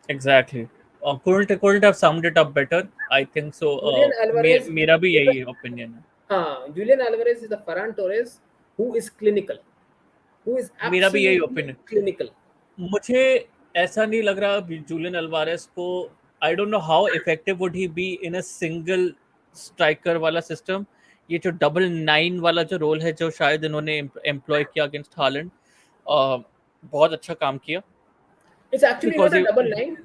Exactly, couldn't have summed it up better, I think so. Julian Alvarez मेरा भी is the, यही opinion है। हाँ, Julian Alvarez is the Ferran Torres who is clinical, who is मेरा भी यही absolutely opinion. clinical. मुझे ऐसा नहीं लग रहा जूलियन अल्वारेस को। आई don't know how effective would he be in a single striker वाला सिस्टम। ये जो डबल नाइन वाला जो रोल है, जो शायद इन्होंने एम्प्लॉय किया अगेंस्ट हालैंड, बहुत अच्छा काम किया। It's actually not because a double nine.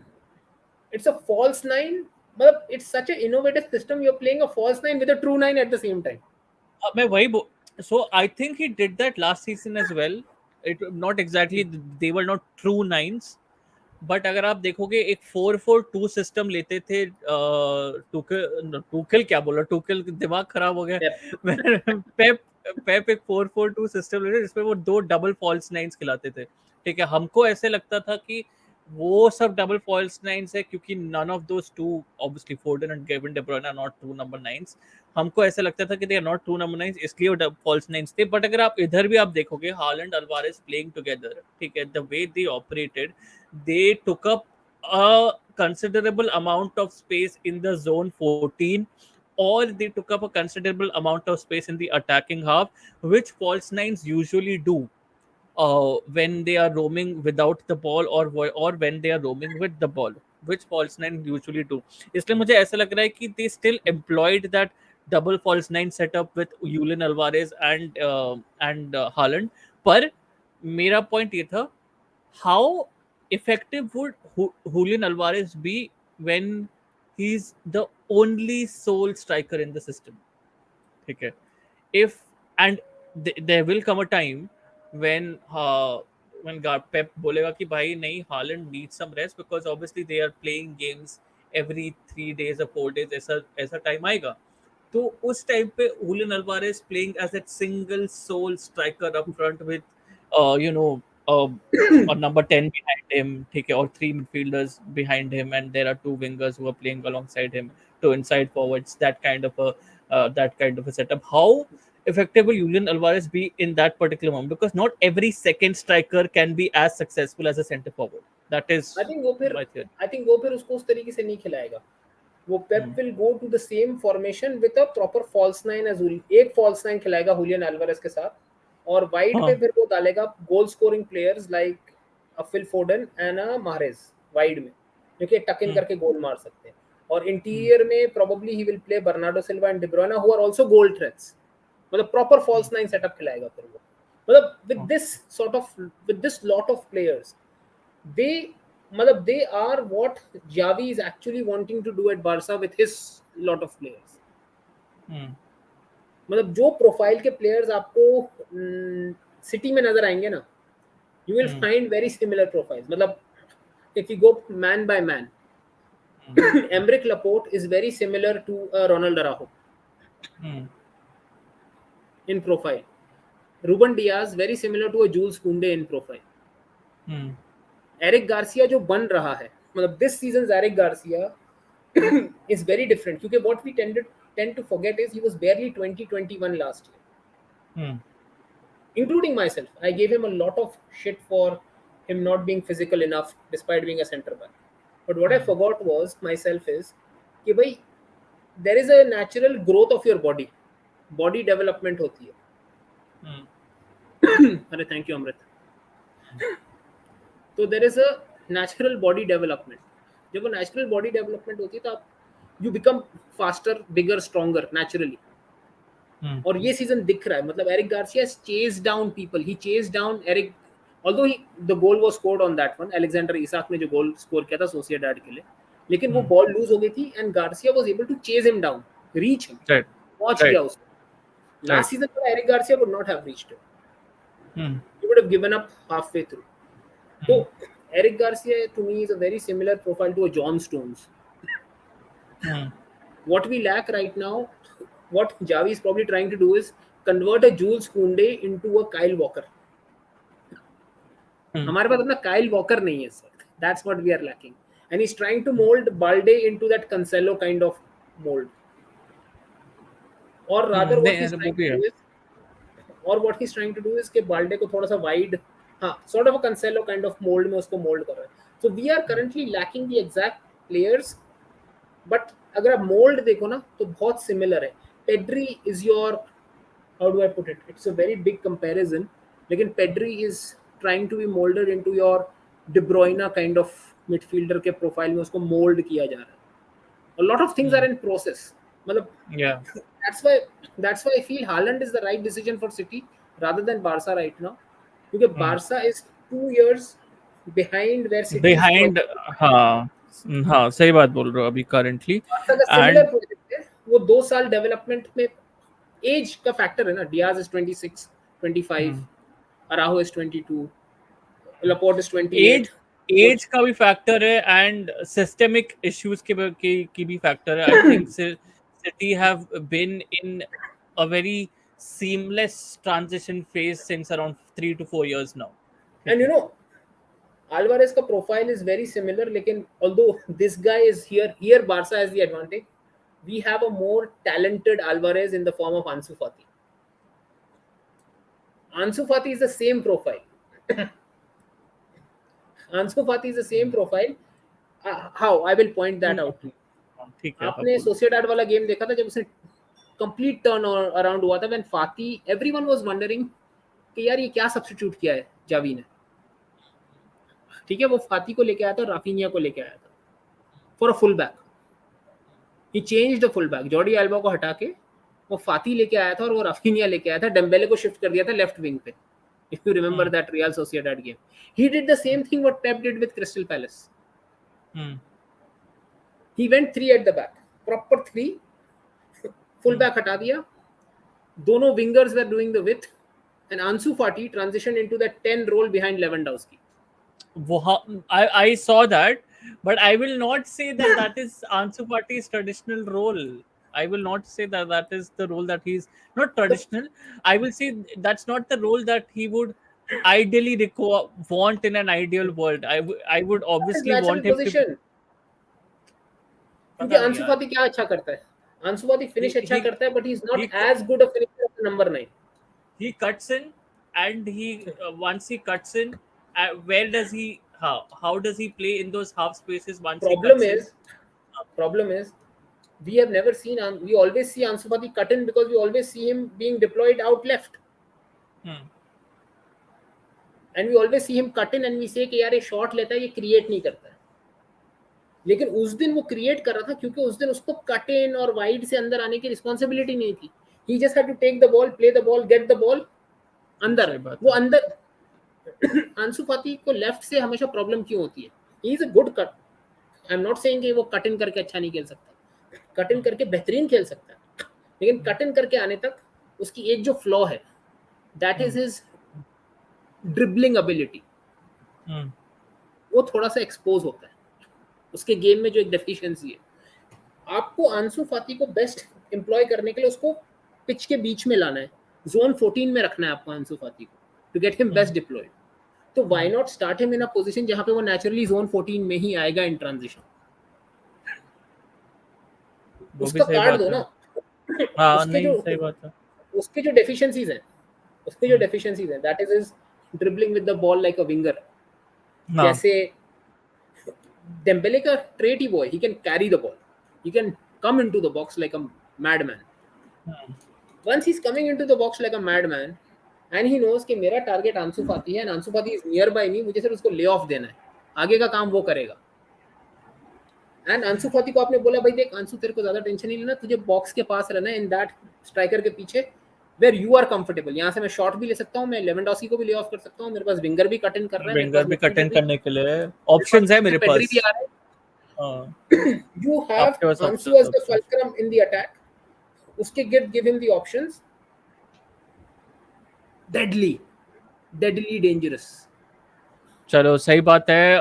It's a false nine. But it's such an innovative system. You're playing a false nine with a true nine at the same time. मैं वही so I think he did that last season as well. It not exactly, they were not true nines, but अगर आप देखोगे एक 4-4-2 system लेते थे, Tuchel Tuchel क्या बोला, टूकल दिमाग खराब हो गया। Yep. पेप पेप एक 4-4-2 सिस्टम लेते जिसमें वो 2 डबल फॉल्स नाइन्स खिलाते थे। ठीक है, हमको ऐसे लगता था कि वो सब डबल फॉल्स नाइन्स है, क्योंकि none of those two, obviously Foden and Kevin De Bruyne are not true number nines. हमको ऐसा लगता था कि they are not true number nines, इसलिए वो फॉल्स नाइन्स थे। बट अगर आप इधर भी आप देखोगे, हालैंड अल्वारेज प्लेइंग टुगेदर, ठीक है, the way they operated, they took up a considerable amount of space in the zone 14, or they took up a considerable amount of space in the attacking half, which false nines usually do when they are roaming without the ball, or when they are roaming with the ball, which false nine usually do. इसलिए मुझे ऐसा लग रहा है कि they still employed that double false nine setup with Julian Alvarez and Haaland. पर मेरा point ये था, how effective would Julian Alvarez be when he's the only sole striker in the system? ठीक है, if and there will come a time when Pep बोलेगा कि भाई नहीं, Haaland needs some rest, because obviously they are playing games every 3 days or 4 days, ऐसा ऐसा time आएगा। तो उस टाइम पे Julian Alvarez playing as a single sole striker up front with uh, you know uh, or number 10 behind him, ठीक है, or three midfielders behind him, and there are two wingers who are playing alongside him, two inside forwards, that kind of a setup. How effective will Julian Alvarez be in that particular moment? Because not every second striker can be as successful as a centre forward. That I is think वो फिर my theory. I think वो फिर उसको उस तरीके से नहीं खिलाएगा। वो Pep Hmm. Will go to the same formation with a proper false nine as एक फॉल्स नाइन खिलाएगा हुलियन एल्वारेज के साथ, और वाइड पे हाँ। फिर वो डालेगा goal scoring players like Phil Foden and Mahrez wide में, क्योंकि टक इन Hmm. करके गोल मार सकते हैं। और Hmm. इंटीरियर में probably he will play Bernardo Silva and De Bruyne who are also goal threats. मतलब proper Hmm. False nine setup खिलाएगा फिर वो। मतलब हाँ। With this lot of players, they matlab they are what Javi is actually wanting to do at Barca with his lot of players. Hmm. मतलब जो profile के players आपको city में नजर आएंगे ना, you will Hmm. Find very similar profiles. मतलब if you go man by man, Hmm. Aymeric Laporte is very similar to Ronald Araujo Hmm. in profile. Ruben Diaz very similar to a Jules Kounde in profile. Hmm. Eric Garcia जो बन रहा है, मतलब this season Eric Garcia is very different, क्योंकि what we tend to forget is he was barely 20-21 last year, Hmm. including myself. I gave him a lot of shit for him not being physical enough despite being a center back. But what I Hmm. forgot was myself is कि भाई there is a natural growth of your body development होती है। Hmm. अरे thank you Amrit. तो there is a natural body development. जब वो natural body development होती है तो आप you become faster, bigger, stronger naturally. Hmm. और ये सीजन दिख रहा है, मतलब Eric Garcia chase down people, he chase down Eric although the goal was scored on that one, Alexander Isak ने जो गोल स्कोर किया था सोसिएडाड के लिए, लेकिन वो Hmm. बॉल लूज हो गई थी and Garcia was able to chase him down, reach him, Right. पहुंच Right. गया उसको। Right. Last season Eric Garcia would not have reached, Hmm. he would have given up halfway through. So Hmm. Eric Garcia to me is a very similar profile to a John Stones. Hmm. What we lack right now, what Javi is probably trying to do is convert a Jules Kounde into a Kyle Walker. Hmm. हमारे पास अपना Kyle Walker नहीं है sir. That's what we are lacking. And he's trying to mold Balde into that Cancelo kind of mold. Or rather, Hmm. what नहीं he's वो trying भी to है. do is, और what he's trying to do is कि Balde को थोड़ा सा wide, हाँ, sort of a Cancelo kind of mold में उसको mold कर रहा है. So we are currently lacking the exact players, but अगर आप mold देखो ना तो बहुत similar है. Pedri is your, how do I put it? It's a very big comparison. लेकिन Pedri is trying to be molded into your De Bruyne kind of midfielder के profile में उसको mold किया जा रहा है. A lot of things Hmm. are in process. मतलब Yeah. that's why that's why I feel Haaland is the right decision for City rather than Barca right now. Because Hmm. Barca is 2 years behind where City is Behind. probably. हाँ. हाँ सही बात बोल रहे हो अभी currently. Barça का similar And project है, वो 2 साल डेवलपमेंट में, एज का फैक्टर है ना. Diaz is 26, 25, hmm. Araujo is 22, Laporte is 28. Age वो एज का भी फैक्टर है एंड सिस्टेमिक इश्यूज की भी फैक्टर है. I think City have been in a very seamless transition phase since around 3 to 4 years now. And ठीक you है. No Alvarez का प्रोफाइल इज वेरी सिमिलर, लेकिन although this guy is here Barca has the advantage. We have a more talented Alvarez in the form of Ansu Fati. Ansu Fati is the same profile. Ansu Fati is the same profile. How? I will point that out to you. ठीक है आप आपने बोलो. Sociedad वाला game देखा था जब उसने कंप्लीट टर्न अराउंड हुआ था, व्हेन फाती, एवरीवन वाज वंडरिंग कि यार ये क्या सब्स्टिट्यूट किया है जावी ने. ठीक है, वो फाती को लेके आया था, राफिनिया को लेके आया था for a full back. He change the full back, Jordi Elba को हटा के वो फाती लेके आया था और वो राफिनिया लेके आया था. डेम्बेले को शिफ्ट कर दिया था लेफ्ट विंग पे. If you remember hmm. That Real Sociedad game, he did the same thing what Pep did with Crystal Palace. Hmm. He went 3 at the back, proper 3, full back हटा दिया, दोनों wingers were doing the with, and Ansu Fati transition into that 10 role behind Lewandowski. I saw that, but I will not say that that is Ansu Fati's traditional role. I will not say that that is the role that he's not The, traditional. I will say that's not the role that he would ideally want in an ideal world. I would his obviously natural want him to. position, क्योंकि पता नहीं आंसू यार. फाती क्या अच्छा करता है. Ansu Fati He finish अच्छा he करता है, but he is not he as good a finisher of number 9. he cuts in, and he once he cuts in, where does he how does he play in those half spaces once he Problem cuts in? is, problem is, we have never seen. We always see Ansu Fati cut in because we always see him being deployed out left, Hmm. and we always see him cut in, and we say कि यार ये shot लेता है, ये create नहीं करता है. लेकिन उस दिन वो क्रिएट कर रहा था क्योंकि उस दिन उसको कट इन और वाइड से अंदर आने की रिस्पॉन्सिबिलिटी नहीं थी. He just had to take the ball, play the ball, get the ball अंदर. सही बात वो है. अंदर. आंसू फाती को लेफ्ट से हमेशा प्रॉब्लम क्यों होती है? ही is a good cut. I am not saying कि वो कट इन करके अच्छा नहीं खेल सकता, कट इन करके बेहतरीन खेल सकता है, लेकिन कट इन करके आने तक उसकी एक जो फ्लॉ है, that is Hmm. His dribbling ability. Hmm. वो थोड़ा सा एक्सपोज होता है, उसके गेम में जो एक डेफिशिएंसी है. आपको आंसू फाती को बेस्ट एम्प्लॉय करने के लिए उसको पिच के बीच में लाना है, जोन 14 में रखना है आपको आंसू फाती को, to get him Hmm. Best deployed. तो why not start him in a position जहां पे वो नेचुरली जोन 14 में ही आएगा इन ट्रांजिशन. वो भी उसका सही कार्ड बात दो है. ना. हाँ उसके नहीं जो सही बात है. उसके जो डेफिशिएंसीज हैं, उसके जो हम्म. डेफिशिएंसीज हैं, that is his dribbling with the ball like a winger. हाँ. जैसे डेम्बेले का ट्रेट ही वो है, he can carry the ball, he can come into the box like a madman. Hmm. Once he's coming into the box like a madman, and he knows कि मेरा target आंसू फाती है, and आंसू फाती is near by me, मुझे सिर्फ उसको lay off देना है, आगे का काम वो करेगा. एंड आंसू फाती को आपने बोला भाई देख आंसू तेरे को ज्यादा टेंशन नहीं लेना, तुझे बॉक्स के पास रहना है, इन दैट स्ट्राइकर के पीछे. Where you are comfortable. यहाँ से मैं शॉट भी ले सकता हूँ, मैं लेवेंडोस्की को भी ले ऑफ कर सकता हूँ, मेरे पास विंगर भी कट इन कर रहा है, मेरे विंगर पास भी कट मिडफील्डर इन भी, करने के लिए मेरे पास ऑप्शंस है मेरे पेड्री भी पास। आ रहा है। हाँ, You have आपके पास Ansu as option the option. fulcrum in the attack. उसके give him the options. Deadly, deadly dangerous. चलो सही बात है।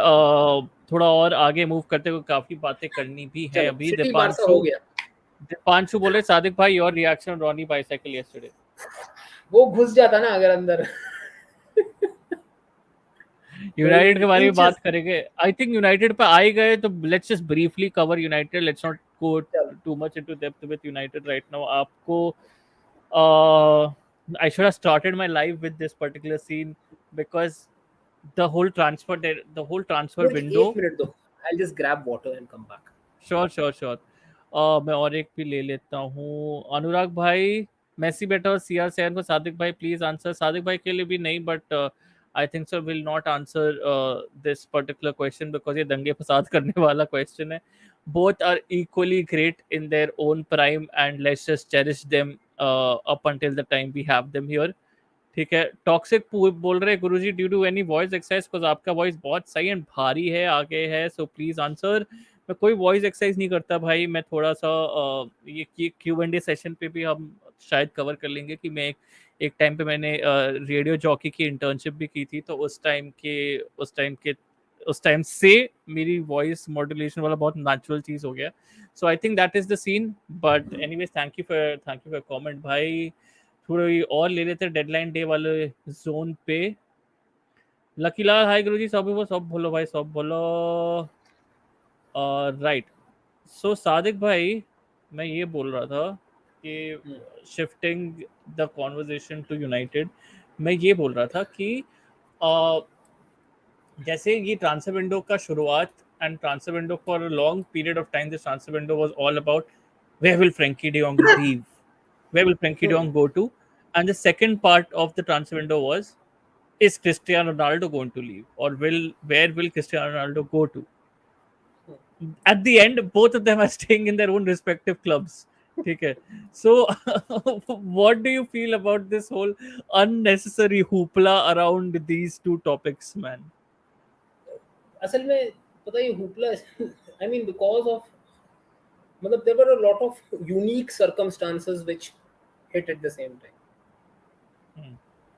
थोड़ा और आगे मूव करते हुए काफी बातें करनी भी है चलो अभी। सिटी बारसा हो दीपांशु गया। दीपांशु बोले सादिक भाई your reaction Ronnie bicycle yesterday. वो घुस जाता ना अगर अंदर। यूनाइटेड के बारे में इंचेस। बात करेंगे। आई थिंक यूनाइटेड पे आ ही गए तो let's just briefly cover United. Let's not go चलो too much into depth with United right now. आपको I should have started my life with this particular scene because the whole transfer Guruji window। एक मिनट दो। I'll just grab water and come back. Sure sure sure. मैं और एक भी ले लेता हूँ। अनुराग भाई मेसी बेटर और सीआर सेवन को सादिक भाई प्लीज आंसर। सादिक भाई के लिए भी नहीं but I think so will not answer this particular question because ये दंगे फसाद करने वाला क्वेश्चन है। Both are equally great in their own prime and let's just cherish them up until the time we have them here. ठीक है। Toxic बोल रहे हैं Guruji due to any voice exercise because आपका वॉइस बहुत सही एंड भारी है आगे है सो प्लीज आंसर। मैं कोई वॉइस एक्सरसाइज नहीं करता भाई। मैं थोड़ा सा ये क्यू एंड ए सेशन पे भी हम शायद कवर कर लेंगे कि मैं एक टाइम पे मैंने रेडियो जॉकी की इंटर्नशिप भी की थी तो उस टाइम से मेरी वॉइस मॉड्यूलेशन वाला बहुत नेचुरल चीज हो गया। So I think that is the scene but anyways thank you for comment भाई। थोड़ी और ले लेते हैं डेडलाइन डे वाले जोन पे। लकी लाल हाय गुरुजी सब बोलो भाई सब बोलो। राइट। सो सादिक भाई मैं ये बोल रहा था कि shifting the conversation to United मैं ये बोल रहा था कि uh, जैसे ये ट्रांसफर विंडो का शुरुआत and transfer window for a long period of time this transfer window was all about where will Frenkie de Jong leave, where will Frankie de Jong go to, and the second part of the transfer window was is Cristiano Ronaldo going to leave or where will Cristiano Ronaldo go to? At the end, both of them are staying in their own respective clubs. Okay, so what do you feel about this whole unnecessary hoopla around these two topics, man? असल में पता है ये hoopla I mean because of मतलब there were a lot of unique circumstances which hit at the same time. Hmm.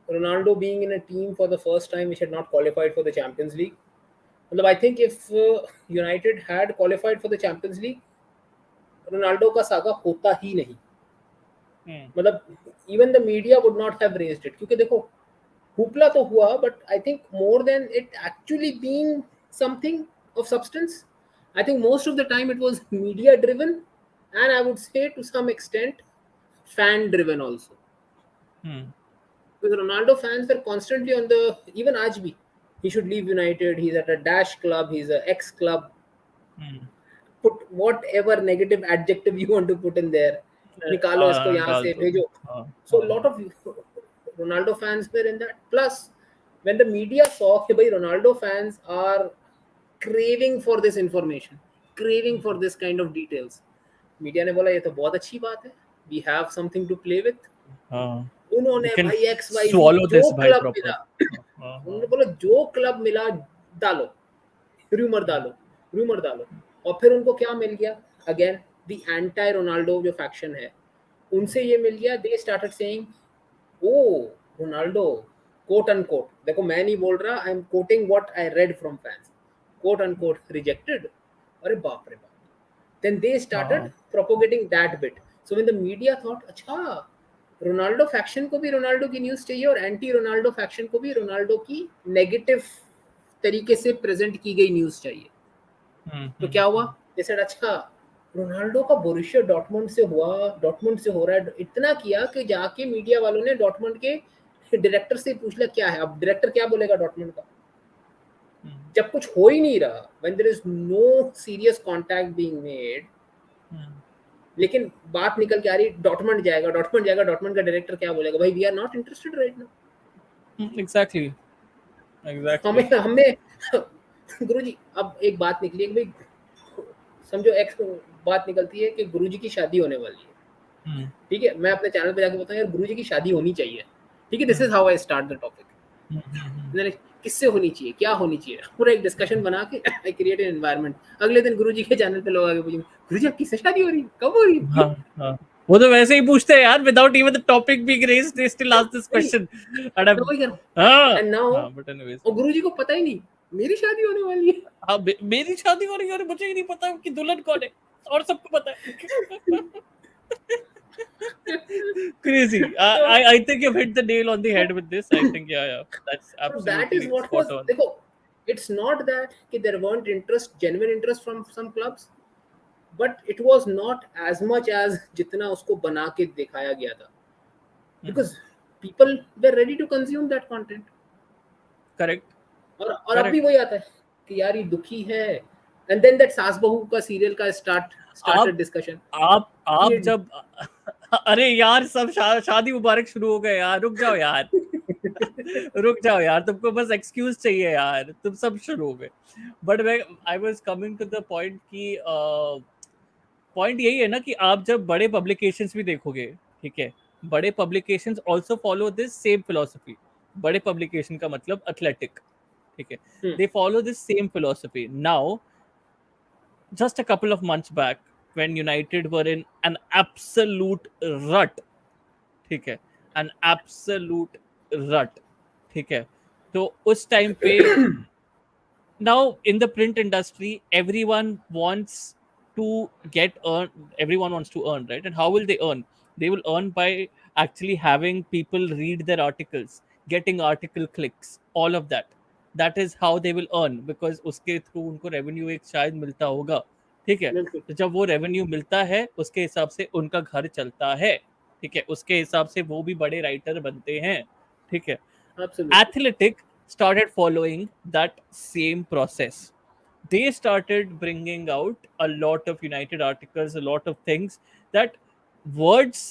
Ronaldo being in a team for the first time which had not qualified for the Champions League. मतलब I think if United had qualified for the Champions League, Ronaldo का saga होता ही नहीं। मतलब even the media would not have raised it क्योंकि देखो hoopla तो हुआ but I think more than it actually being something of substance I think most of the time it was media driven and I would say to some extent fan driven also because Ronaldo fans were constantly on the even aaj bhi he should leave United, he's at a dash club, he's a ex club, put whatever negative adjective you want to put in there, निकालो इसको यहाँ डाल से दो। भेजो। So a lot of Ronaldo fans were in that. Plus when the media saw कि भाई Ronaldo fans are craving for this information, craving for this kind of details, media ने बोला ये तो बहुत अच्छी बात है, we have something to play with. We उन्होंने can भाई XYZ swallow जो this by क्लब proper. मिला उन्होंने बोला जो क्लब मिला डालो रूमर डालो और फिर उनको क्या मिल गया अगेन द एंटी रोनाल्डो जो फैक्शन है उनसे ये मिल गया they started saying oh Ronaldo quote unquote देखो मैं नहीं बोल रहा I am quoting what I read from fans quote unquote rejected अरे बाप रे बाप then they started propagating that bit so when the media thought अच्छा रोनाल्डो फैक्शन को भी रोनाल्डो की न्यूज़ चाहिए और एंटी रोनाल्डो फैक्शन को भी रोनाल्डो की नेगेटिव तरीके से प्रेजेंट की गई न्यूज़ चाहिए तो क्या हुआ जैसे अच्छा रोनाल्डो का बोरुसिया डॉर्टमुंड से हो रहा है इतना किया कि जाके मीडिया वालों ने डॉर्टमुंड के डायरेक्टर से पूछ लिया क्या है अब डायरेक्टर क्या बोलेगा डॉर्टमुंड का जब कुछ हो ही नहीं रहा when there is no serious contact being made लेकिन बात निकल के आ रही डॉर्टमुंड जाएगा डॉर्टमुंड का डायरेक्टर क्या बोलेगा भाई we are not interested right now exactly हमने गुरुजी अब एक बात निकली है कि भाई समझो एक्स बात निकलती है कि गुरुजी की शादी होने वाली है हम्म, ठीक है, मैं अपने चैनल पे जाके बोलता हूँ यार गुरुजी की शादी होनी चाहिए। ठीक है, this hmm, is how I start the topic. Hmm. मैंने किससे होनी चाहिए, क्या होनी चाहिए, पूरा एक डिस्कशन बना के आई क्रिएट एन एनवायरनमेंट। अगले दिन गुरुजी के चैनल पे लोग आगे पूछेंगे, गुरुजी आप किससे शादी हो रही है, कब हो रही है, हाँ, क्यों? हाँ। वो तो वैसे ही पूछते हैं यार, without even the topic being raised they still ask this नहीं, क्वेश्चन। एंड मैं वही कह रहा हूँ। हाँ, एंड नाउ हाँ, बट एनीवेज। और गुरुजी को पता ही नहीं मेरी शादी होने वाली है। हाँ, मेरी शादी हो रही है और मुझे ही नहीं पता कि दुल्हन कौन है, और सबको पता है। Crazy. तो I think you've hit the nail on the head with this. I think yeah, that's so that is absolutely what spot was, on. देखो, it's not that कि there weren't interest, genuine interest from some clubs, but it was not as much as जितना उसको बना के दिखाया गया था, Hmm. because people were ready to consume that content। Correct, और अब भी correct. वही आता है कि यार ये दुखी है, एंड देन दैट सास बहू का सीरियल का स्टार्टेड आप डिस्कशन आप कि जब अरे यार सब शादी मुबारक शुरू हो गए यार, रुक जाओ यार। रुक जाओ यार, तुमको बस एक्सक्यूज चाहिए यार, तुम सब शुरू हो गए। बट मैं I was coming to the point कि पॉइंट यही है ना कि आप जब बड़े पब्लिकेशंस भी देखोगे, ठीक है, बड़े publications also follow this same philosophy. बड़े पब्लिकेशन का मतलब एथलेटिक, ठीक है, they follow this same philosophy. Now just a couple of months back when United were in an absolute rut, ठीक है, an absolute rut, ठीक है, तो उस टाइम पे now in the print industry everyone wants to get earn, everyone wants to earn, right? And how will they earn? They will earn by actually having people read their articles, getting article clicks, all of that. That is how they will earn, because उसके through उनको revenue एक शायद मिलता होगा, ठीक है। बिल्कुल तो जब वो रेवेन्यू मिलता है उसके हिसाब से उनका घर चलता है, ठीक है, उसके हिसाब से वो भी बड़े राइटर बनते हैं, ठीक है। Absolutely. Athletic started following that same process. They started bringing out a lot of United articles, a lot of things that words,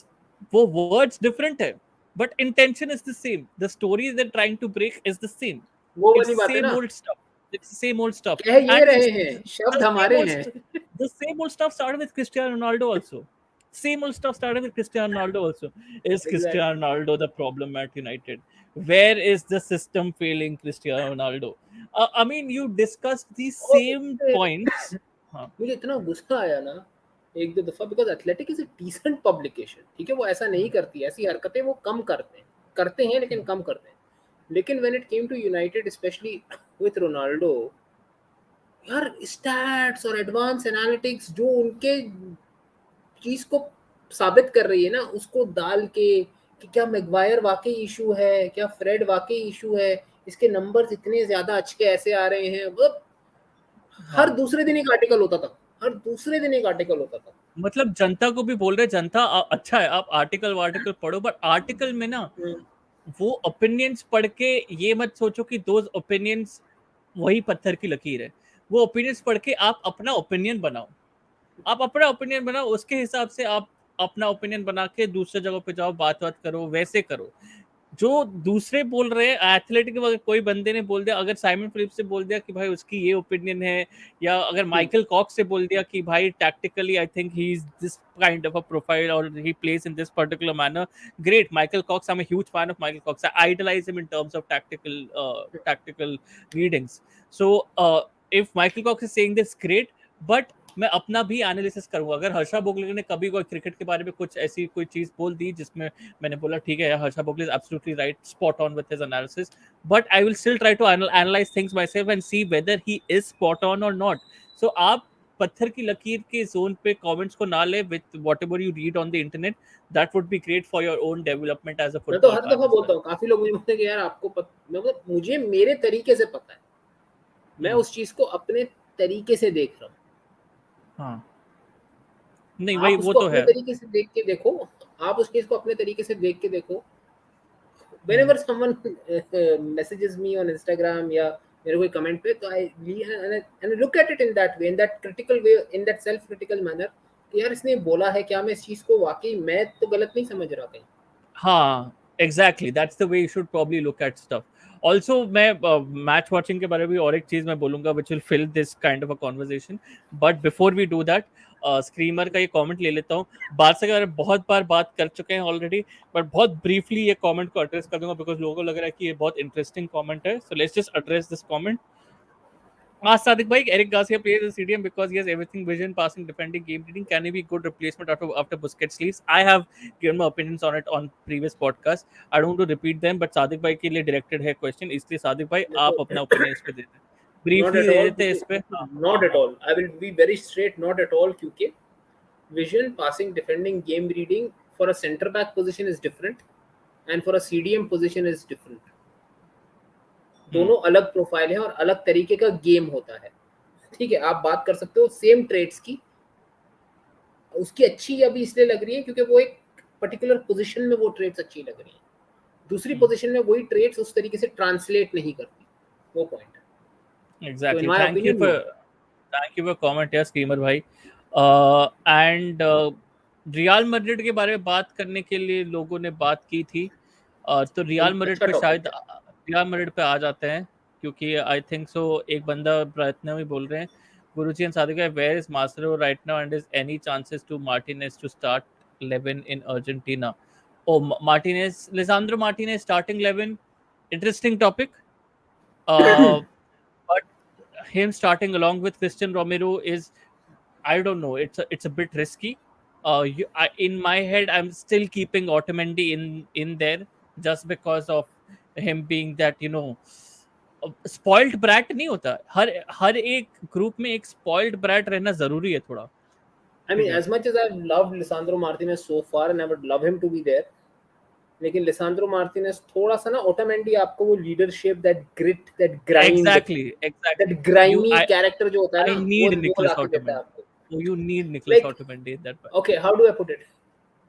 वो words different है, but intention is the same. The story they're trying to break is the same. वो It's वाली the बात है same ना, old stuff. It's the same old stuff. कह ये And रहे it's हैं the शब्द same हमारे old हैं। the same old stuff started with Cristiano Ronaldo also. Same old stuff started with Cristiano Ronaldo also. Is exactly. Cristiano Ronaldo the problem at United? Where is the system failing Cristiano Ronaldo? I mean, you discussed these और same उससे points. Huh. मुझे इतना गुस्सा आया ना एक दो दफा, because Athletic is a decent publication. ठीक है, वो ऐसा नहीं करती, ऐसी हरकतें वो कम करते हैं लेकिन कम करते हैं। लेकिन when it came to United specially with Ronaldo, यार स्टैट्स और एडवांस एनालिटिक्स जो उनके चीज को साबित कर रही है ना, उसको डाल के कि क्या मैगवायर वाकई इशू है, क्या फ्रेड वाकई इशू है, इसके नंबर्स इतने ज्यादा अच्छे ऐसे आ रहे हैं, मतलब हर हाँ, दूसरे दिन एक आर्टिकल होता था, हर दूसरे दिन एक आर्टिकल होता था। मतलब जनता को भी बोल रहे, जनता अच्छा है आप आर्टिकल वार्टिकल पढ़ो, बट आर्टिकल में ना हम्म, वो ओपिनियंस पढ़ के ये मत सोचो कि दोज ओपिनियंस वही पत्थर की लकीर है। वो ओपिनियंस पढ़ के आप अपना ओपिनियन बनाओ, आप अपना ओपिनियन बनाओ, उसके हिसाब से आप अपना ओपिनियन बना के दूसरे जगह पे जाओ, बात बात करो, वैसे करो। जो दूसरे बोल रहे हैं एथलेटिक, अगर कोई बंदे ने बोल दिया, अगर साइमन फिलिप्स से बोल दिया कि भाई उसकी ये ओपिनियन है, या अगर हम्म, माइकल कॉक्स से बोल दिया कि भाई tactically I think he is this kind of a profile और he place in this particular manner, great. Michael Cox, I am a huge fan of Michael Cox, I idolise him in terms of tactical readings. So if Michael Cox is saying this, great, but मैं अपना भी analysis करूंगा। अगर Harsha Bogle ने कभी कोई cricket के बारे में कुछ ऐसी कोई चीज बोल दी जिसमें मैंने बोला ठीक है यार, Harsha Bhogle is absolutely right, spot on with his analysis, but I will still try to analyse things myself and see whether he is spot on और नॉट। सो आप पत्थर की लकीर के जोन पे कमेंट्स को ना ले with whatever you read on the internet. That would be great for your own development as a मैं तो फुटबॉल हर फैन दफा एज बोलता वेल। हूँ, काफी लोग मुझे बोलते हैं कि यार आपको मैं मतलब मुझे मेरे तरीके से पता है, मैं उस चीज को अपने तरीके से देख रहा हूँ। हाँ, नहीं आप वही वो उसको तो अपने है। तरीके से देख के देखो, आप उस चीज को अपने तरीके से देख के देखो। whenever someone messages me on Instagram या मेरे कोई कमेंट पे, तो आई and I look at it in that way, in that critical way, in that self critical manner कि यार इसने बोला है, क्या मैं इस चीज को वाकई मैं तो गलत नहीं समझ रहा कहीं। हाँ, exactly, that's the way you should probably look at stuff. Also मैं मैच वॉचिंग के बारे में भी और एक चीज मैं बोलूंगा which will fill this kind of a conversation, but before we do that, screamer का ये कमेंट ले लेता हूँ। बादशाह के बारे में बहुत बार बात कर चुके हैं ऑलरेडी, बट बहुत ब्रीफली ये कमेंट को एड्रेस कर दूंगा बिकॉज लोगों को लग रहा है कि ये बहुत इंटरेस्टिंग कमेंट है, so let's just address this comment. Sadiq Bhai, Eric Garcia plays the CDM because he has everything: vision, passing, defending, game reading. Can he be good replacement after Busquets leaves? I have given my opinions on it on previous podcasts. I don't want to repeat them, but Sadiq Bhai के लिए directed है question, इसलिए Sadiq Bhai देखो, आप अपना opinion इस पे दे दें. नॉट Briefly एट दे ऑल, देते इस पे. हाँ नॉट हाँ एट हाँ. All, I will be very straight, not at all, क्योंकि vision, passing, defending, game reading for a center back position is different and for a CDM position is different. दोनों अलग profile है और अलग तरीके का गेम होता है. ठीक है, आप बात कर सकते हो सेम ट्रेड्स की, उसकी अच्छी अभी इसलिए लग रही है क्योंकि वो एक पर्टिकुलर पोजीशन में वो ट्रेड्स अच्छी लग रही है, दूसरी पोजीशन में वही ट्रेड्स उस तरीके से ट्रांसलेट नहीं करती, वो पॉइंट है. तो in Exactly. My Thank you opinion no. for comment, yes, schemer भाई. एंड रियल मैड्रिड के बारे में बात करने के लिए लोगों ने बात की थी, तो रियल मैड्रिड अच्छा पे टॉपिक शायद है. रियल मैड्रिड पे आ जाते हैं, क्योंकि आई थिंक सो एक बंदा प्रयत्न में बोल रहे हैं, Guruji and Sadiq, where is Marcelo right now and is any chances to Martinez to start 11 in Argentina? Oh Martinez, Lisandro Martinez starting 11, interesting topic. But him starting along with Christian Romero is, I don't know, it's a bit risky. In my head, I'm still keeping Otamendi in there just because of him being that, spoiled brat नहीं होता, हर एक group में एक spoiled brat रहना जरूरी है थोड़ा. I ठीक mean, है. as much as I've loved Lisandro Martinez so far and I would love him to be there, लेकिन लिसांड्रो मार्टिनेज थोड़ा सा ना, ओटामेंडी आपको वो leadership, that grit, that grind, Exactly. That You, grimy character जो होता है I ना, वो need वो Nicholas लाके देता है Otamendi. आपको. Oh, you need Nicholas Like, Otamendi in that. okay, how do I put it?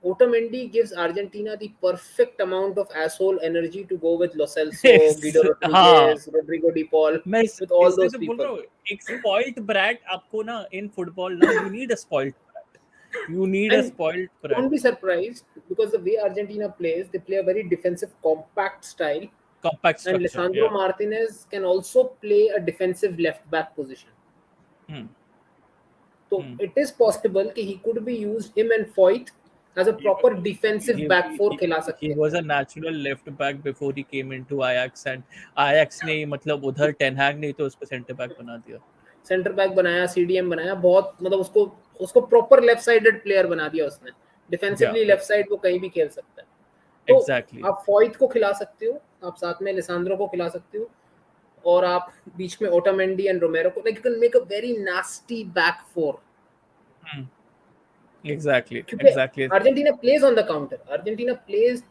Otamendi gives Argentina the perfect amount of asshole energy to go with Lo Celso, Guido हाँ, Rodriguez, Rodrigo De Paul, मैं with all इसलिए those तो बोल people. रहा हूँ, एक spoiled brat आपको ना इन फुटबॉल ना, you need a spoiled brat, you need a And spoiled brat. don't be surprised because the way Argentina plays, they play a very defensive, compact style. Compact And structure, Lisandro या. Martinez can also play a defensive left back position. So it is possible कि he could be used, him and Foyt, as a proper defensive back four खिला सकते he हैं. was a natural left back before he came into Ajax, and Ajax ने मतलब उधर ten हैग नहीं तो उसको सेंटर बैक बना दिया. सेंटर बैक बनाया, सीडीएम बनाया, बहुत मतलब उसको उसको प्रॉपर लेफ्ट साइडेड प्लेयर बना दिया उसने. डिफेंसिवली या लेफ्ट साइड वो कहीं भी खेल सकता है. तो एग्जैक्टली. आप फॉइट को खिला सकते हो, आप साथ में लिसांड्रो को खिला सकते हो, और आप बीच में ओटामेंडी एंड रोमेरो को, like you can make a very nasty back four. Exactly क्योंकि exactly. Argentina plays on the counter, Argentina plays,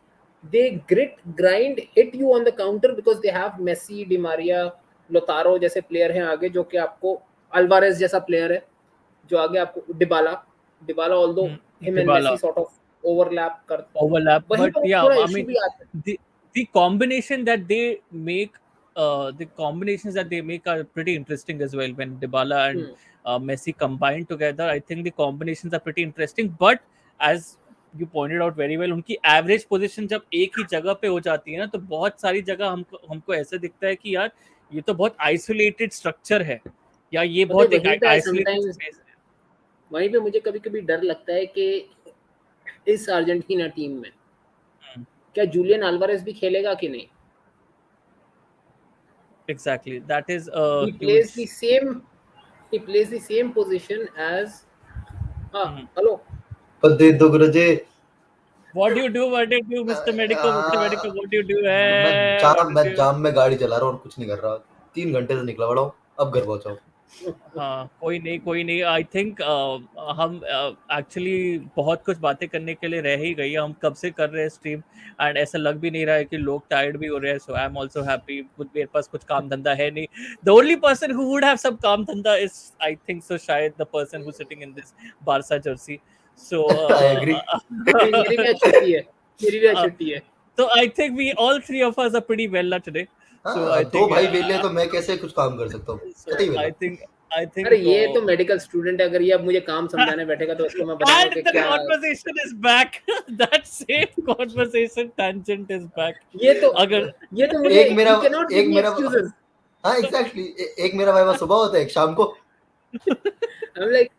they grit, grind, hit you on the counter because they have Messi, Di Maria, Lautaro जैसे player हैं आगे, जो कि आपको, Alvarez जैसा player है जो आगे आपको, Dybala, Dybala although him and Dybala Messi sort of overlap कर, overlap, वहीं but पर yeah, थोड़ा I इशू mean, भी आता है. the combination that they make, the combinations that they make are pretty interesting as well. When Dybala and Messi combine together, I think the combinations are pretty interesting. But as you pointed out very well, उनकी average position जब एक ही जगह पे हो जाती है ना, तो बहुत सारी जगह हमको हमको ऐसे दिखता है कि यार ये तो बहुत आइसोलेटेड स्ट्रक्चर है, या ये पता है, बहुत एक वहीं पे आइसोलेटेड समटाइम्स, स्पेस है. वहीं पे मुझे कभी कभी डर लगता है कि इस अर्जेंटीना टीम में क्या जूलियन अल्वारेज भी खेलेगा कि नहीं. Exactly, that is a he plays the huge. same he plays the same position as, hello, पर दे दो गुरुजी. What do you do? What do you do, Mr. Medico? Mr. Medico, what do you do? What do you मैं do? जाम में गाड़ी चला रहा हूँ और कुछ नहीं कर रहा. 3 घंटे से निकला बड़ा हूँ, अब घर पहुंचा हूँ. हाँ, कोई नहीं. आई थिंक हम एक्चुअली बहुत कुछ बातें करने के लिए रह ही गई. हम कब से कर रहे हैं स्ट्रीम, एंड ऐसा लग भी नहीं रहा है कि लोग टायर्ड भी हो रहे हैं. So I am also happy. मेरे पास कुछ काम धंधा है नहीं. The only person who would have some काम धंधा इज, आई थिंक सो, शायद the person who sitting in this Barca jersey. So I agree. मेरी भी आज छुट्टी है, मेरी भी आज छुट्टी है. so I think we all three of us are pretty well today. So I दो think भाई वेले तो मैं कैसे कुछ काम कर सकता हूँ. so कतई वेला. I think अरे ये तो मेडिकल स्टूडेंट है, अगर ये अब मुझे काम समझाने बैठेगा तो उसको मैं बताऊंगा and कि the क्या. conversation is back. That same conversation tangent is back. ये तो मुझे, एक मेरा you cannot give एक me मेरा excuses. हाँ एग्जैक्टली. एक मेरा वाइवा सुबह होता है, एक शाम को. I'm like,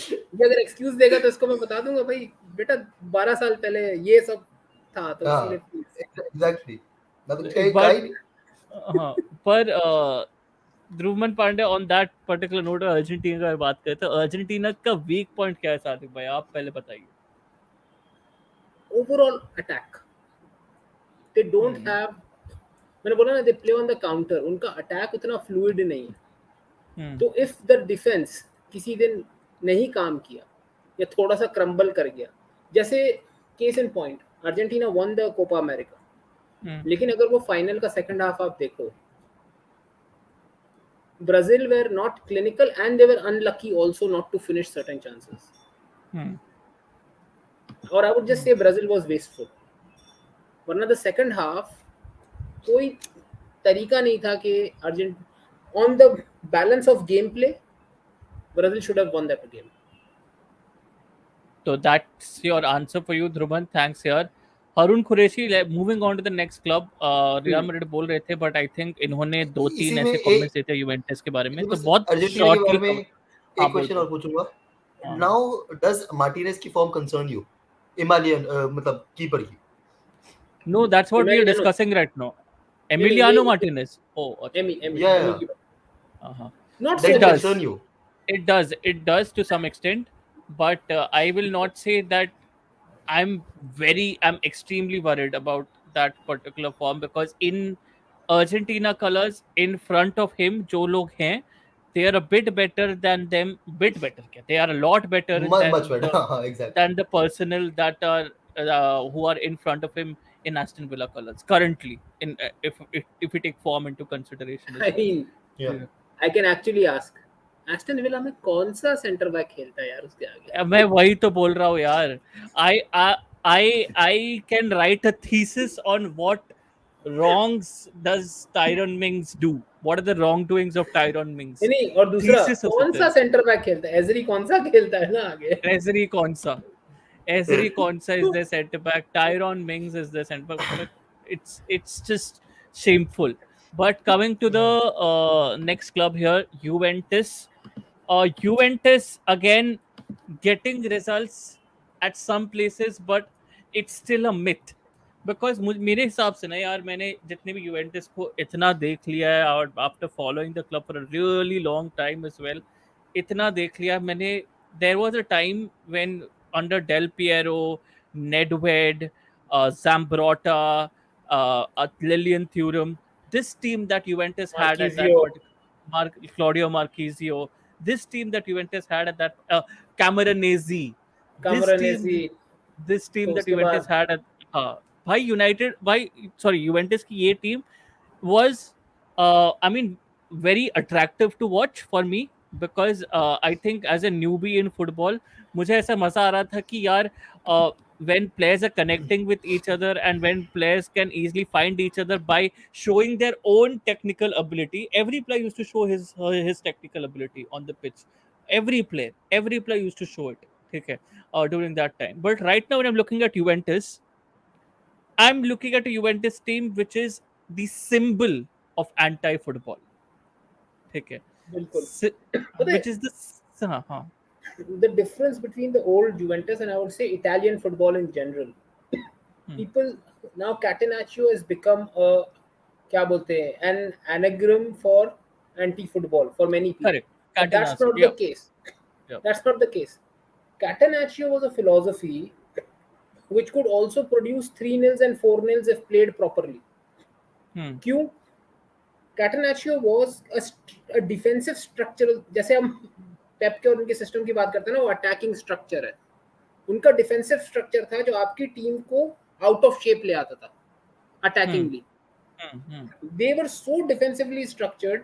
ये अगर एक्सक्यूज देगा तो इसको मैं बता दूंगा भाई बेटा 12 साल पहले ये सब था तो हाँ इसीलिए please। एग्जैक्टली, मैं तो कहीं बट नहीं। हाँ, पर Dhruvan Pandey on that particular note Argentina की बात करें तो अर्जेंटीना का वीक पॉइंट क्या है सादिक भाई, आप पहले बताइए। Overall attack, they don't have, मैंने बोला ना they play on the counter, उनका अटैक उतना फ्लूइड नहीं है। तो इफ द डिफेंस किसी दिन नहीं काम किया या थोड़ा सा क्रम्बल कर गया, जैसे case in point Argentina won the Copa America, लेकिन अगर वो फाइनल का सेकंड हाफ आप देखो, Brazil were not clinical and they were unlucky also not to finish certain chances. Or I would just say Brazil was wasteful. वरना the second half कोई तरीका नहीं था कि urgent on the balance of gameplay Brazil should have won that game. So that's your answer for you, Dhruvan. Thanks यार। Haroon Qureshi, moving on to the next club, Real Madrid बोल रहे थे but I think इन्होंने दो इसी तीन में ऐसे एक, कमेंट्स देते हैं यूवेंटस के बारे में, तो बस बहुत अर्जेंटीना के शॉर्टली बारे में कवर। हाँ एक बोल क्वेश्चन बोल। और पूछूंगा। हाँ नाउ डज मार्टिनेज की फॉर्म कंसर्न यू, इमालियन मतलब कीपर की? No, that's what we are Emiliano, discussing right now. नहीं एमिलियानो ये मार्टिनेज, ओ अच्छा। या Emi की हाँ, not does so it it much. does. Concern you? It does to some extent, but I will not say that I'm extremely worried about that particular form because in Argentina colors in front of him, जो लोग हैं, they are a bit better than them. Bit better, क्या? They are a lot better much better, हाँ exactly. than the personnel that are who are in front of him in Aston Villa colors currently. In if we take form into consideration as I well. mean या Yeah. I can actually ask Aston villa में कौन सा centre back खेलता है यार उसके मैं आगे? वही तो बोल रहा हूँ यार। I I can write a thesis on what wrongs does Tyron Mings do? What are the wrongdoings of Tyron Mings? नहीं और दूसरा Thesis हो कौन सकता सा है। सेंटर बैक खेलता है? एजरी कौन सा खेलता है ना आगे? Ezri Konsa. Ezri Konsa is their centre back. Tyron Mings is their centre back. But it's just shameful. But coming to the next club here, Juventus. Juventus again getting results at some places, but it's still a myth. Because मेरे हिसाब से ना यार, मैंने जितने भी Juventus को इतना देख लिया है और after following the club for a really long time as well, इतना देख लिया मैंने। There was a time when under Del Piero, Nedved, Zambrotta, Lilian Thuram, this team that Juventus had at that मार्किजियो, particular Claudio Marchisio, this team that Juventus had at that Camoranesi, this team कामरानेसी, this तो team that उसके Juventus बाद had at भाई United भाई sorry Juventus की ये team was I mean very attractive to watch for me because I think as a newbie in football मुझे ऐसा मजा आ रहा था कि यार when players are connecting with each other and when players can easily find each other by showing their own technical ability. Every player used to show his technical ability on the pitch. Every player used to show it. ठीक है, during that time. But right now when I'm looking at Juventus, I'm looking at a Juventus team which is the symbol of anti-football. ठीक है, बिल्कुल पता है which is the हाँ हाँ the difference between the old Juventus and I would say Italian football in general. People now Catenaccio has become a क्या बोलते हैं an anagram for anti-football for many people, correct. but that's Catenaccio, not the yeah, case. yeah. That's not the case. Catenaccio was a philosophy which could also produce 3 nils and 4 nils if played properly. क्यों? Catenaccio was a defensive structural, जैसे हम पेप के और उनके system की बात करते हैं ना, वो अटैकिंग स्ट्रक्चर है। उनका डिफेंसिव स्ट्रक्चर था जो आपकी टीम को आउट ऑफ शेप ले आता था attackingly. They were so defensively structured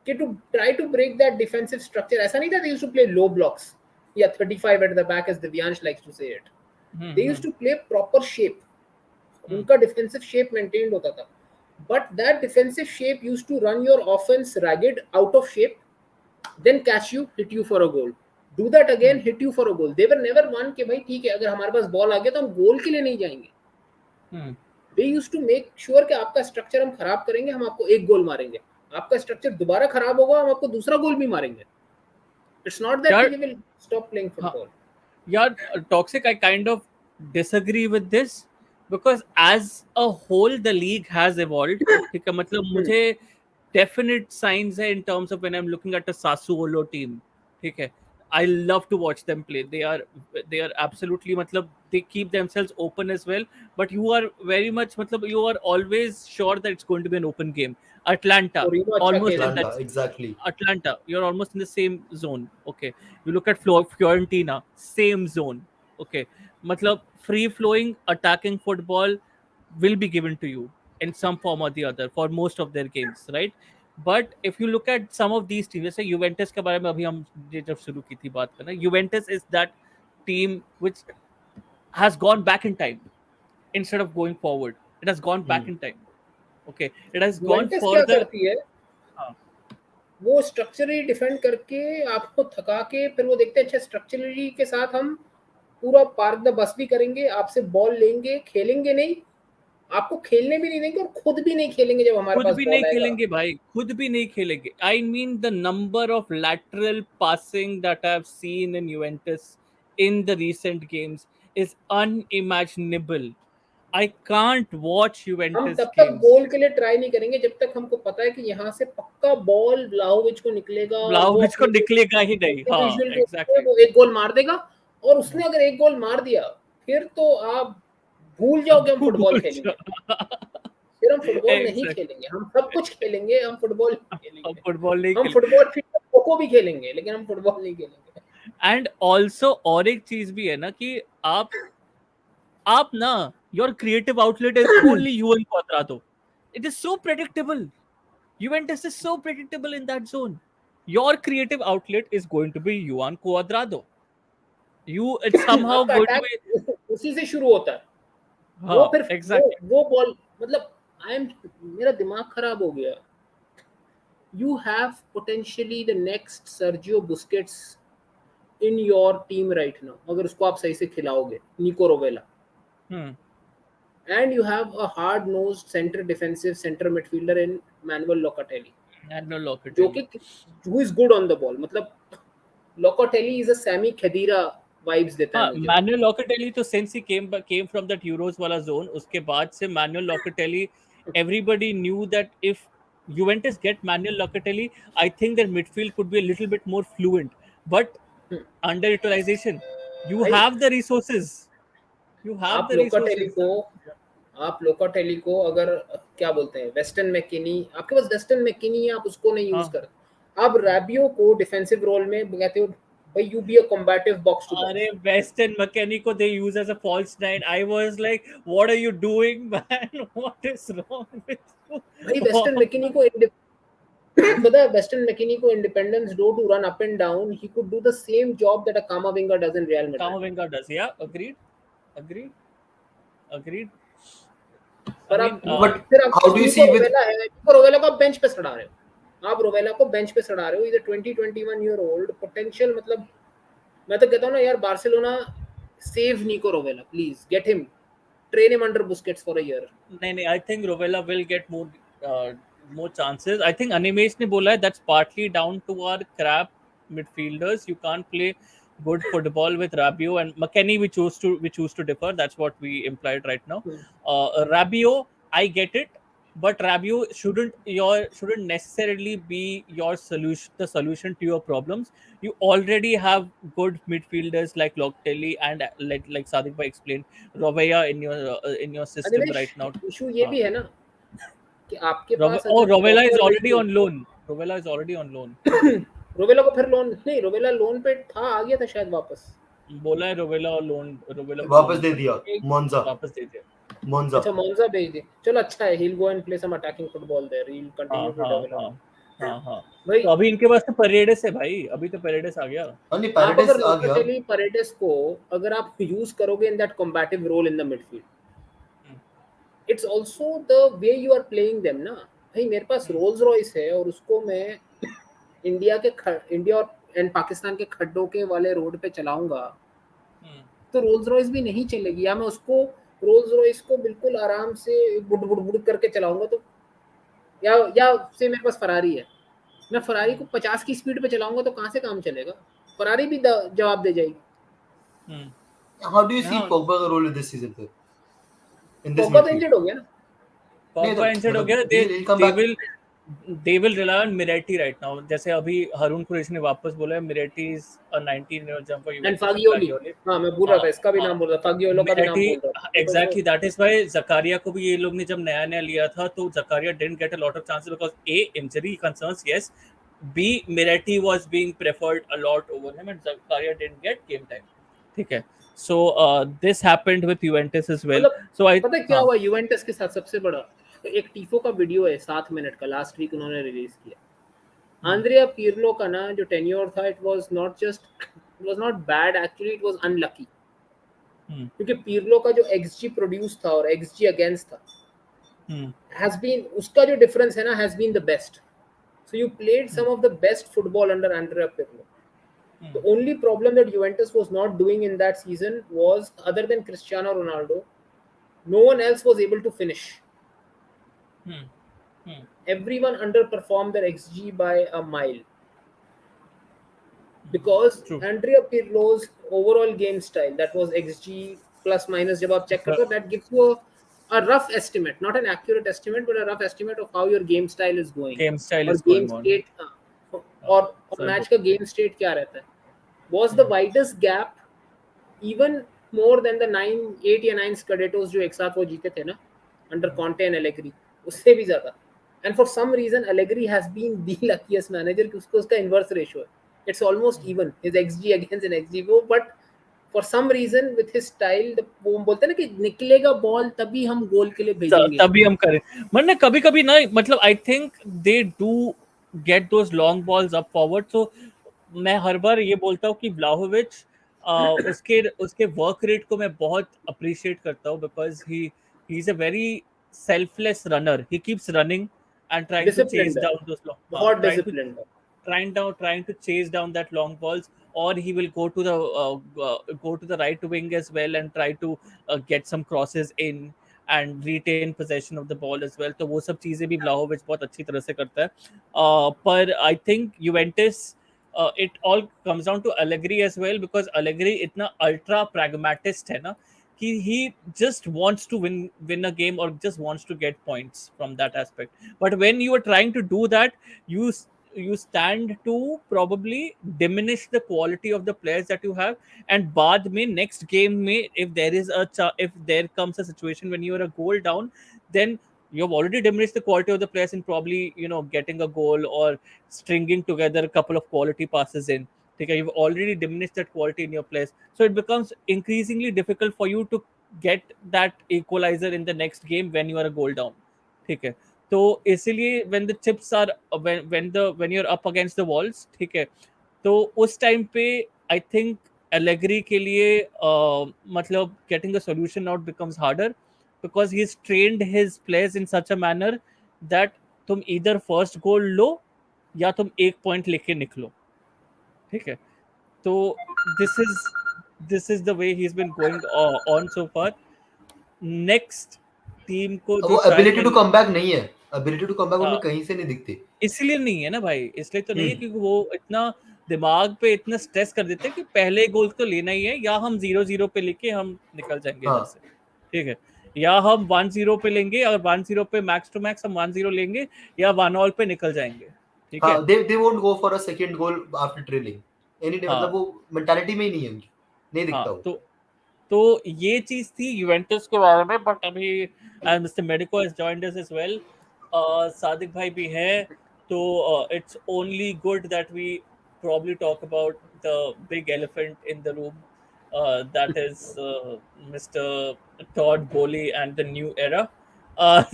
कि to try to break that defensive structure, ऐसा नहीं था they used to play low blocks या 35 at the back as Divyansh likes to say it. They used to play proper shape, उनका defensive shape maintained होता था, but that defensive shape used to run your offense ragged out of shape, then catch you, hit you for a goal, do that again, hit you for a goal. They were never one कि भाई ठीक है अगर हमारे पास ball आ गया तो हम गोल के लिए नहीं जाएंगे। They used to make sure कि आपका स्ट्रक्चर हम खराब करेंगे, हम आपको एक गोल मारेंगे, आपका स्ट्रक्चर दोबारा खराब होगा, हम आपको दूसरा गोल भी मारेंगे। It's not that यार we will stop playing हाँ, football. यार toxic I kind of disagree with this because as a whole the league has evolved. ठीक है, मतलब मुझे definite signs है in terms of when I'm looking at a Sassuolo team. ठीक है, I love to watch them play. They are absolutely मतलब they keep themselves open as well. But you are very much मतलब you are always sure that it's going to be an open game. Atlanta Torino अच्छा almost खेल in रहा Atlanta, that. exactly. Atlanta, you're almost in the same zone. Okay, you look at Fiorentina, same zone. Okay, matlab free flowing attacking football will be given to you in some form or the other for most of their games, right? But if you look at some of these teams, जैसे Juventus के बारे में अभी हम जब शुरू की थी बात करना, Juventus is that team which has gone back in time instead of going forward. It has gone back Hmm. in time. Okay, it has gone Juventus क्या further. करती है, हाँ, वो स्ट्रक्चरली डिफेंड करके आपको थका के फिर वो देखते हैं अच्छा स्ट्रक्चरली के साथ हम पूरा पार्क द बस भी करेंगे, आपसे बॉल लेंगे, खेलेंगे नहीं, आपको खेलने भी नहीं देंगे और खुद भी नहीं खेलेंगे जब हमारे खुद पास भी नहीं बॉल आएगा. खेलेंगे भाई, खुद भी नहीं खेलेंगे. I mean the number of lateral passing that I have seen in Juventus in the recent games is unimaginable. I can't watch हम Juventus तब तक games. गोल के लिए ट्राई नहीं करेंगे जब तक हमको पता है कि यहाँ से पक्का बॉल व्लाहोविच को निकलेगा और वो Vlahovic को अपनी निकलेगा ही नहीं. हाँ, इंडिविजुअल exactly. वो एक गोल मार देगा, और उसने अगर एक गोल मार दिया फिर तो आप भूल जाओ कि हम फुटबॉल भूल खेलेंगे. जाओ. फिर हम फुटबॉल नहीं Exactly. खेलेंगे, हम सब कुछ खेलेंगे, हम फुटबॉल नहीं हम खेलेंगे. फुटबॉल नहीं हम खेल. फुटबॉल फील्ड खो भी खेलेंगे लेकिन हम फुटबॉल नहीं खेलेंगे. एंड ऑल्सो और एक चीज भी है ना कि आप ना your creative outlet is only you and Cuadrado. It is so predictable. Juventus is so predictable in that zone. Your creative outlet is going to be Juan Cuadrado. It's somehow आपका going to be. अटैक उसी से शुरू होता है. वो हाँ, फिर exactly. वो बॉल मतलब आई एम मेरा दिमाग खराब हो गया. You have potentially the next Sergio Busquets in your team right now अगर उसको आप सही से खिलाओगे, निको रोवेला. Hmm. And you have a hard nosed center defensive center midfielder in Manuel Locatelli And no जो Locatelli. कि who is good on the ball. मतलब Locatelli is a Sami Khedira vibes देता है हाँ, मुझे. मैनुअल लॉकेटेली तो since he came from that Euros वाला zone, उसके बाद से manual लॉकेटेली, everybody knew that if Juventus get Manuel Locatelli, I think their midfield could be a little bit more fluent. But underutilization, you भाई have the resources. You have आप the Locatelli resources. को आप Locatelli को अगर क्या बोलते हैं western McKinney, आपके पास वेस्टर्न मैकिनी है, आप उसको नहीं यूज हाँ. कर. आप रैबियो को डिफेंसिव रोल में कहते हो भाई you be a combative box to अरे box. Western Mechanico they use as a false nine. I was like, what are you doing, man? What is wrong with you? भाई वेस्टर्न मैकिनी को पता है Weston McKennie को independence do to run up and down, he could do the same job that a Camavinga does in Real Madrid. Kamavinga does. Yeah, agreed. Agreed. Agreed. I पर mean, आप But फिर आप how do you निको see with रोवेला है, निको रोवेला को आप बेंच पे सड़ा रहे हो, आप रोवेला को बेंच पे सड़ा रहे हो. इधर 20-21 ईयर ओल्ड पोटेंशियल. मतलब मैं तो कहता हूँ ना यार, बार्सिलोना सेव निको रोवेला, please get him, train him under Busquets for a year. नहीं नहीं, I think Rovella will get more chances. I think Animesh ने बोला है that's partly down to our crap midfielders. You can't play good football with Rabiot and McKennie. We choose to differ. That's what we implied right now. Rabiot, I get it, but Rabiot shouldn't necessarily be the solution to your problems. You already have good midfielders like Locatelli and like Sadiq bhai explained, Rovella in your system Animesh right now. Issue ये हाँ. भी है ना कि आपके पास अगर Rovella is proper already नहीं. on loan. Rovella is already on loan. रोवेला को फिर लोन नहीं, रोवेला लोन पे था, आ गया था शायद वापस. बोला है Rovella को वापस लोन दे पे दिया Monza वापस दे दिया. Monza अच्छा मोन्जा भेज दी, चलो अच्छा है. he'll go and play some attacking football there, he'll हाँ continue to हाँ develop. हाँ हाँ हाँ. भाई तो अभी इनके पास तो परेडेस है भाई. अभी तो परेडेस आ गया. अन्य आप पैराडाइज अगर आ गया. लोकाटेली परेडेस को अगर आप यूज करोगे in that combative role in the midfield, it's also the way you are playing them ना. भाई मेरे पास रोल्स रॉयस है और उसको मैं इंडिया और एंड पाकिस्तान के खड्डों के वाले रोड पे चलाऊंगा तो रोल्स रॉयस भी नहीं चलेगी. या मैं उसको रोल्स रॉयस को बिल्कुल आराम से बुड़ बुड़ बुड़ करके चलाऊंगा तो, या से मेरे पास फरारी है, मैं फरारी को 50 की स्पीड पे चलाऊंगा तो कहाँ से काम चलेगा? फरारी भी जवाब दे जाएगी। हम्म, How do you see हाँ, Pogba's role in this season, फिर? In this पोग्बा तो midfield? इंजर्ड हो गया ना। नहीं तो पॉगबा इंजर्ड हो मतलब गया। he'll come they back. Will they will rely on Miretti right now. जैसे अभी हरून कुरैशी ने वापस बोला है, Miretti is a 19 year jump for and Juventus and Fagioli, कारियोली। हाँ मैं भूल रहा हाँ, था, इसका भी हाँ, नाम बोल रहा था, फागियोलो का भी नाम मिरेटी, बोल रहा था बिकॉज वो exactly that is why Zakaria को भी ये लोग ने जब नया नया लिया था तो Zakaria didn't get a lot of chances because a injury concerns, yes, be Miretti was being preferred a lot over him and Zakaria didn't get game time. ठीक है, so this happened with Juventus as well. मतलब so आई, पता है क्या हाँ, हुआ Juventus के साथ सबसे बड़ा? एक टीफो का वीडियो है 7 मिनट का, लास्ट वीक उन्होंने रिलीज किया। हम्म, आंद्रिया पिर्लो का ना जो टेन्योर था, it was not just, it was not bad actually, it was unlucky. Hmm, क्योंकि पिर्लो का जो एक्सजी प्रोड्यूस था और एक्सजी अगेंस्ट था, हम्म, हैज बीन, उसका जो डिफरेंस है ना, has been the best. So you played some hmm, of the best football under Andrea Pirlo. The hmm, only problem that Juventus was not doing in that season was, other than Cristiano Ronaldo, no one else was able to finish. Hmm, hmm, Everyone underperformed their XG by a mile because true. Andrea Pirlo's overall game style, that was XG plus minus, जब आप check करते हो, that gives you a rough estimate, not an accurate estimate, but a rough estimate of how your game style is going game style और is game going on. state, और so match का game state क्या रहता है. Was the hmm, widest gap even more than the 8 या 9 स्कडेटोस जो एक साथ वो जीते थे ना अंडर कॉन्टे एंड एलेग्री, उससे भी ज्यादा. And for some reason Allegri has been the luckiest manager कि उसको उसका इनवर्स रेशियो है, it's almost even his xG against an xG वो. But for some reason with his style, वो बोलते हैं ना कि निकलेगा बॉल तभी हम गोल के लिए भेजेंगे. तभी हम करें। वरना कभी कभी ना, मतलब I think they do get those long balls up forward. So मैं हर बार ये बोलता हूँ कि व्लाहोविच, उसके उसके वर्क रेट को मैं बहुत अप्रिशिएट करता हूँ because he is a very selfless runner. He keeps running and trying to chase discipline है, डाउन दोस लॉन्ग, हाँ, बहुत ट्राइंग टू डिसिप्लिन है. trying to chase down that long balls, or he will go to the right wing as well and try to get some crosses in and retain possession of the ball as well. तो वो सब चीजें भी Vlahovic बहुत अच्छी तरह से करता है। पर I think Juventus, it all comes down to Allegri as well because Allegri इतना ultra pragmatist है ना कि he just wants to win a game or just wants to get points from that aspect. But when you are trying to do that, you you stand to probably diminish the quality of the players that you have, and बाद में next game में if there is if there comes a situation when you are a goal down, then you have already diminished the quality of the players in probably, you know, getting a goal or stringing together a couple of quality passes in. Okay, you've already diminished that quality in your players, so it becomes increasingly difficult for you to get that equalizer in the next game when you are a goal down. ठीक है, तो इसीलिए when the chips are when you're up against the walls, ठीक है, तो उस time पे I think Allegri के लिए मतलब getting a solution out becomes harder because he's trained his players in such a manner that तुम either first goal लो या तुम एक पॉइंट लेके निकलो। ठीक है, तो this is this is the way he is been going on so far. Next team को जो वो शायद एबिलिटी मैं, टू कम बैक नहीं है, एबिलिटी टू कम बैक हाँ, उनमें कहीं से नहीं दिखती. इसलिए नहीं है ना भाई, इसलिए तो नहीं है हम्म. क्योंकि वो इतना दिमाग पे इतना स्ट्रेस कर देते हैं कि पहले गोल तो लेना ही है, या हम 0-0 पे लेके हम निकल जाएंगे इधर हाँ से। ठीक है, या हम 1-0 पे लेंगे, अगर 1-0 पे मैक्स टू मैक्स हम 1-0 लेंगे, या 1-1 पे निकल जाएंगे। ठीक है, हाँ, they won't go for a second goal after trailing any day, मतलब हाँ, वो मेंटालिटी में ही नहीं है उनकी, नहीं दिखता हाँ, वो. तो ये चीज थी यूवेंटस के बारे में। बट अभी Mister Medico has joined us as well, Sadiq भाई भी है, तो it's only good that we probably talk about the big elephant in the room, that is Mr. Todd Bowley and the new era,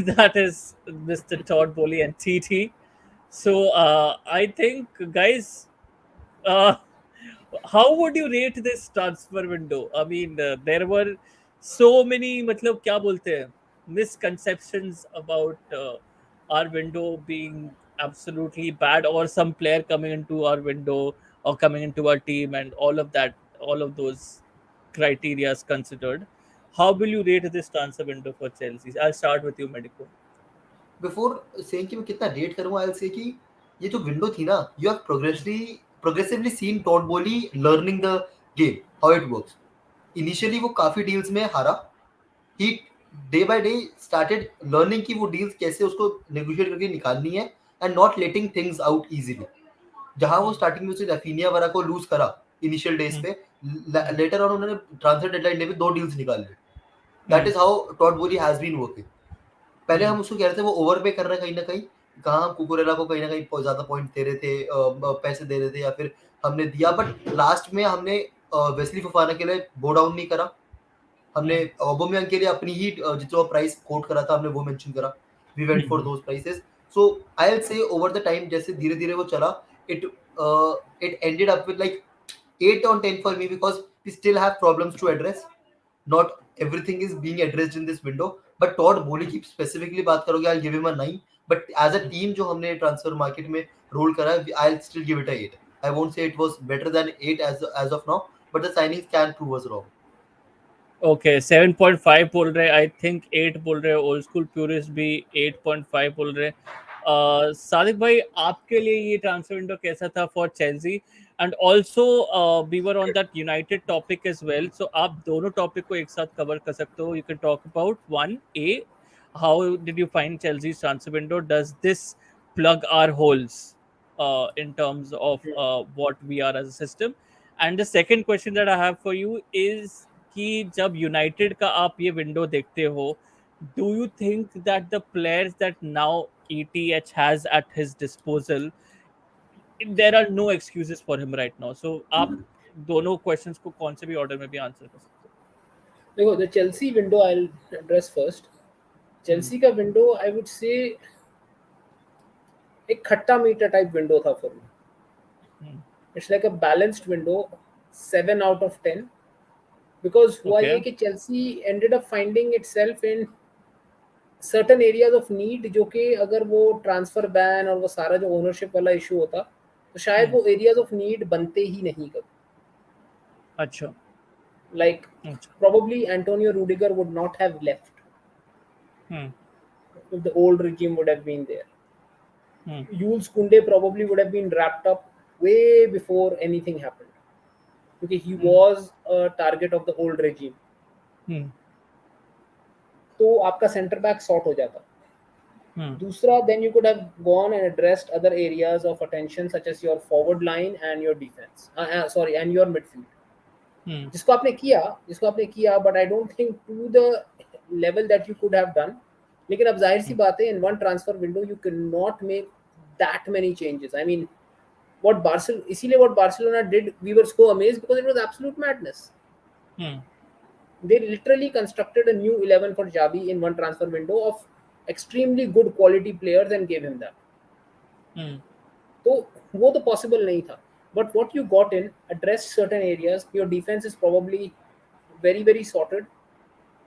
that is Mr. Todd Bowley and TT. So I think, guys, uh, how would you rate this transfer window? I mean, there were so many, मतलब क्या बोलते हैं, misconceptions about our window being absolutely bad, or some player coming into our window or coming into our team, and all of that, all of those criterias considered. How will you rate this transfer window for Chelsea? I'll start with you, Medico. Before saying कि मैं कितना rate करूंगा, आई will say कि ये जो window थी ना, you have progressively seen Todd Bowley learning the game, how it works. Initially वो काफी डील्स में हारा, he day by day started learning कि वो डील्स कैसे उसको negotiate करके निकालनी है and not letting things out easily. जहां वो स्टार्टिंग में उसे रफीनिया वगैरह को लूज करा इनिशियल डेज पे, लेटर ऑन उन्होंने ट्रांसफर डेडलाइन डे पे 2 डील्स निकाल ली. दैट इज हाउ टॉड बोली हैज बीन वर्किंग. पहले हम उसको कह रहे थे वो ओवर पे कर रहा है कहीं ना कहीं, कहाँ हम कुकुरेला को कहीं ना कहीं ज्यादा पॉइंट दे रहे थे, पैसे दे रहे थे या फिर हमने दिया, बट लास्ट में हमने वेस्ली फफाना के लिए बो डाउन नहीं करा. हमने ओबामेयांग के लिए अपनी ही जो प्राइस कोट करा था हमने वो मेंशन करा. We went for those prices. So I will say over the time जैसे धीरे धीरे वो चला, it it ended up with like 8 on 10 for me because we still have problems to address. Not everything is being addressed in this window, but Todd Bowley की specifically बात करोगे, I'll give him a 9. But as a team जो हमने transfer market में roll करा, I'll still give it a 8. I won't say it was better than 8 as of now, but the signings can prove us wrong. Okay 7.5 बोल रहे, I think 8 बोल रहे, old school purist भी 8.5 बोल रहे. सादिक भाई, आपके लिए ये ट्रांसफर विंडो कैसा था for Chelsea? And also we were on that United topic as well, so आप दोनों टॉपिक को एक साथ कवर कर सकते हो. You can talk about one A, how did you find Chelsea transfer window? Does this plug our holes in terms of what we are as a system? And the second question that I have for you is कि जब United का आप ये window देखते हो, do you think that the players that now ETH has at his disposal, there are no excuses for him right now? So आप दोनों questions को कौन से भी ऑर्डर में भी आंसर कर सकते हो. देखो, the Chelsea window I will address first. Chelsea का विंडो आई वुड से एक खट्टा मीठा टाइप विंडो था for me. It's like a balanced window, 7 out of 10. Because हुआ ये कि Chelsea ended up finding itself in certain areas of need, जो कि अगर वो ट्रांसफर बैन और वो सारा जो ओनरशिप वाला इशू होता तो शायद वो एरियाज ऑफ नीड बनते ही नहीं कभी. अच्छा. Like probably Antonio Rudiger would not have left if the old regime would have been there. Jules Koundé probably would have been wrapped up way before anything happened because he was a target of the old regime. तो आपका centre back sort हो जाता. दूसरा, then you could have gone and addressed other areas of attention such as your forward line and your defense, and your midfield, जिसको आपने किया, but I don't think to the level that you could have done. लेकिन अब जाहिर सी बात है, in one transfer window you cannot make that many changes. I mean, what Barcelona did, we were so amazed because it was absolute madness. They literally constructed a new 11 for Xavi in one transfer window of extremely good quality players and gave him that. तो वो तो possible नहीं था. But what you got in addressed certain areas. Your defense is probably very, very sorted,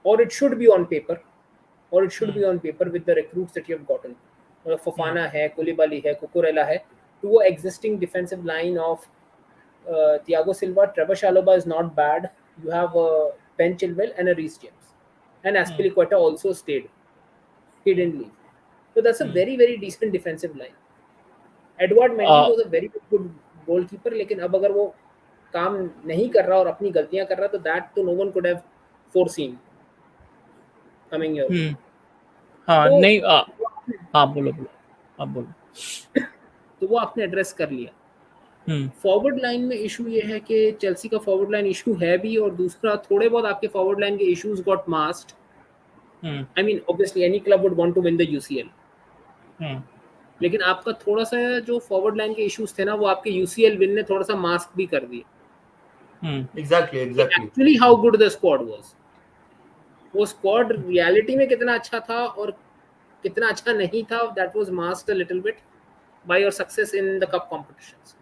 or it should be on paper, with the recruits that you have gotten. Fofana है, Koulibaly है, Cucurella है. To an existing defensive line of Thiago Silva, Trevor Chalobah is not bad. You have Ben Chilwell and a Reece James, and Azpilicueta also stayed. He didn't leave. So that's a very, very decent defensive line. Edward Mendy was a very good goalkeeper, लेकिन अब अगर वो काम नहीं कर रहा और अपनी गलतियां कर रहा तो that तो no one could have foreseen coming here. हाँ तो, नहीं बोलो आप बोलो. तो वो आपने एड्रेस कर लिया. फॉरवर्ड लाइन में इशू ये है कि चेल्सी का फॉरवर्ड लाइन इशू है भी, और दूसरा थोड़े बहुत आपके फॉरवर्ड लाइन के issues got masked. I mean obviously any club would want to win the UCL, लेकिन आपका थोड़ा सा जो फॉरवर्ड लाइन के इश्यूज थे ना, वो आपके UCL विन ने थोड़ा सा मास्क भी कर दिए. Exactly actually how good the squad was. वो स्क्वाड रियलिटी में कितना अच्छा था और कितना अच्छा नहीं था, that was masked a little bit by your success in the cup competitions.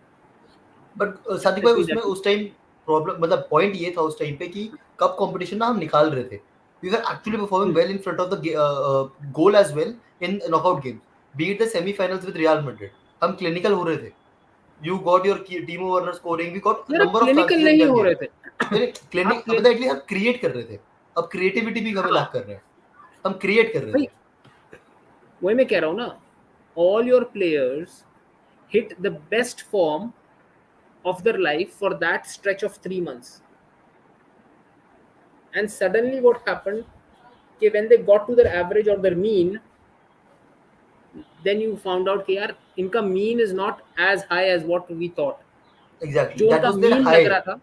But Sadiq भाई, उसमें उस टाइम प्रॉब्लम, मतलब पॉइंट ये था उस टाइम पे कि कप कंपटीशन ना हम निकाल रहे थे. We were actually performing well in front of the goal as well in knockout games, be it the semifinals with Real Madrid. हम क्लिनिकल हो रहे थे. You got your Timo Werner scoring, we got a number of clinical नहीं हो रहे थे. Clinic मतलब at least हम क्रिएट कर रहे थे. अब क्रिएटिविटी भी हमें लैक कर रहे हैं. हम क्रिएट कर रहे थे. वही मैं कह रहा हूँ ना, all your players hit the best form of their life for that stretch of 3 months. And suddenly what happened, कि when they got to their average or their mean, then you found out कि यार इनका mean is not as high as what we thought. Exactly. जो That उनका was their mean लग रहा high. था,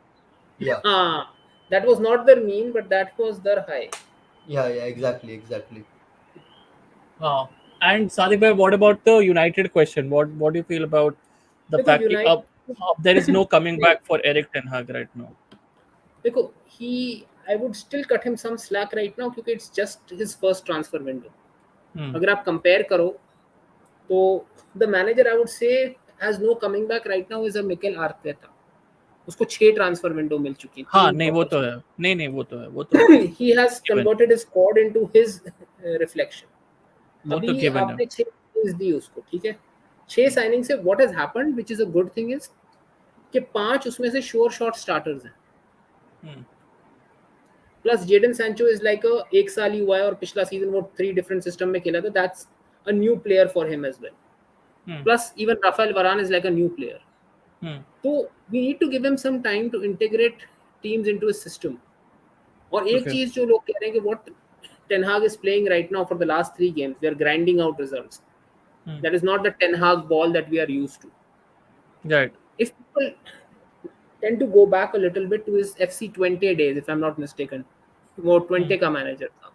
Yeah. हाँ, that was not their mean, but that was their high. Yeah. Yeah. Exactly. And Sadiq bhai, what about the United question? What do you feel about the देखो fact that United there is no coming नहीं, back for Eric Ten Hag right now? देखो he, I would still cut him some slack right now क्योंकि it's just his first transfer window. Hmm. अगर आप compare करो तो the manager I would say has no coming back right now is a Mikel Arteta. उसको 6 transfer window मिल चुकी है, हाँ 3 नहीं वो प्रॉपर तो है, नहीं वो तो है he has given, converted his squad into his reflection. वो तो अभी given है. आपने 6 साइनिंग्स दी उसको, ठीक है, 6 साइनिंग से what has happened which is a good thing is कि 5 उसमें से श्योर शॉट स्टार्टर्स हैं. Hmm. Plus Jadon Sancho is like a, एक साल ही हुआ है और पिछला सीजन वो 3 डिफरेंट सिस्टम में खेला था, that's a new player for him as well. Hmm. Plus even Raphael Varane is like a new player. Hmm. तो we need to give him some time to integrate teams into his system. और एक Okay. चीज जो लोग कह रहे हैं कि what Ten Hag is playing right now for the last 3 games, they are grinding out results. Hmm. That is not the Ten Hag ball that we are used to. Right. If people tend to go back a little bit to his FC 20 days, if I'm not mistaken, वो 20 का manager था.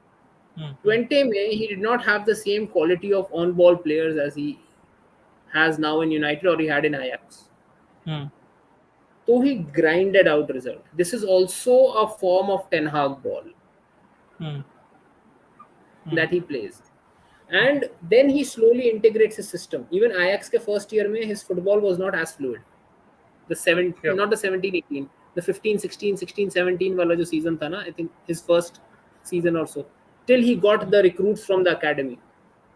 Hmm. 20 में he did not have the same quality of on-ball players as he has now in United or he had in Ajax. Hmm. So he grinded out result. This is also a form of Ten Hag ball Hmm. that he plays. And then he slowly integrates his system. Even Ajax के first year में his football was not as fluid. The Yep. not the 17-18, the 15-16, 16-17 वाला जो season था ना, I think his first season or so, till he got the recruits from the academy,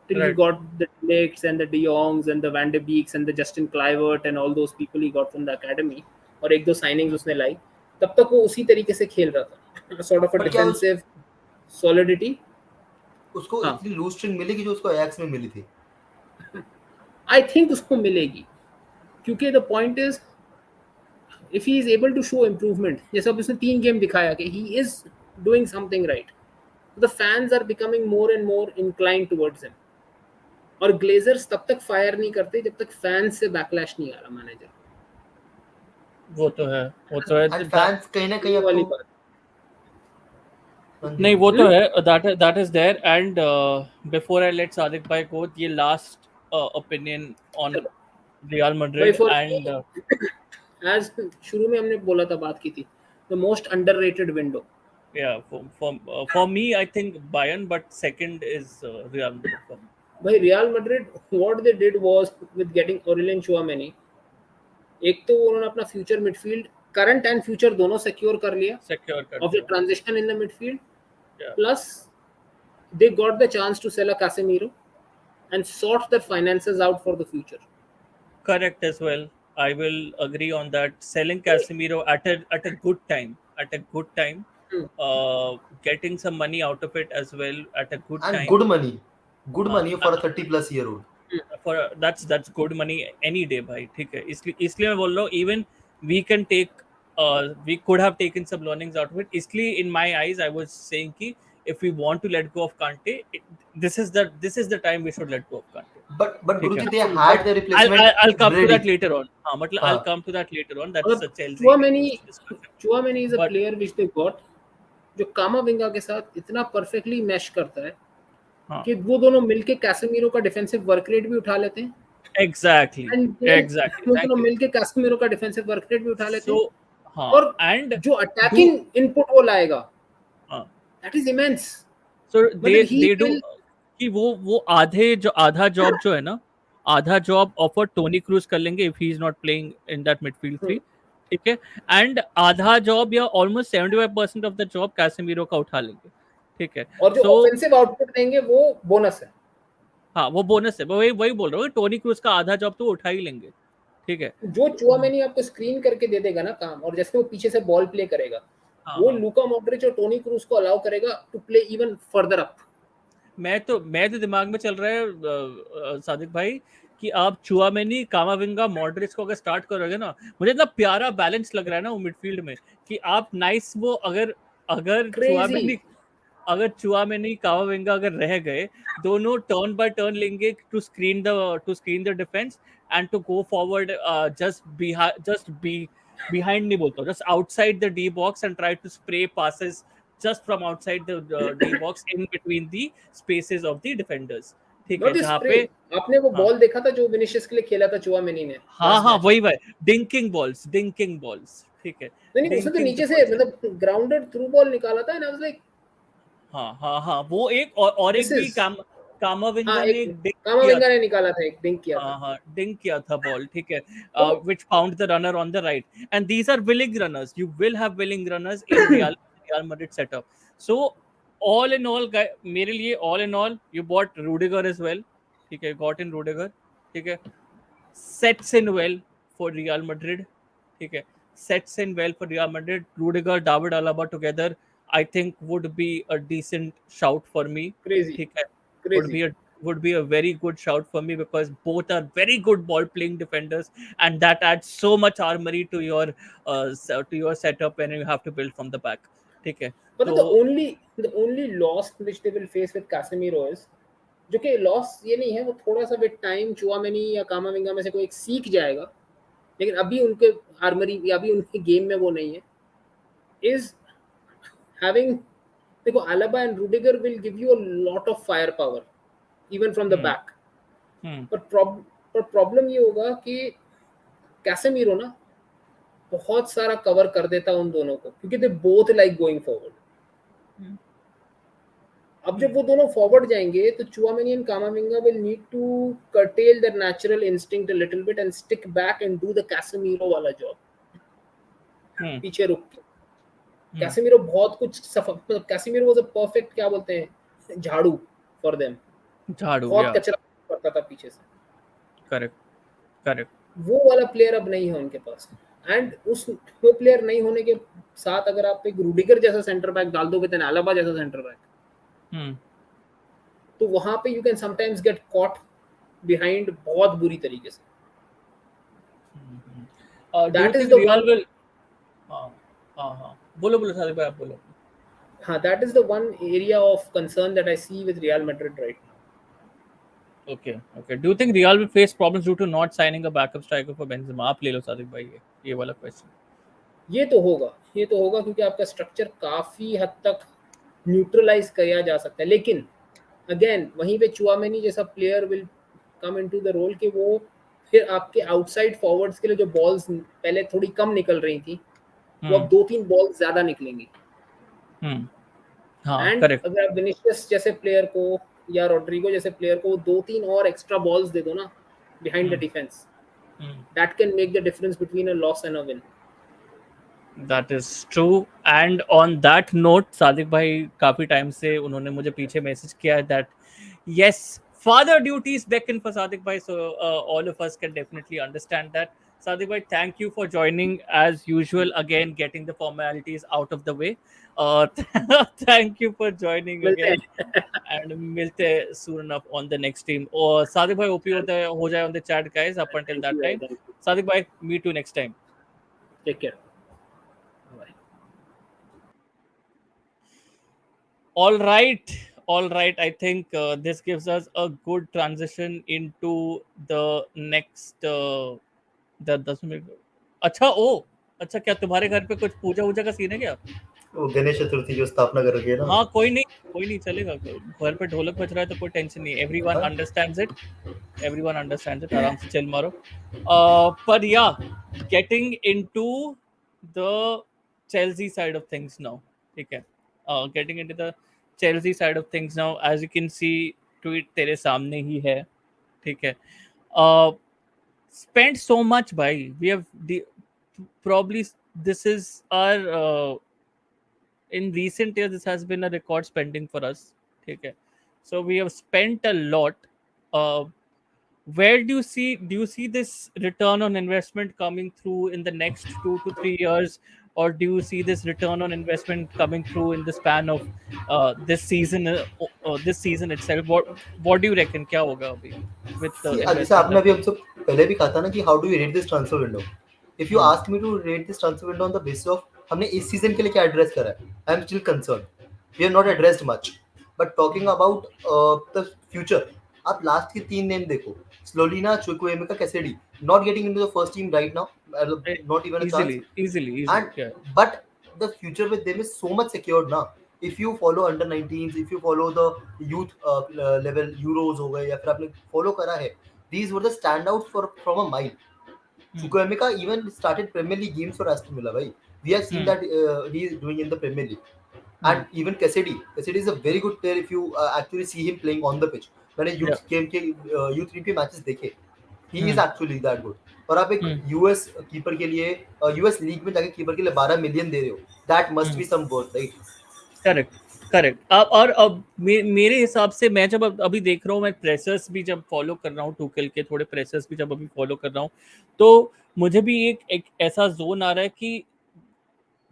till he Right. got the Licks and the De Jongs and the Van de Beeks and the Justin Kluivert and all those people he got from the academy, और एक दो signings उसने लाई, तब तक वो उसी तरीके से खेल रहा था, sort of a But क्या defensive solidity. उसको हाँ, इतनी लूज स्ट्रिंग मिलेगी जो उसको एयरक्स में मिली थी? I think उसको मिलेगी क्योंकि the point is if he is able to show improvement, जैसे अब उसने 3 गेम दिखाया कि he is doing something right, the fans are becoming more and more inclined towards him. और ग्लेजर्स तब तक फायर नहीं करते जब तक फैंस से बैकलैश नहीं आ रहा मैनेजर. वो तो है एंड फैंस कहीं ना कहीं ये अब वाली तो बात. नहीं वो तो है, that is there. And before I let Sadiq bhai go, ये last opinion on चलो Real भाई, Madrid फॉर and एज शुरू में हमने बोला था, बात की थी, the most underrated window. yeah, for me I think Bayern, but second is Real Madrid for me. भाई real Madrid what they did was with getting Aurelien Tchouameni, एक तो उन्होंने अपना future midfield, current and future दोनों secure कर लिया Secure कर of the दिया. transition in the midfield. Yeah. Plus, they got the chance to sell a Casemiro and sort their finances out for the future. Correct as well. I will agree on that. Selling Casemiro at a good time, Hmm. getting some money out of it as well at a good and time. Good money for a 30+ year old. For that's good money any day भाई, ठीक है, इसलिए मैं बोल रहा हूँ even we can take we could have taken some learnings out of it. इसलिए in my eyes I was saying कि if we want to let go of Kante, this is the time we should let go of Kante. But ठीक है. Guruji, they But had the replacement I'll come to ready. that later on. हाँ मतलब I'll हाँ. come to that later on. That's मतलब a Chelsea discussion. Tchouameni is a But player which they got जो कामाविंगा के साथ इतना perfectly mash करता है हाँ कि वो दोनों मिलके कैसेमीरो का डिफेंसिव वर्क रेट भी उठा लेते हैं. exactly and exactly. वो Thank दोनों you. मिलके कैसेमीरो का डिफेंसिव वर्क रेट भी उठा लेते हैं. So हाँ और and जो do अटैकिंग इनपुट वो लाएगा, हाँ दैट इज इमेंस. so मतलब ही they do विल, कि वो आधा जॉब जो है ना, आधा जॉब ऑफर टोनी क्रूज कर लेंगे if he is not playing in that midfield three, ठीक है, एंड आधा जॉब या almost 75% of the job Casemiro का उठा लेंगे, ठीक है. और जो सो ऑफेंसिव आउटपुट देंगे वो बोनस है. हाँ वो बोनस है, वही वही बोल रहा हूँ, टोनी क्रूज का आधा जॉब तो उठा ही लेंगे, ठीक है. जो चुआमेनी आपको स्क्रीन करके दे देगा ना काम, और जैसे वो पीछे से बॉल प्ले करेगा, हाँ वो हाँ लूका मॉड्रिच और टोनी क्रूज को अलाउ करेगा to play even further up. मैं तो दिमाग में चल रहा है सादिक भाई कि आप चुआमेनी, कामाविंगा, मॉड्रिच को अगर स्टार्ट करोगे ना, मुझे इतना प्यारा बैलेंस लग रहा है ना वो मिडफील्ड में, कि आप नाइस वो अगर अगर क्रेजी। चुआमेनी अगर चुआमेनी, कामाविंगा अगर रह गए, दोनों टर्न बाय टर्न लेंगे to screen the defence and to go forward, just behind नहीं बोलता, just outside the D box and try to spray passes just from outside the D box in between the spaces of the defenders. ठीक है, not जहाँ spray. पे आपने वो हाँ ball देखा था जो विनिशियस के लिए खेला था चुआमेनी ने हाँ लास्ट हाँ मैच में? वही डिंकिंग बॉल्स, ठीक है, नहीं नहीं, उसने तो डिंकिंग नीचे से बॉल्स। मतलब ग्राउंडेड थ्रू बॉल निकाला था एंड आई वाज लाइक हाँ हाँ हाँ, वो एक और दिस एक भी इज। हाँ, कामाविंगा ने एक एक डिंक किया कामाविंगा था। ने निकाला था, एक डिंक किया था। हाँ हाँ, डिंक किया था बॉल, ठीक है, तो which found the runner on the right, and these are willing runners. You will have willing runners in Real Madrid setup. So all in all, मेरे लिए all in all, you bought Rudiger as well, ठीक है, got in Rudiger, ठीक है, sets in well for Real Madrid, ठीक है, sets in well for Real Madrid. Rudiger, David Alaba together, I think would be a decent shout for me, crazy, ठीक है, would crazy. be a would be a very good shout for me because both are very good ball playing defenders, and that adds so much armory to your setup when you have to build from the back, ठीक है, But तो the only loss which they will face with Casemiro is, जो कि loss ये नहीं है, वो थोड़ा सा विद टाइम चुआमेनी या कामाविंगा में से कोई एक सीख जाएगा, लेकिन अभी उनके आर्मरी या अभी उनके गेम में वो नहीं है, इज हैविंग। देखो, Alaba and Rudiger will give you a lot of firepower even from the hmm back, हम्म पर प्रॉब्लम ये होगा कि कैसेमीरो ना बहुत सारा कवर कर देता उन दोनों को, क्योंकि they both like going forward. Hmm अब जब वो दोनों फॉरवर्ड जाएंगे तो Tchouameni and Camavinga will need to curtail their natural instinct a little bit and stick back and do the Casemiro वाला जॉब, हम्म पीछे रुक के। हम्म, कैसेमीरो बहुत कुछ सफर, मतलब कैसेमीरो वाज अ परफेक्ट, क्या बोलते हैं, झाड़ू फॉर देम। झाड़ू, बहुत या कचरा करता था पीछे से। करेक्ट करेक्ट, वो वाला प्लेयर अब नहीं है उनके पास। एंड उस वो प्लेयर नहीं होने के साथ अगर आप एक रूडिगर जैसा सेंटर बैक डाल दोगे, देन अलाबा जैसा सेंटर बैक, हम्म तो वहां पे you can sometimes get caught behind बहुत बुरी तरीके से। Do you that is think the real one. Will, हाँ हाँ हाँ, बोलो बोलो सादिक भाई, आप बोलो। हाँ, that is the one area of concern that I see with Real Madrid right now. Okay, okay. Do you think Real will face problems due to not signing a backup striker for Benzema? आप ले लो सादिक भाई, ये वाला question. ये तो होगा, ये तो होगा, क्योंकि आपका स्ट्रक्चर काफी हद तक न्यूट्रलाइज किया जा सकता है, लेकिन अगेन वहीं पे चुआमेनी जैसा player will come into the role कि वो फिर आपके आउटसाइड फॉरवर्ड्स के लिए जो बॉल्स पहले थोड़ी कम निकल रही थी, वो अब हम्म 2-3 बॉल ज्यादा निकलेंगी। हम्म हाँ एंड करेक्ट। अगर आप विनिशियस जैसे प्लेयर को या रोड्रिगो जैसे प्लेयर को 2-3 और एक्स्ट्रा बॉल्स दे दो ना behind the hmm defence, hmm that can make the difference between a loss and a win. That is true, and on that note Sadiq भाई काफी टाइम से उन्होंने मुझे पीछे मैसेज किया है that yes, father duties beckon for Sadiq bhai, so all of us can definitely understand that. Sadiq bhai, thank you for joining as usual, again getting the formalities out of the way. Thank you for joining मिलते again, हैं। and milte soon enough on the next team. Or Sadiq bhai, hope you ho jaye on the chat guys up until thank that you भाई, time. Thank you. Sadiq bhai, meet you next time. Take care. Bye. All right, I think this gives us a good transition into the next the 10 minute. अच्छा ओ, अच्छा क्या तुम्हारे घर पे कुछ पूजा वूजा का सीन है क्या? वो गणेश चतुर्थी जो स्थापना कर रखी है ना। हाँ कोई नहीं चलेगा, घर पे ढोलक बज रहा है तो कोई टेंशन नहीं, एवरीवन हाँ? Understands it, everyone understands it, आराम से चिल मारो। पर या getting into the Chelsea side of things now, ठीक है, getting into the Chelsea side of things now, as you can see tweet तेरे सामने ही है, ठीक है, spent so much by we have probably this is our in recent years this has been a record spending for us, okay, so we have spent a lot. uh, where do you see this return on investment coming through in the next 2 to 3 years? or do you see this return on investment coming through in the span of this season itself? What do you reckon क्या होगा अभी with the जैसे investment आपने अभी level? हमसे पहले भी कहा था ना कि how do you rate this transfer window, if you Hmm. Ask me to rate this transfer window on the basis of हमने इस सीजन के लिए क्या एड्रेस करा है, I am still concern, we have not Hmm. Addressed much, but talking Hmm. About the future, आप last के 3 name देखो, Slonina, Chukwuemeka, Casadei, not getting into the first team right now, not even a chance, Easily, and yeah. but the future with them is so much secured now. If you follow under 19s, if you follow the youth level euros हो गए या फिर आपने follow करा है, these were the standouts for from a mile. Hmm. Chukwuemeka even started Premier League games for Aston Villa, भाई. We have seen Hmm. that he is doing in the Premier League. Hmm. And even Cassidy is a very good player if you actually see him playing on the pitch. मैंने Yeah. youth team के matches देखे, he is Hmm. actually that good. और आप एक Hmm. US keeper के लिए US league में जाके कीपर के लिए 12 मिलियन दे रहे हो, that must Hmm. Be some worth, right? Correct, correct. अब और अब मेरे हिसाब से मैं जब अभी देख रहा हूँ, मैं प्रेसर्स भी जब फॉलो कर रहा हूँ, टूकल के थोड़े प्रेसर्स भी जब अभी फॉलो कर रहा हूँ, तो मुझे भी एक ऐसा जोन आ रहा है कि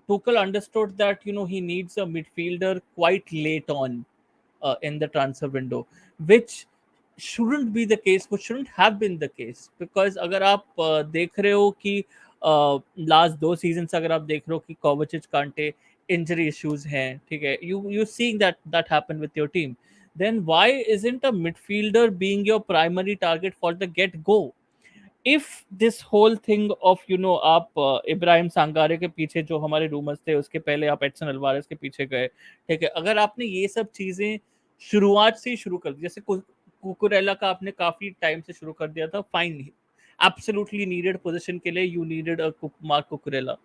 Tuchel understood that he needs a midfielder quite late on in the transfer window, which shouldn't be the case, which shouldn't have been the case, because अगर आप देख रहे हो कि लास्ट 2 सीजन से अगर आप देख रहे हो कि कोवाचिच कांटे इंजरी इश्यूज हैं, ठीक है, you seeing that happen with your team, then why isn't a midfielder being your primary target for the get go? If this whole thing of आप इब्राहिम सांगारे के पीछे जो हमारे रूमर्स थे, उसके पहले आप एडसन अल्वारेस के पीछे गए, ठीक है, अगर आपने ये सब चीजें शुरुआत से ही शुरू कर दी, जैसे कुकुरेला का आपने काफी टाइम से शुरू कर दिया था, फाइन, एब्सोल्युटली नीडेड पोजीशन के लिए you needed a Marc Cucurella,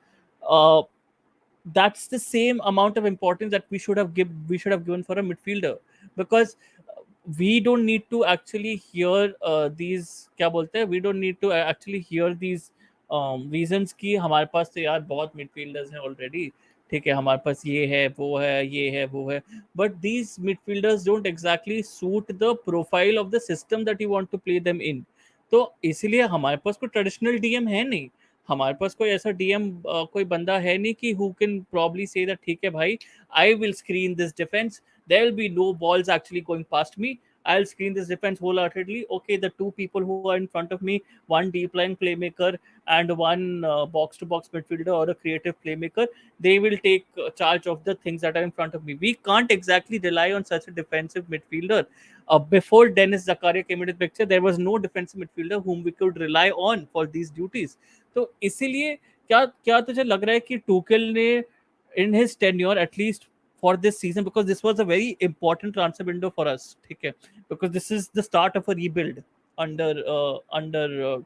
that's the same amount of importance that we should have given for a midfielder, because we don't need to actually hear these क्या बोलते हैं, we don't need to actually hear these reasons कि हमारे पास तो यार बहुत midfielders हैं already, ठीक है, हमारे पास ये है वो है ये है वो है, but these midfielders don't exactly suit the profile of the system that you want to play them in. तो इसीलिए हमारे पास कोई ट्रेडिशनल डीएम है नहीं, हमारे पास कोई ऐसा डीएम कोई बंदा है नहीं कि who can probably say that ठीक है भाई, I will screen this defence, there will be no balls actually going past me, I'll screen this defense wholeheartedly. Okay, the two people who are in front of me, one deep line playmaker and one box to box midfielder or a creative playmaker, they will take charge of the things that are in front of me. We can't exactly rely on such a defensive midfielder. Before Dennis Zakaria came into the picture, there was no defensive midfielder whom we could rely on for these duties. तो इसीलिए क्या क्या तुझे लग रहा है कि Tuchel ने in his tenure at least for this season, because this was a very important transfer window for us, ठीक है, because this is the start of a rebuild under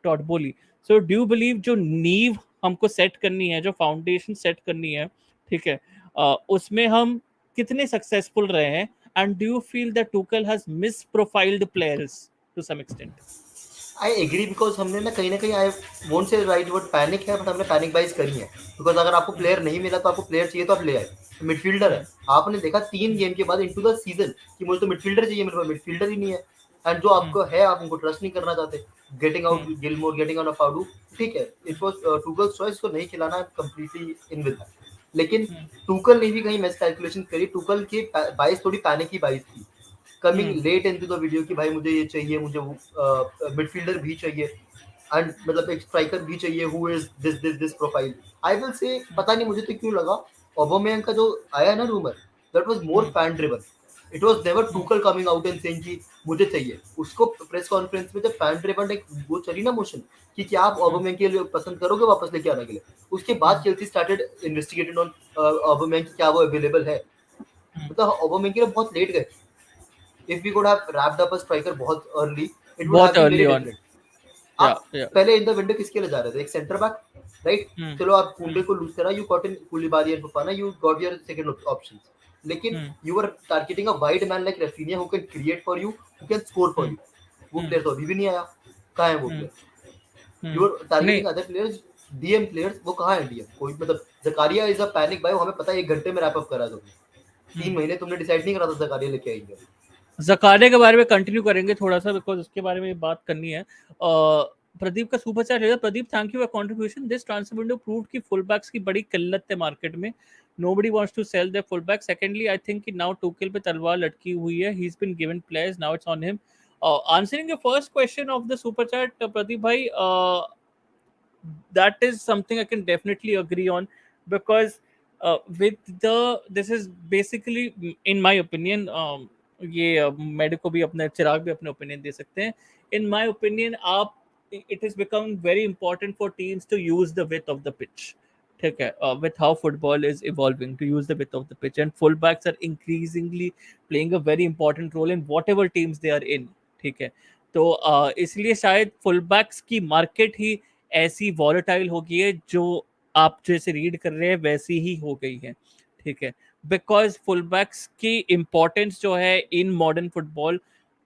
Todd Boehly, so do you believe जो नींव हमको set करनी है, जो foundation set करनी है, ठीक है, उसमें हम कितने सक्सेसफुल रहे हैं, and do you feel that Tuchel has misprofiled players to some extent? I agree, because हमने ना कहीं I won't say right word panic है, बट हमने पैनिक बाइज करी है, बिकॉज अगर आपको प्लेयर नहीं मिला तो आपको प्लेयर चाहिए तो आप ले आए, मिडफील्डर है, आपने देखा 3 गेम के बाद इनटू द सीजन कि मुझे तो मिडफील्डर चाहिए, मेरे पास मिडफील्डर ही नहीं है, एंड जो आपको है आप उनको ट्रस्ट नहीं करना चाहते, getting out Gilmour, getting out Fofana, ठीक है, इट वाज टूकल्स चॉइस, को नहीं खिलाना कंप्लीटली इन विद दैट, लेकिन टूकल ने भी कहीं मिस कैलकुलेशन करी, टूकल की बाइस थोड़ी पैनिक की बाइस थी, coming late into the video कि भाई मुझे ये चाहिए, मुझे मिडफील्डर भी चाहिए, एंड मतलब एक स्ट्राइकर भी चाहिए who is this profile, I will से पता नहीं मुझे तो क्यों लगा ओबामेयांग का जो आया ना rumour, that was more fan driven, it was never Tuchel coming out and saying कि मुझे चाहिए, उसको प्रेस कॉन्फ्रेंस में जब फैन ड्रिवन एक वो चली ना मोशन कि क्या आप ओबामेयांग के लिए पसंद करोगे वापस लेके आने के लिए, उसके बाद Chelsea started investigated on Aubameyang क्या वो अवेलेबल है, मतलब ओबामेयांग के लिए बहुत लेट गए, if we could have wrapped up a striker बहुत early, it would बहुत have been early very on, different. या आप पहले इन द विंडो किसके लिए जा रहे थे, एक सेंटर बैक, राइट, चलो आप कुंडे को लूज करा, you got in Koulibaly and Fofana, you got your second options, लेकिन you were targeting a wide man like Raphinha who can create for you, who can score for you, वो player तो अभी भी नहीं आया, कहाँ है वो player, you are targeting other players, DM players, वो कहाँ है डीएम, कोई मतलब Zakaria is a panic buy, हमें पता है 1 घंटे में रैप अप करा तुमने, 3 महीने तुमने डिसाइड नहीं करा था जकारिया लेके आएंगे, जकारिया के बारे में कंटिन्यू करेंगे थोड़ा सा, बिकॉज उसके बारे में बात करनी है। प्रदीप का सुपर चैट है। Pradeep, thank you for contribution. This transfer window proved कि फुल बैक्स की बड़ी किल्लत है मार्केट में। Nobody wants to sell their fullback. Secondly, I think कि now Tuchel पे तलवार लटकी हुई है. He's been given players. Now it's on him. Answering your first question of the super chat, Pradeep bhai, that is something I can definitely agree on, because with the this is basically, in my opinion, ये medico को भी अपने चिराग भी अपने opinion दे सकते हैं. In my opinion, आप it is becoming very important for teams to use the width of the pitch. ठीक है, with how football is evolving, to use the width of the pitch, and fullbacks are increasingly playing a very important role in whatever teams they are in. ठीक है, तो इसलिए शायद फुलबैक्स की market ही ऐसी volatile हो गई है, जो आप जैसे रीड कर रहे हैं वैसी ही हो गई है. ठीक है, बिकॉज फुलबैक्स की इम्पोर्टेंस जो है इन मॉडर्न फुटबॉल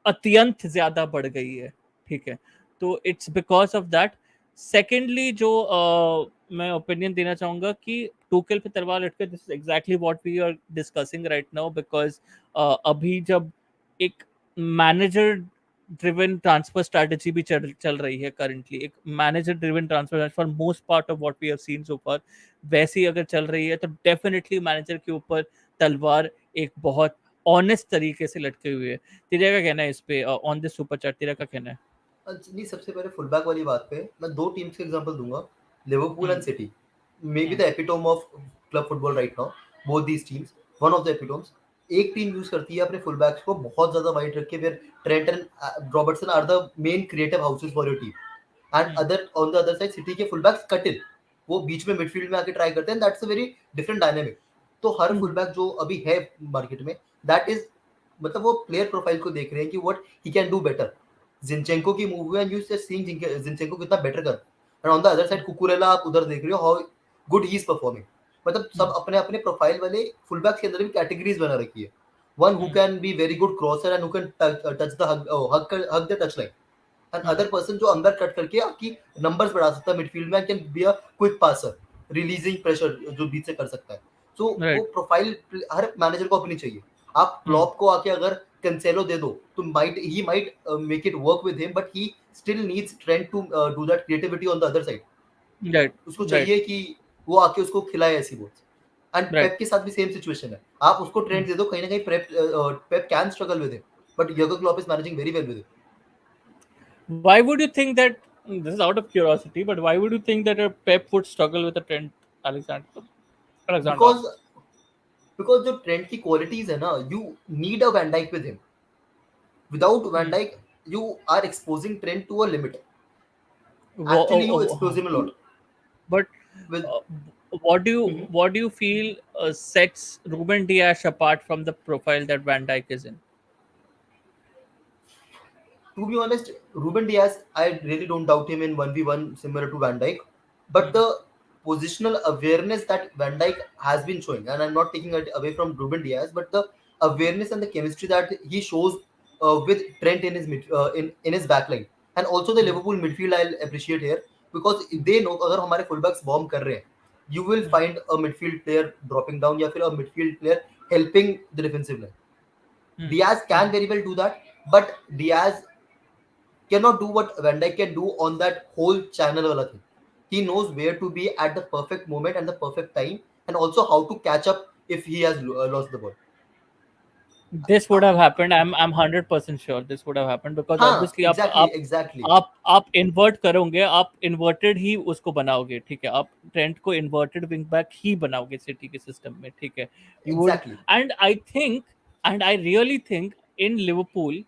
अत्यंत ज्यादा बढ़ गई है. ठीक है, तो it's because of that. Secondly, जो मैं ओपिनियन देना चाहूंगा कि टूकेल पे तलवार लटके, this is exactly what we are discussing right now, because अभी जब एक मैनेजर ड्रिवन ट्रांसफर स्ट्रेटजी भी चल रही है करंटली, एक manager driven transfer for most part of what we have seen so far, वैसी अगर चल रही है, तो डेफिनेटली मैनेजर के ऊपर तलवार एक बहुत ऑनेस्ट तरीके से लटके हुए है. तेरा क्या कहना है इस पे, ऑन दिस सुपर चैट, तेरा क्या कहना है? नहीं, सबसे पहले फुलबैक वाली बात पे मैं दो टीम्स के एग्जांपल दूंगा, Liverpool and hmm. City. Maybe the hmm. Epitome of club football right now, both these teams, one of the epitomes. एक टीम यूज करती है अपने फुलबैक्स को बहुत ज्यादा वाइड रख के, फिर Trent and Robertson are the main creative houses for your team. And hmm. Other on the other side City के फुलबैक्स कट इन, वो बीच में मिडफील्ड में आके ट्राई करते हैं. That's a very different dynamic. तो हर हम्म. फुलबैक जो अभी है मार्केट में, दैट इज, मतलब वो प्लेयर प्रोफाइल को देख रहे हैं कि what he can do better. जिनचेंको की मूव है, एंड यू जस्ट सीइंग जिनचेंको कितना बेटर कर. And on the other side Cucurella आप उधर देख रहे हो how good he is performing. मतलब सब अपने अपने प्रोफाइल वाले फुलबैक्स के अंदर भी कैटेगरीज बना रखी है. One who hmm. Can be very good क्रॉसर and who can touch the hug the touch line. And hmm. Other person जो अंदर कट करके आपकी नंबर्स बढ़ा सकता है मिडफील्ड में, can be a quick passer, releasing pressure जो बीच से कर सकता है. सो वो राइट. प्रोफाइल हर मैनेजर को अपनी चाहिए. आप हम्म. क्लॉप को आके अगर कैंसेलो दे दो, तो might make it work with him, but he still needs Trent to do that creativity on the other side. Right. उसको राइट. चाहिए कि वो आके उसको खिलाए ऐसी बॉल्स. And right. पेप के साथ भी सेम सिचुएशन है. आप उसको ट्रेंड दे दो, कहीं ना कहीं Pep can struggle with him, but Jurgen Klopp is managing very well with him. Why would you think that? This is out of curiosity, but why would you think that a Pep would struggle with a Trent Alexander? Alexander. Because because जो Trent की qualities है ना, you need a Van Dijk with him. Without Van Hmm. Dijk you are exposing Trent to a limit. Oh, actually you oh, expose him a lot but with. uh, what do you feel sets Ruben Dias apart from the profile that Van Dijk is in? To be honest, Ruben Diaz, I really don't doubt him in 1v1 similar to Van Dijk. But Hmm. the positional awareness that Van Dijk has been showing, and I'm not taking it away from Ruben Diaz, but the awareness and the chemistry that he shows with Trent in his in his backline, and also the Hmm. Liverpool midfield, I'll appreciate here, because they know अगर हमारे fullbacks bomb कर रहे हैं, you will Hmm. find a midfield player dropping down या फिर a midfield player helping the defensive line. Hmm. Diaz Hmm. can very well do that, but Diaz cannot do what Van Dijk can do on that whole channel wala thing. He knows where to be at the perfect moment and the perfect time, and also how to catch up if he has lost the ball. This would have happened. I'm 100% sure this would have happened, because हाँ, obviously exactly, exactly, आप invert करोगे, आप inverted ही उसको बनाओगे. ठीक है, आप Trent को इन्वर्टेड विंग बैक ही बनाओगे सिटी के सिस्टम में. ठीक है, you would. exactly. And I think, and I really think in Liverpool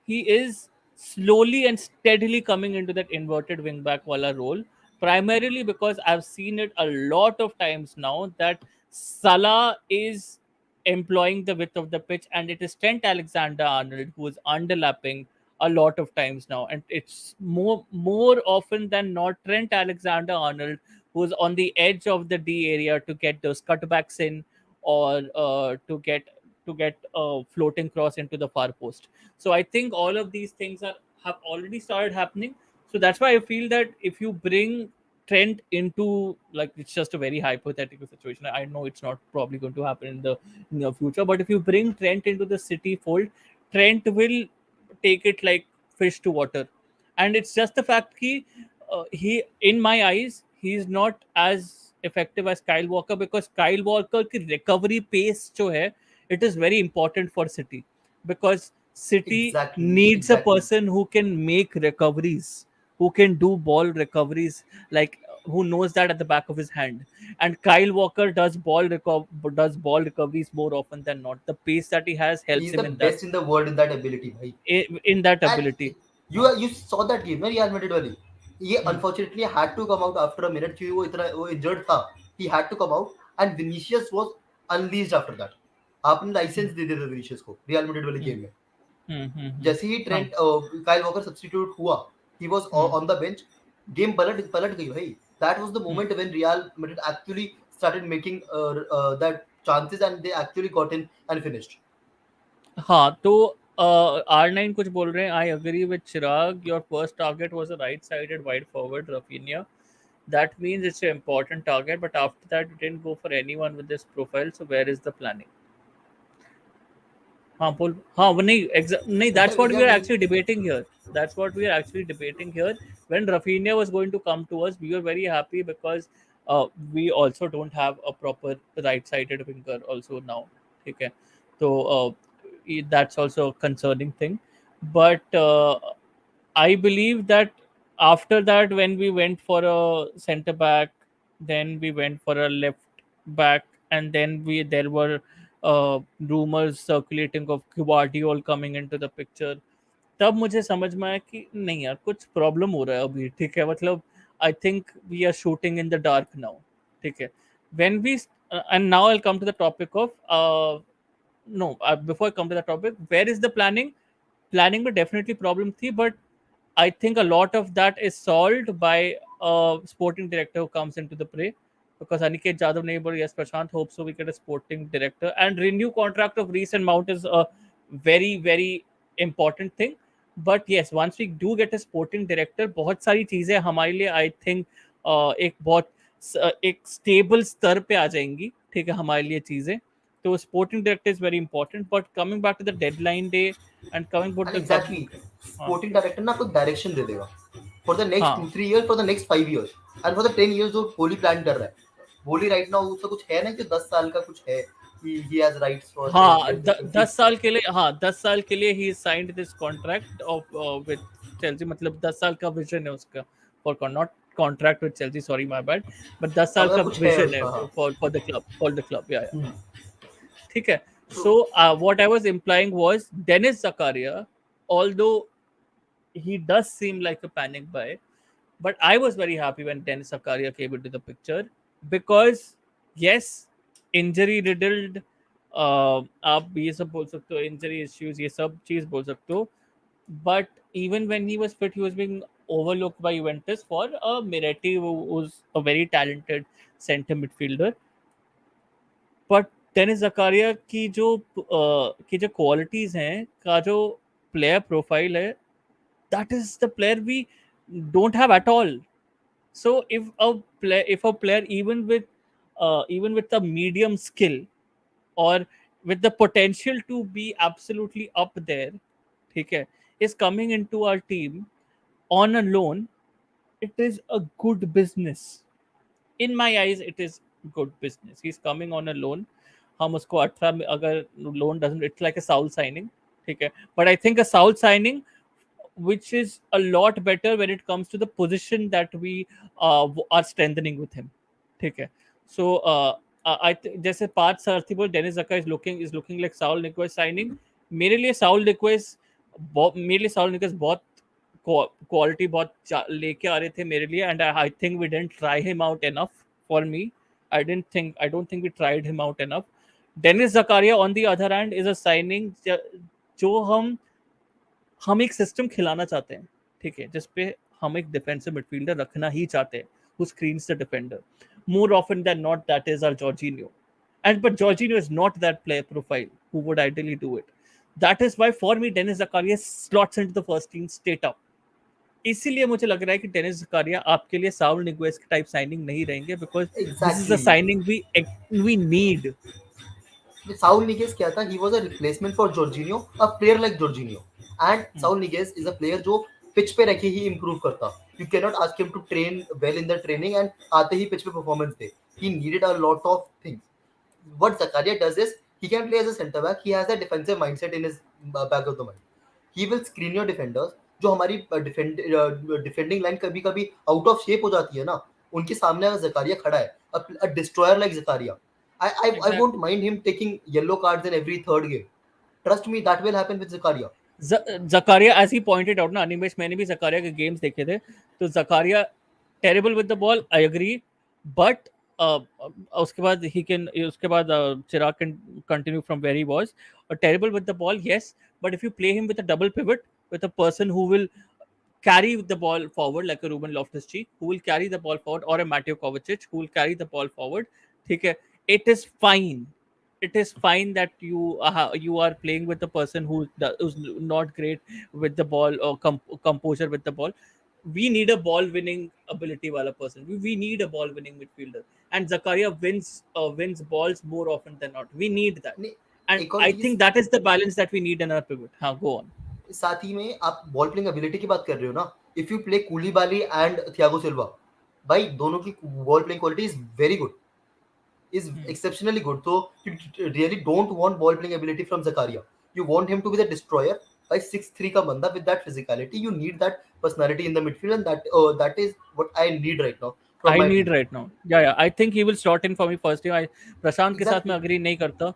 he is slowly and steadily coming into that inverted wing back wala role, primarily because I've seen it a lot of times now that Salah is employing the width of the pitch, and it is Trent Alexander Arnold who is underlapping a lot of times now, and it's more often than not Trent Alexander Arnold who's on the edge of the D area to get those cutbacks in, or to get floating cross into the far post. So I think all of these things have already started happening. So that's why I feel that if you bring Trent into, like, it's just a very hypothetical situation. I know it's not probably going to happen in the near future, but if you bring Trent into the City fold, Trent will take it like fish to water. And it's just the fact that he, in my eyes, he's not as effective as Kyle Walker, because Kyle Walker की recovery pace जो है, it is very important for City, because City Exactly, needs a exactly. person who can make recoveries, who can do ball recoveries, like who knows that at the back of his hand. And Kyle Walker does ball recoveries more often than not. The pace that he has helps He's the him in that, best in the world in that ability, bhai. in that And ability. you saw that game ना Real Madrid वाली. ये Hmm. unfortunately had to come out after a minute क्योंकि वो injured था. He had to come out and Vinicius was unleashed after that. आपने Hmm. Licence दे दिया था Vinicius को रियल मैड्रिड वाले Hmm. गेम में. Hmm. Hmm. Hmm. जैसे ही हाँ. ट्रेंट काइल वॉकर सब्स्टिट्यूट हुआ, he was Hmm. on the bench. Game पलट गई भाई. That was the Hmm. moment when Real Madrid actually started making that chances and they actually got in and finished. हाँ, तो R9 कुछ बोल रहे हैं, I agree with Chirag, your first target was a right sided wide forward Raphinha, that means it's an important target, but after that you didn't go for anyone with this profile, so where is the planning? हाँ बोल, हाँ वो नहीं नहीं, that's what we are Exactly. actually debating here. That's what we are actually debating here. When Rafinha was going to come to us, we were very happy because we also don't have a proper right-sided winger also now. Okay, so that's also a concerning thing. But I believe that after that, when we went for a center back, then we went for a left back, and then we there were rumors circulating of Guardiol coming into the picture. तब मुझे समझ में आया कि नहीं यार, कुछ problem हो रहा है अभी, ठीक है, मतलब I think we are shooting in the dark now, ठीक है. When we and now I'll come to the topic of no, before I come to the topic, where is the planning? Planning में definitely problem थी, but I think a lot of that is solved by a sporting director who comes into the play. Because Aniket Jadhav neighbor, yes, Prashant hopes so we get a sporting director. And renew contract of Reese and Mount is a very, very important thing. But yes, once we do get a sporting director, बहुत सारी चीजें हमारे लिए I think एक बहुत एक stable स्तर पे आ जाएंगी, ठीक है, हमारे लिए चीजें. तो sporting director is very important. But coming back to the deadline day and coming back And to the cup, exactly, हाँ, sporting director ना आपको डायरेक्शन दे देगा for the next हाँ, 2-3 years, for the next 5 years, and for the 10 years जो Kohli plan कर रहा है. Kohli right now उसका कुछ है ना कि 10 साल का कुछ है कि he has rights for 10 हाँ, years to keep. 10 साल के लिए, हाँ, 10 साल के लिए he signed this contract of with Chelsea, मतलब 10 साल का विजन है उसका, for not contract with Chelsea, sorry my bad, but 10 साल का मतलब कुछ है विजन है उसका, हाँ. फॉर द क्लब, या Hmm. ठीक है. So so what I was implying was Dennis Zakaria, although he does seem like a panic buy, but I was very happy when Dennis Zakaria came into the picture, because yes, injury riddled, आप ये सब बोल सकते हो, injury issues, ये सब चीज बोल सकते हो, but even when he was fit, he was being overlooked by Juventus for a Miretti, who was a very talented center midfielder. But Dennis Zakaria की जो क्वालिटीज हैं, का जो प्लेयर प्रोफाइल है, that is the player we don't have at all. So if a player, even with a medium skill, or with the potential to be absolutely up there, ठीक है, is coming into our team on a loan, it is a good business. In my eyes, it is good business. He's coming on a loan. हम उसको 18 में अगर loan doesn't, it's like a Saul signing, ठीक है, but I think a Saul signing which is a lot better when it comes to the position that we are strengthening with him, ठीक है. So जैसे पाँच साल थी, बोल Dennis जका is looking like Saul Niguez signing. मेरे लिए Saul Niguez मेरे लिए Saul Niguez बहुत क्वालिटी बहुत लेके आ रहे थे मेरे लिए, and I think we didn't try him out enough for me. I don't think we tried him out enough. Denis Zakaria on the other hand is a signing जो हम एक सिस्टम खिलाना चाहते हैं, ठीक है, जिसपे हम एक डिफेंसिव मिडफील्डर रखना ही चाहते हैं, who screens the defender. More often than not, that is our Jorginho. But Jorginho is not that player profile who would ideally do it. That is why for me, Dennis Zakaria slots into the first team straight up. इसीलिए मुझे लग रहा है कि Dennis Zachariah आपके लिए Saul निगुएस के type signing नहीं रहेंगे, because this is a exactly. Signing we need. Saul Niguez क्या था? He was a replacement for Jorginho, a player like Jorginho. And Saul Niguez is a player जो pitch पे रखे ही improve करता. You cannot ask him to train well in the training and आते ही pitch पे performance they. He needed a lot of things. What Zakaria does is he can play as a centre back. He has a defensive mindset in his back of the mind. He will screen your defenders. जो हमारी defending line कभी कभी out of shape हो जाती है ना, उनके सामने अगर जकारिया खड़ा है, a destroyer like Zakaria, I won't Exactly. mind him taking yellow cards in every third game. Trust me, that will happen with Zakaria. Zakaria, as he pointed out, ना अनिमेश, मैंने भी Zakaria के गेम्स देखे थे, तो Zakaria terrible with the ball, I agree, but उसके बाद Chirag can continue from where he was. Terrible with the ball, yes, but if you play him with a double pivot, with a person who will carry the ball forward like a Ruben Loftus-Cheek, who will carry the ball forward, or a Mateo Kovacic who will carry the ball forward, ठीक है, it is fine. It is fine that you are playing with a person who's not great with the ball or composure with the ball. We need a ball winning ability wala person. We need a ball winning midfielder, and Zakaria wins balls more often than not. We need that, नहीं, and एक और I चीज think that is the balance that we need in our pivot. Go on. साथ ही में आप ball playing ability की बात कर रहे हो ना, if you play Koulibaly and Thiago Silva, भाई दोनों की ball playing quality is very good, is exceptionally good. So you really don't want ball playing ability from Zakaria. You want him to be the destroyer. By 6'3" ka banda with that physicality, you need that personality in the midfield, and that is what I need right now from I my need team. right now. Yeah. I think he will slot in for me first team. Prashant के साथ मैं Exactly. agree नहीं करता.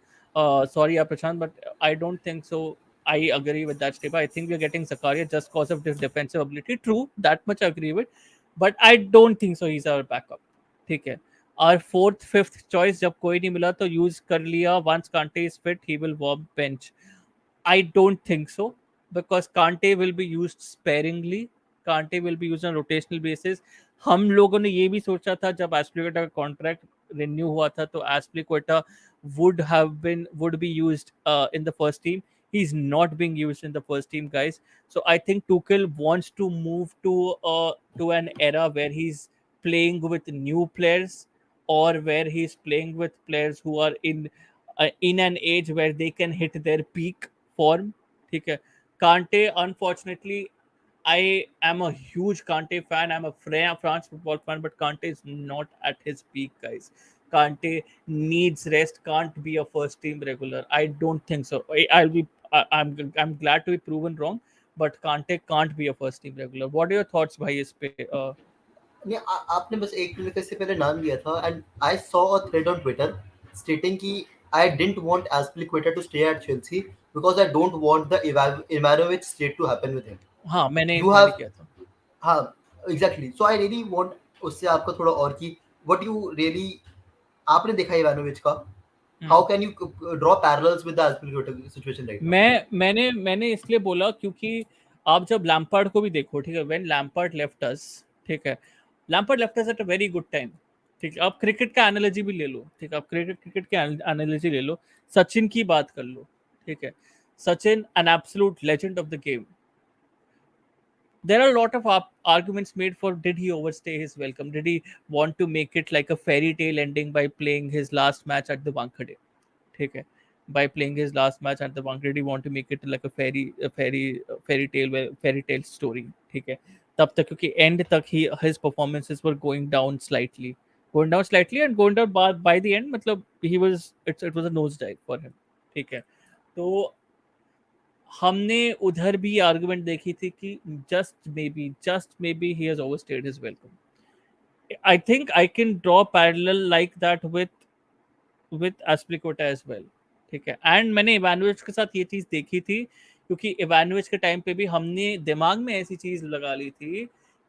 Sorry, Prashant, but I don't think so. I agree with that statement. I think we're getting Zakaria just because of this defensive ability. True, that much I agree with. But I don't think so. He's our backup. ठीक है. Our fourth, fifth choice जब कोई नहीं मिला तो use कर लिया. Once Kante is fit, he will warm bench. I don't think so, because Kante will be used sparingly. Kante will be used on rotational basis. हम लोगों ने ये भी सोचा था जब एस्प्लिक्वेटा का कॉन्ट्रैक्ट रिन्यू हुआ था, तो एस्प्लिक्वेटा would be used in the first team. He's not being used in the first team, guys. So I think Tuchel wants to move to an era where he's playing with new players, or where he's playing with players who are in an age where they can hit their peak form. ठीक है. Kante, unfortunately, I am a huge Kante fan. I'm a France football fan, but Kante is not at his peak, guys. Kante needs rest. Can't be a first team regular. I don't think so. I'll be. I'm glad to be proven wrong, but Kante can't be a first team regular. What are your thoughts, bhai, इस पे? नहीं, आपने बस एक minute से पहले नाम लिया था, and I saw a thread on Twitter stating कि I didn't want Azpilicueta to stay at Chelsea because I don't want the Ivanovic state to happen with him. हाँ, मैंने यू मैंने हैव, किया था. हाँ, exactly. So I really want उससे आपका थोड़ा और कि व्हाट यू रियली, आपने देखा इवानोविच का, how can you draw parallels with the Azpilicueta situation right now? मैंने इसलिए बोला क्योंकि आप जब लैम्पार्ड को भी देखो, ठीक है, व्हेन लैम्पार्ड लेफ्ट अस, ठीक है, Lampard left us at a very good time. ठीक है, आप क्रिकेट का एनालॉजी भी ले लो. ठीक है, आप क्रिकेट की एनालॉजी ले लो. सचिन की बात कर लो. ठीक है, Sachin an absolute legend of the game. There are a lot of arguments made for, did he overstay his welcome? Did he want to make it like a fairy tale ending by playing his last match at the Wankhede? ठीक है, by playing his last match at the Wankhede, did he want to make it like a fairy tale story? ठीक है, तब तक क्योंकि end तक his performances were going down slightly and going down by the end, मतलब it was a nosedive for him. ठीक है, तो हमने उधर भी आर्गुमेंट देखी थी कि just maybe he has overstayed his welcome. I think I can draw parallel like that with Aspilicueta as well. ठीक है, एंड मैंने इवानोविच के साथ ये चीज देखी थी, क्योंकि इवानोविच के टाइम पे भी हमने दिमाग में ऐसी चीज लगा ली थी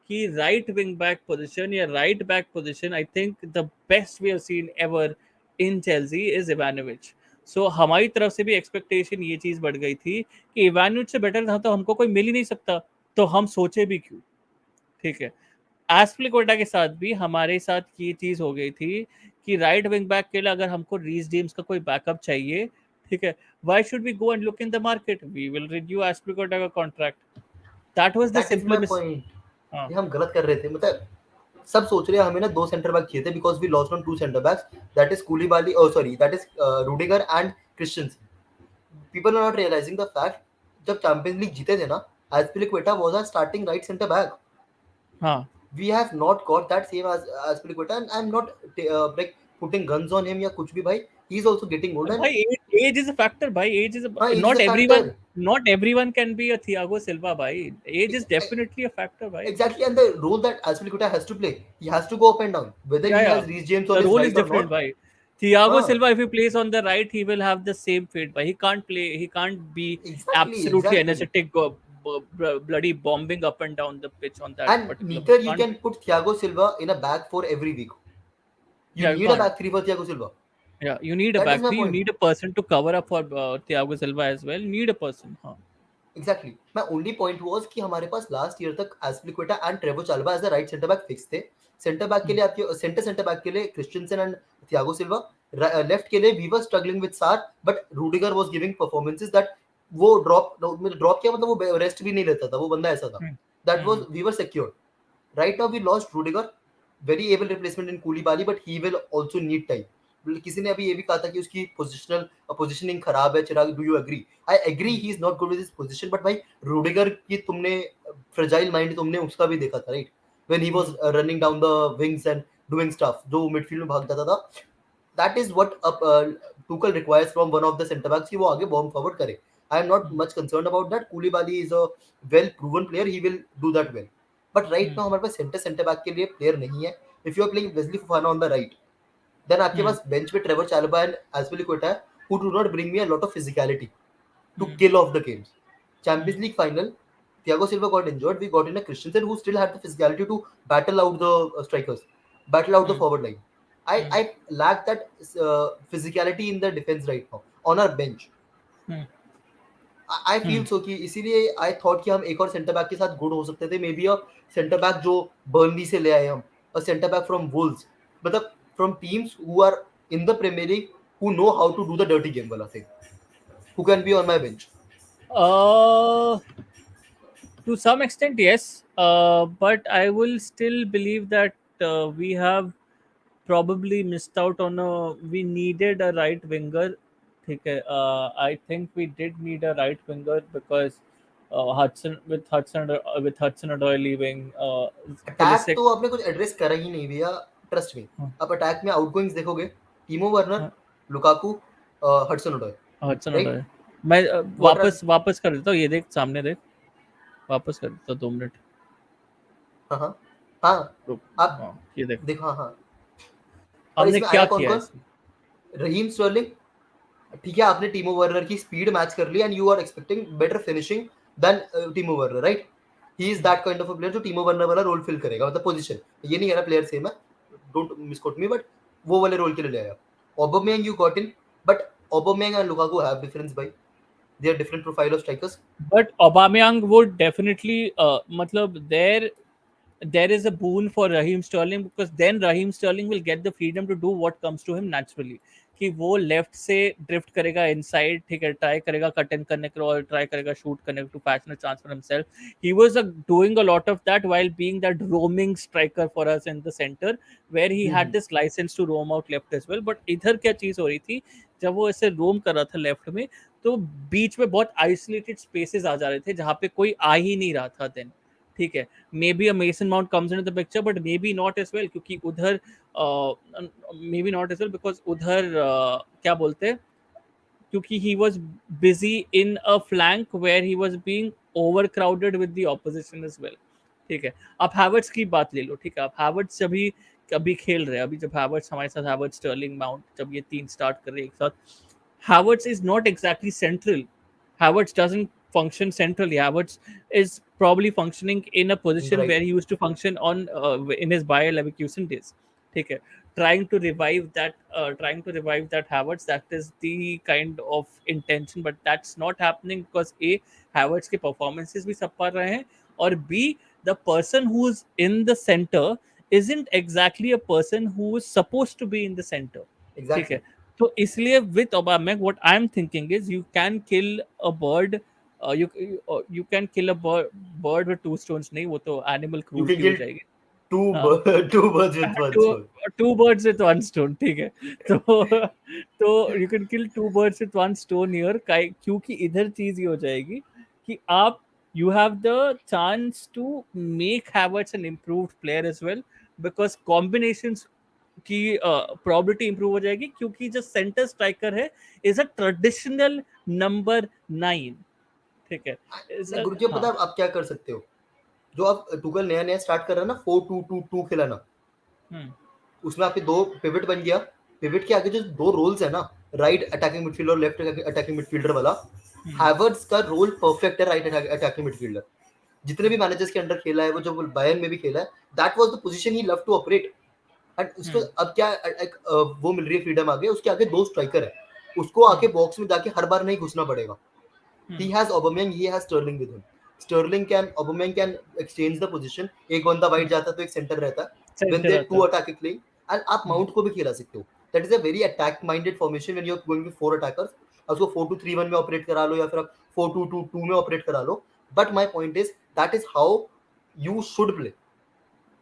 कि राइट विंग बैक पोजीशन या right back position, I think the best we have seen ever in Chelsea is Ivanovic. So हमारी तरफ से भी एक्सपेक्टेशन ये चीज बढ़ गई थी कि इवानोविच से बेटर था तो हमको कोई मिल ही नहीं सकता, तो हम सोचे भी क्यों. ठीक है, एस्प्लिक्वेटा के साथ भी हमारे साथ ये चीज हो गई थी कि राइट विंग बैक के लिए अगर हमको रीस जेम्स का कोई बैकअप चाहिए, ठीक है, why should we go and look in the market, we will renew Azpilicueta का contract. That was the that is my simple point. हाँ. ये हम गलत कर रहे थे, मतलब सब सोच रहे हैं हमें ना दो सेंटर बैक चाहिए थे because we lost on two centre backs, that is Koulibaly, sorry, that is Rudiger and Christensen. People are not realising the fact, जब चैंपियंस लीग जीते थे ना, Azpilicueta was our starting right centre back. हाँ We have not got that same as Piliqueta, and I'm not like putting guns on him या कुछ भी भाई. He's also getting old, and भाई एज इज अ फैक्टर भाई age is हाँ, age is not a everyone factor. Not everyone can be a Thiago Silva भाई age Ex- is definitely a factor भाई Exactly, and the role that Aspilicueta has to play, he has to go up and down. Whether he yeah has Reece James on the his role is right or different not, भाई Thiago हाँ, Silva if he plays on the right he will have the same fate भाई he can't be exactly, absolutely exactly. energetic bloody bombing up and down the pitch on that And particular neither match you can't can put Thiago Silva in a back four every week. You yeah you need a can't back three for Thiago Silva. yeah you need a That is back my three you point. need a person to cover up for Thiago Silva as well you need a person huh Exactly. My only point was कि हमारे पास last year तक Azpilicueta and Trevoh Chalobah as the right centre back fix थे. Centre back के लिए आपके centre back के लिए Christensen and Thiago Silva. Left के लिए we were struggling with Sarr, but Rudiger was giving performances that वो ड्रॉप किया मतलब वो रेस्ट भी नहीं लेता था, वो बंदा ऐसा था. Hmm. That was Hmm. We were secure. Right now we lost Rudiger, very able replacement in Koulibaly, but he will also need time. किसी ने अभी ये भी कहा था कि उसकी पोजिशनिंग खराब है. Chirag, do you agree? I agree he is not good with his position, but भाई रूडिगर की तुमने फ्रेजाइल माइंड तुमने उसका भी देखा था, right? When he was Hmm. Running down the wings and doing stuff, जो मिडफील्ड में भाग जाता था. That is what Tuchel requires from one of the centre backs कि वो आगे bomb forward करे. I am not Hmm. much concerned about that. Koulibaly is a well proven player. He will do that well. But right Hmm. now हमारे पास centre back के लिए player नहीं है. If you are playing Wesley Fofana on the right, then आपके Hmm. पास bench पे Trevor चाल्बा and एस्पिलिक्वेटा है, who do not bring me a lot of physicality to Hmm. kill off the games. Hmm. Champions League final, Thiago Silva got injured. We got in a Christensen who still had the physicality to battle out the strikers, battle out the Hmm. forward line. Hmm. I lack that physicality in the defense right now on our bench. Hmm. I Hmm. feel so कि इसीलिए I thought कि हम एक और centre back के साथ good हो सकते थे. Maybe a centre back जो बर्नली से ले आए हम, a centre back from Wolves, मतलब from teams who are in the Premier League, who know how to do the dirty game वाला thing, who can be on my bench. Uh, to some extent, yes. But I will still believe that we have probably missed out on a. We needed a right winger. ठीक है. I think we did need a right winger because Hudson Odoi leaving. Attack Pulisic. तो आपने कुछ address करा ही नहीं भैया, trust me. हाँ, आप अटैक में आउटगोइंग्स देखोगे, टीमो वर्नर, हाँ, Lukaku, Hudson Odoi, Hudson right? Odoi. मैं व्हाट आर, वापस वापस कर देता हूँ ये देख सामने देख वापस कर देता हूँ 2 मिनट हाँ हाँ हाँ, रुक आप हाँ ये देख देखो, हाँ हाँ. और हमने इसमें आया क्या कौन किया है कौन? इसमें रहीम स्टर्लिंग. ठीक है, आपने टीमो वर्नर की स्पीड मैच कर ली and you are expecting better finishing than Timo Werner, right? He is that kind of a player जो टीमो वर्नर वाला रोल फिल करेगा, मतलब पोजीशन. ये नहीं कह रहा प्लेयर सेम है, डोंट मिसकोट मी, बट वो वाले रोल के लिए ले आया. Aubameyang you got in, but Aubameyang and Lukaku have difference भाई. They are different profile of strikers. But Aubameyang would definitely मतलब there is a boon for Raheem Sterling because then Raheem Sterling will get the freedom to do what comes to him naturally कि वो left से drift करेगा inside ठीक है try करेगा cut in करने के लिए और ट्राई करेगा शूट करने to fashion chance for himself he was doing a lot of that while being that roaming striker for us in the center where he had this license to roam out left as well but इधर क्या चीज हो रही थी जब वो ऐसे रोम कर रहा था लेफ्ट में तो बीच में बहुत आइसोलेटेड स्पेसेस आ जा रहे थे जहाँ पे कोई आ ही नहीं रहा था देन ठीक है maybe a Mason Mount comes in the picture but maybe not as well क्योंकि उधर maybe not as well because उधर क्या बोलते हैं क्योंकि he was busy in a flank where he was being overcrowded with the opposition as well ठीक है आप हैवर्ट्स की बात ले लो ठीक है आप हैवर्ट्स अभी अभी खेल रहे हैं अभी जब हैवर्ट्स हमारे साथ हैवर्ट्स स्टर्लिंग माउंट जब ये तीन स्टार्ट कर रहे हैं एक साथ Havertz is not exactly central. Havertz doesn't function centrally. Havertz is probably functioning in a position right. where he used to function on in his Bayer Leverkusen days. ठीक है trying to revive that Havertz that is the kind of intention but that's not happening because A Havertz के performances भी सब पा रहे हैं और B the person who's in the center isn't exactly a person who is supposed to be in the center ठीक exactly. है तो इसलिए with Aubameyang what I'm thinking is you can kill a bird you can kill a bird with two stones नहीं वो तो animal you can cruelty हो किल जाएगी two हाँ two birds with one two stone. two birds with one stone ठीक है तो you can kill two birds with one stone here क्योंकि इधर चीज ये हो जाएगी कि आप you have the chance to make Havertz an improved player as well, because combinations की probability improve हो जाएगी, क्योंकि जो center striker है is a traditional number 9. ठीक है, is नहीं a गुरुजी, पता हाँ. है आप क्या कर सकते हो? जो आप टुकल नया नया स्टार्ट कर रहा है ना, 4-2-2-2 खिलाना, हम्म. उसमें आपके दो पिवट बन गया। पिवट के आगे जो दो रोल्स है ना, राइट अटैकिंग मिडफील्डर और लेफ्ट अटैकिंग मिडफील्डर वाला, हम्म. हैवर्ट्स का रोल परफेक्ट है राइट अटैकिंग मिडफील्डर। जितने भी मैनेजर्स के अंडर खेला है वो, जो बायर्न में भी खेला है, that was the position he love to operate. And उसको हम्म. अब क्या एक वो मिल रही है फ्रीडम आगे, उसके आगे दो स्ट्राइकर है, उसको आके हम्म. बॉक्स में जाके हर बार नहीं घुसना पड़ेगा। हम्म. He has Aubameyang, he has Sterling with him. Aubameyang can exchange the position. एक बंदा वाइड हम्म. जाता है तो एक सेंटर रहता है, when सेंटर they आता two है. attacking playing, and आप हम्म. माउंट को भी खिला सकते हो। That is a very attack minded formation when you're going with four attackers. आप उसको 4-2-3-1 में ऑपरेट करा लो या फिर आप 4-2-2-2 में ऑपरेट करा लो, but my point is that is how you should play.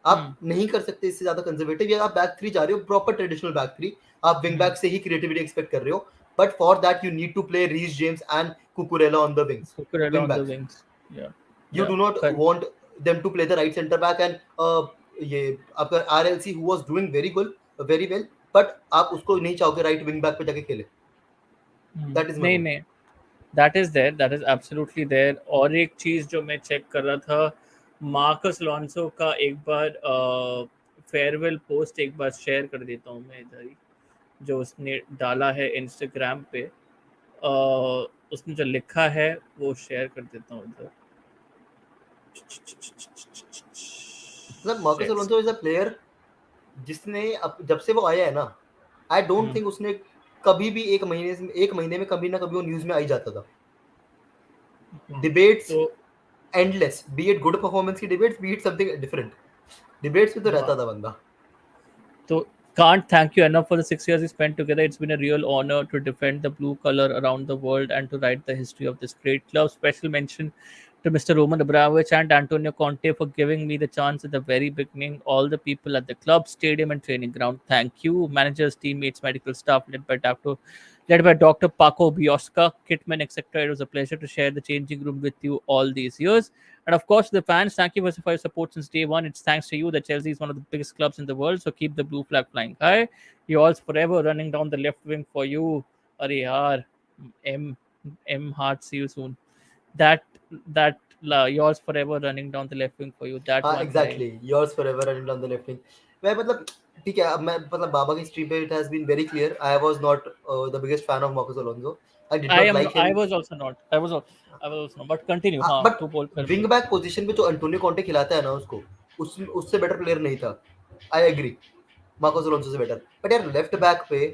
आप हम्म. नहीं कर सकते इससे ज्यादा कंजर्वेटिव, या आप बैक थ्री जा रहे हो, प्रॉपर ट्रेडिशनल बैक थ्री, आप विंग हम्म. बैक से ही क्रिएटिविटी एक्सपेक्ट कर रहे हो, but for that you need to play Reece James and Cucurella on the wings, Cucurella wing on the backs. wings. Yeah. You Yeah. do not Correct. want them to play the right center back, and ये आपका RLC who was doing very good, very well, but आप उसको नहीं चाहोगे right wing back पे जाके खेले। That is my नहीं पॉइंट। नहीं, that is there, that is absolutely there. और एक चीज जो मैं चेक कर रहा था, मार्कस लॉन्सो का एक बार फेयरवेल पोस्ट एक बार शेयर कर देता हूँ मैं इधर ही, जो उसने डाला है इंस्टाग्राम पे। उसने जो लिखा है वो शेयर कर देता हूँ इधर। मतलब Marcus Shares. Alonso is a player जिसने जब से वो आया है ना, आई डोंट हम्म. थिंक उसने कभी भी एक महीने में कभी ना कभी वो न्यूज में आ ही जाता था। डिबेट्स तो endless, be it good performance की debates, be it something different, debates में तो हाँ, रहता था बंदा। so can't thank you enough for the 6 years we spent together. It's been a real honor to defend the blue color around the world and to write the history of this great club. Special mention to Mr. Roman Abramovich and Antonio Conte for giving me the chance at the very beginning. All the people at the club, stadium, and training ground, thank you. Managers, teammates, medical staff, led by Dr. Paco Biosca, Kitman, etc. It was a pleasure to share the changing room with you all these years. And of course, the fans, thank you for your support since day one. It's thanks to you that Chelsea is one of the biggest clubs in the world. So keep the blue flag flying high. You all's forever running down the left wing for you. Are yaar, M M Hart, see you soon. That yours forever running down the left wing for you. That हाँ one line. Exactly, yours forever and on the left wing. मैं मतलब ठीक है, अब मैं मतलब बाबा की stream पे it has been very clear, I was not the biggest fan of Marcus Alonso, I did I not am. Like I him. was also not. I was also not. But continue. हाँ, but तू बोल कर wing बोल। Back position पे जो Antonio Conte खिलाता है ना उसको, उससे बेटर प्लेयर नहीं था। आई एग्री, मार्कोस अलोंसो से बेटर, बट यार लेफ्ट बैक पे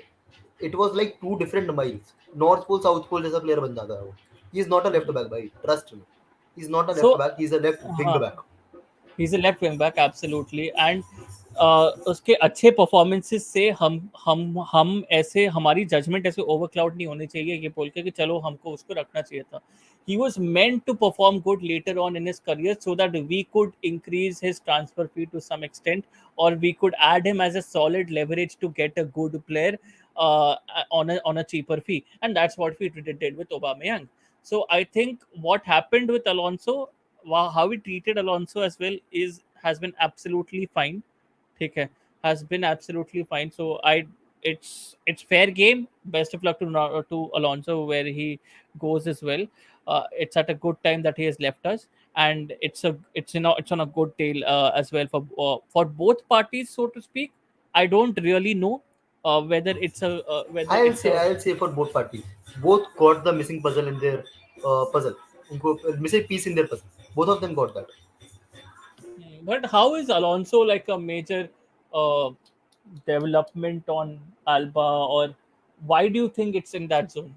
it was like two different miles, north pole south pole जैसा प्लेयर बन जाता है वो। He is not a left back भाई, trust me, he is not a left So back, he is a left wing हाँ, back. he's a left wing back absolutely, and उसके अच्छे performances से हम ऐसे, हमारी जजमेंट ऐसे ओवर क्लाउड नहीं होनी चाहिए ये बोल के कि चलो हमको उसको रखना चाहिए था। He was meant to perform good later on in his career so that we could increase his transfer fee to some extent, or we could add him as a solid leverage to get a good player on a cheaper fee, and that's what we did with Aubameyang. So I think what happened with Alonso, how we treated Alonso as well, is has been absolutely fine. ठीक है, has been absolutely fine. So it's fair game. Best of luck to Alonso where he goes as well. It's at a good time that he has left us, and it's on a good tail as well for both parties, so to speak. I don't really know whether it's a I'll say for both parties, both got the missing puzzle in their puzzle. उनको missing piece in their puzzle. Both of them got that. But how is Alonso like a major uh, development on Alba, or why do you think it's in that zone?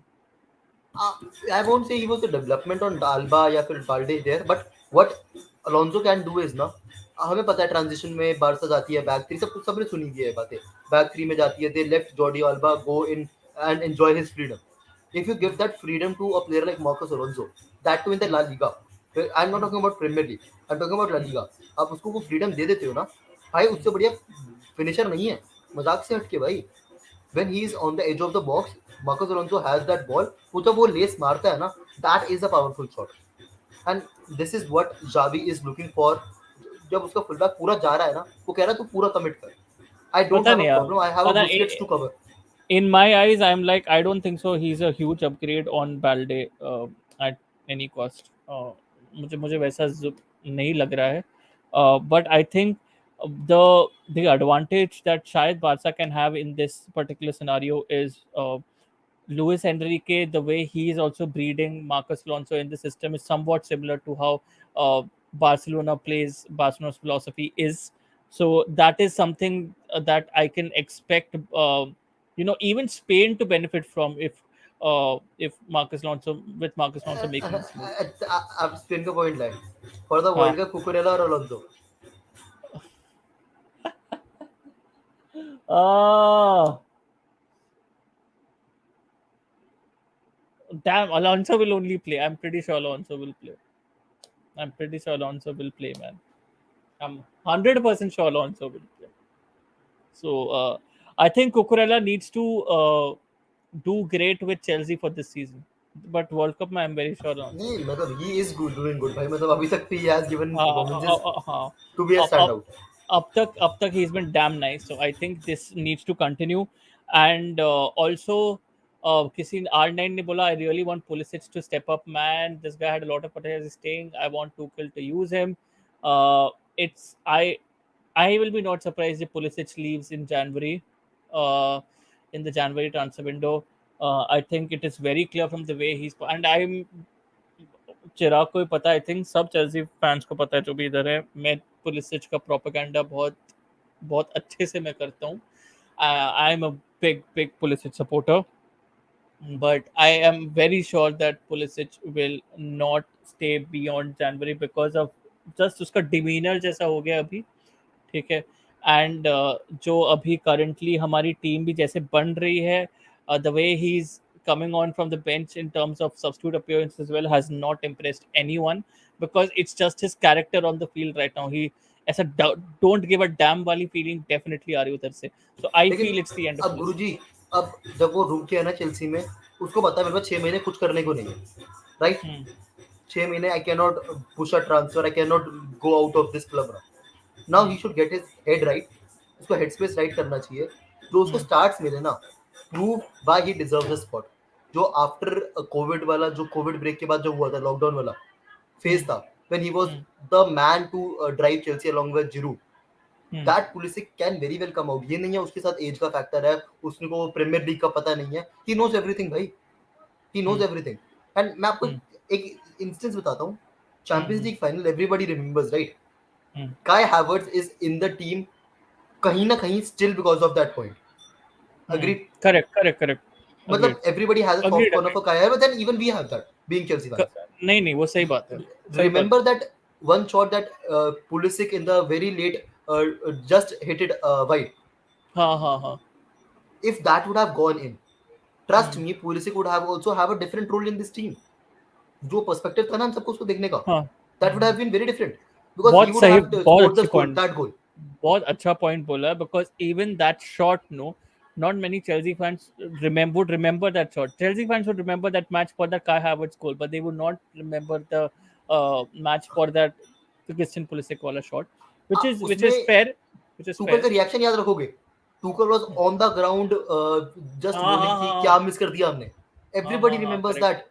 Uh, I won't say he was a development on Alba या फिर Balde there, but what Alonso can do is ना, हमें पता है transition में Barça जाती है back three, सब कुछ सबने सुनी की है बातें, बैक थ्री में जाती है, they left Jordi alba go in and enjoy his freedom. If you give that freedom to a player like Marcos Alonso, that too in the La Liga, I'm not talking about Premier League, I'm talking about La Liga, आप उसको वो freedom दे देते हो ना भाई, उससे बढ़िया finisher नहीं है, मजाक से हटके भाई। when he is on the edge of the box, Marcos Alonso has that ball, वो जब वो लेस मारता है ना, that is a powerful shot, and this is what Xavi is looking for. जब उसका फुलबैक पूरा जा रहा है ना, वो कह रहा है तू पूरा कमिट कर. आई डोंट पता हैव नहीं अ यार, प्रॉब्लम, आई हैव अ पता Busquets to cover. in my eyes, I'm like, I don't think so. He's a huge upgrade on Balde at any cost. मुझे वैसा नहीं लग रहा है. But I think the the advantage that शायद Barca can have in this particular scenario is Luis Enrique, the way he is also breeding Marcus Alonso in the system is somewhat similar to how Barcelona plays. Barcelona's philosophy is, so that is something that I can expect. Even Spain to benefit from if Marcus Alonso with Marcus Alonso making this move. अब Spain का point line for the Huh. World cup, Cucurella और Alonso. Oh, damn! Alonso will only play. I'm pretty sure Alonso will play. I'm pretty sure Alonso will play, man. I'm 100% sure Alonso will play. So I think Cucurella needs to do great with Chelsea for this season. But World Cup, I'm very sure Alonso नहीं will play. मतलब he is good, doing good भाई. मतलब अभी तक he has given performances हाँ. To be a अब stand अब out. अब तक he's been damn nice. So I think this needs to continue. And also, किसी R9 ने बोला, I really want Pulisic to step up, man. This guy had a lot of potential. He's staying. I want Tuchel to use him. It's I will be not surprised if Pulisic leaves in January, uh, in the January transfer window. I think it is very clear from the way he's, and I'm चिराग को भी पता, I think सब Chelsea fans को पता है जो भी इधर है, मैं पुलिसिच का प्रोपेगेंडा बहुत बहुत अच्छे से मैं करता हूँ. आई am a big big Pulisic supporter, but I am very sure that Pulisic will not stay beyond January because of just उसका demeanor जैसा हो गया अभी. ठीक है. एंड जो अभी करंटली हमारी टीम भी जैसे बन रही है, the way he is coming on from the bench in terms of substitute appearance as well has not impressed anyone, because it's just his character on the field right now. He ऐसा don't give a damn वाली feeling definitely आ रही है उधर से. So I लेकिन feel it's the end of अब Pulisic. गुरुजी, अब जब वो रुक गया ना चेल्सी में, उसको पता है मेरे पास 6 महीने कुछ करने को नहीं है, राइट. Hmm. 6 महीने I can not push a transfer, I can not go out of this club. Now Hmm. He should get his head right. उसको हेड स्पेस राइट करना चाहिए. जो उसको Hmm. स्टार्ट्स मिले ना, prove why he deserves the spot. जो after Covid वाला, जो कोविड ब्रेक के बाद जो हुआ था, लॉकडाउन वाला Hmm. फेज था, when he was Hmm. The man to drive Chelsea along with Giroud. Hmm. That Pulisic can very well come out. ये नहीं है उसके साथ एज का फैक्टर है, उसको प्रीमियर लीग का पता नहीं है. ही नोज एवरीथिंग भाई, he knows Hmm. Everything. And मैं आपको Hmm. एक इंस्टेंस बताता हूँ. Champions Hmm. League final everybody remembers, right. Hmm. Kai Havertz is in the team कहीं ना कहीं still because of that point. Hmm. अग्री. Correct, correct, correct. मतलब Agreed. everybody has a soft Agreed, corner agreed. for Kai Havertz, and even we have that being Chelsea fans. नहीं नहीं, वो सही बात है. सही बात Remember है. that one shot that Pulisic in the very late just hit it wide. हाँ हाँ हाँ. If that would have gone in, trust Hmm. me, Pulisic would have also have a different role in this team. जो perspective था ना हम सबको उसको देखने का, हाँ. that would have been very different, because he बहुत would सही, have बहुत scored the अच्छी goal, पॉइंट, that goal. बहुत अच्छा पॉइंट बोला है, because even that shot, no, not many Chelsea fans would remember that shot. Chelsea fans would remember that match for the Kai Havertz goal, but they would not remember the match for that Christian Pulisic wala shot, which is उसमें fair, which is Tuchel fair. का reaction याद रखोगे. Tuchel was on the ground just हाँ bowling हाँ कि हाँ क्या miss कर दिया हमने. हाँ एवरीबॉडी हाँ हाँ. Remembers correct, that.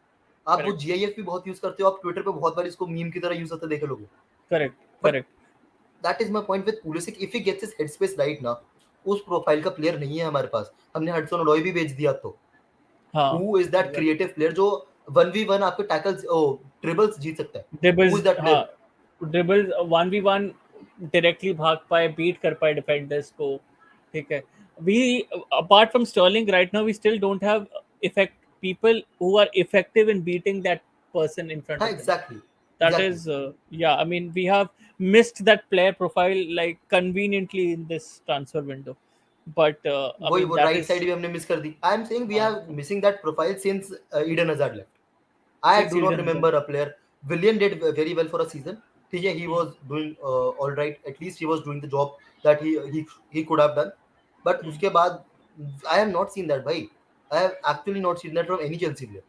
आप वो करेक्ट, जीआईएफ भी बहुत यूज करते हो, आप ट्विटर पे बहुत बार इसको मीम की तरह यूज करते देखे लोगे. Correct, but correct. That is my point with Pulisic. If he gets his head space right ना, उस प्रोफाइल का प्लेयर नहीं है हमारे पास. हमने हडसन ओडोय भी बेच दिया. तो हाँ. Who is that creative player जो 1v1 आपके टैकल्स ट्रिबल्स जीत सकता है? हु ड्रिबल्स, इज दैट हाँ. प्लेयर? ड्रिबल्स 1v1 डायरेक्टली भाग पाए, बीट कर पाए डिफेंडर्स को. ठीक है. We apart from Sterling right now we still don't have effect people who are effective in beating that person in front हाँ, of him. Exactly That exactly. is yeah, I mean, we have missed that player profile like conveniently in this transfer window, but I वही mean वो that right is side भी हमने miss कर दी. I am saying we uh, are missing that profile since Eden Hazard left. I since do not Eden Hazard. remember a player. Willian did very well for a season. ठीक है, he Hmm. was doing all right. At least he was doing the job that he could have done. But Hmm. उसके बाद I have not seen that भाई. I have actually not seen that from any Chelsea player.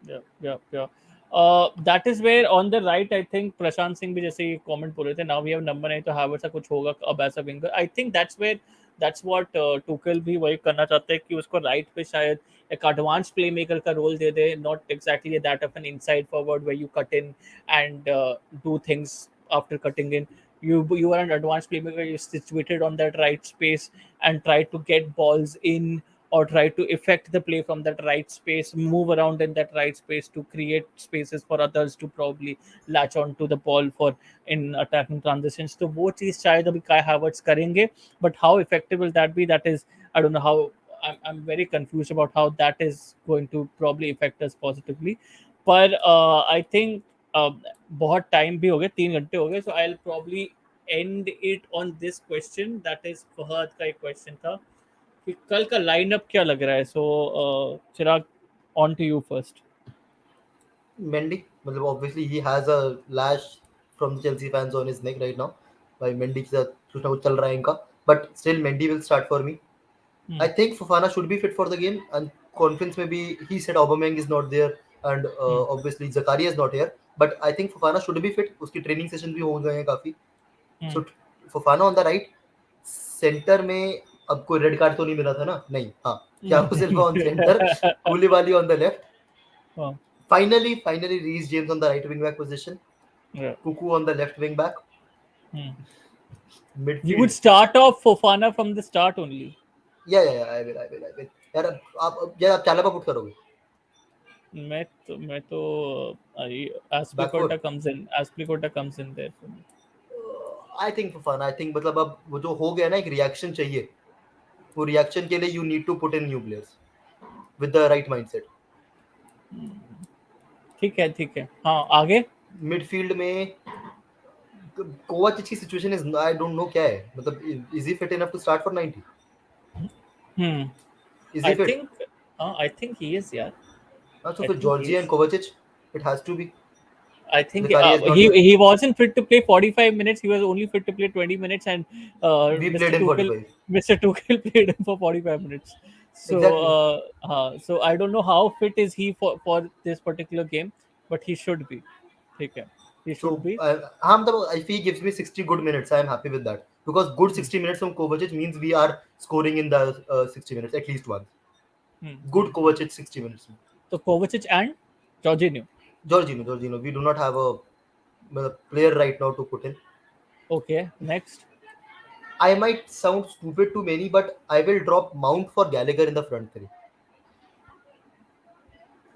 Yeah, yeah, yeah. That is where on the right, I think Prashant Singh भी जैसे comment बोले थे, now we have number 9 तो Havertz का कुछ होगा अब ऐसा winger. I think that's what Tuchel भी वही करना चाहते हैं कि उसको राइट पे शायद एक एडवांस प्ले मेकर का रोल दे दे, not exactly that of an inside forward where you cut in and do things after cutting in. You are an advanced playmaker, you're situated on that right space and try to get balls in or try to effect the play from that right space, move around in that right space to create spaces for others to probably latch on to the ball for in attacking transitions. तो वो चीज़ शायद अभी काय Havertz करेंगे, but how effective will that be? That is, I don't know how. I'm very confused about how that is going to probably affect us positively. पर I think बहुत time भी हो गया, 3 घंटे हो गए, so I'll probably end it on this question. That is Fahad का एक क्वेश्चन था कि कल का लाइनअप क्या लग रहा है. So Chirag, on to you first. Mendy, मतलब obviously he has a lash from the Chelsea fans on his neck right now. भाई Mendy के साथ कुछ ना कुछ चल रहा है इनका. But still Mendy will start for me. I think Fofana should be fit for the game, and conference maybe he said Aubameyang is not there, and obviously Zakaria is not here. But I think Fofana should be fit. उसकी training session भी हो गए हैं काफी. So Fofana on the right, center में अब कोई red card तो नहीं मिला था ना? नहीं. हाँ. Thiago Silva on center, Koulibaly on the left. Finally, Reece James on the right wing back position. Yeah. Cuckoo on the left wing back. Midfield. You would start off Fofana from the start only. Yeah. I will. यार आप चाला put करोगे. मैं तो Aspilicueta comes in there for me. I think Fofana. I think मतलब अब वो जो हो गया ना, एक रिएक्शन चाहिए. वो रिएक्शन के लिए you need to put in new players with the right mindset. ठीक है. हाँ, आगे मिडफील्ड में कोवाचिच की situation is I don't know क्या है, मतलब is he fit enough to start for 90? Is he fit? I think he is, yeah. So for Georgie and Kovacic, it has to be. I think Zakaria is not he wasn't fit to play 45 minutes. He was only fit to play 20 minutes, and We played him 45. Mr. Tuchel played him for 45 minutes. So Exactly. so I don't know how fit is he for this particular game, but he should be. Okay, he should So be. if he gives me 60 good minutes, I am happy with that, because good 60 minutes from Kovacic means we are scoring in the 60 minutes at least once. Good Kovacic 60 minutes. So Kovacic and Jorginho. Jorginho. We do not have a player right now to put in. Okay, next. I might sound stupid to many, but I will drop Mount for Gallagher in the front three.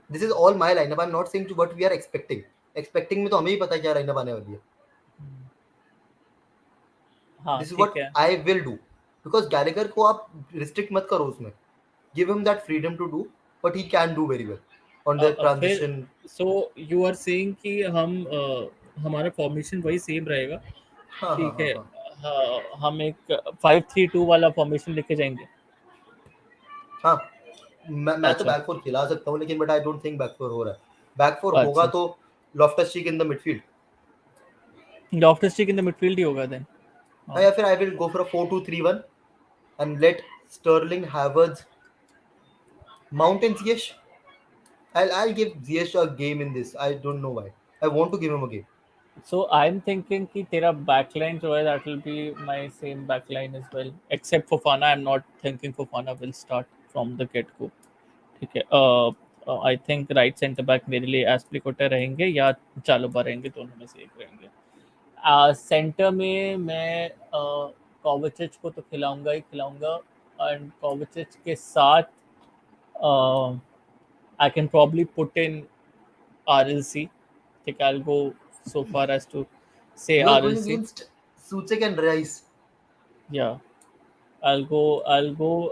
This is all my lineup. I'm not saying to what we are expecting. Expecting में तो हमें ही पता है क्या lineup आने वाली है. This is what I will do, because Gallagher को आप restrict मत करो उसमें. Give him that freedom to do what he can do very well on the transition. So you are saying कि हम हमारा फॉर्मेशन वही सेम रहेगा. ठीक है. हम एक 5-3-2 वाला फॉर्मेशन लेके जाएंगे. हाँ, मैं तो बैक फोर खिला सकता हूँ, लेकिन but I don't think back four हो रहा है. बैक फोर होगा तो Loftus-Cheek in the midfield. Loftus-Cheek in the midfield ही होगा देन. या फिर I will go for a 4-2-3-1 and let Sterling, Havertz, Mount and Ziyech. I'll give Ziyech a game in this. I don't know why. I want to give him a game. So I'm thinking कि तेरा backline जो है that will be my same backline as well, except Fofana. I'm not thinking Fofana will start from the get go. ठीक है. I think right centre back मेरे लिए Aspilicueta रहेंगे या चालोबा रहेंगे, दोनों में से एक रहेंगे. सेंटर में मैं कोवाचिच को तो खिलाऊंगा and Kovacic के साथ I can probably put in RLC. I think I'll go so far as to say You are going RLC. against Soucek and Rice. Yeah, I'll go.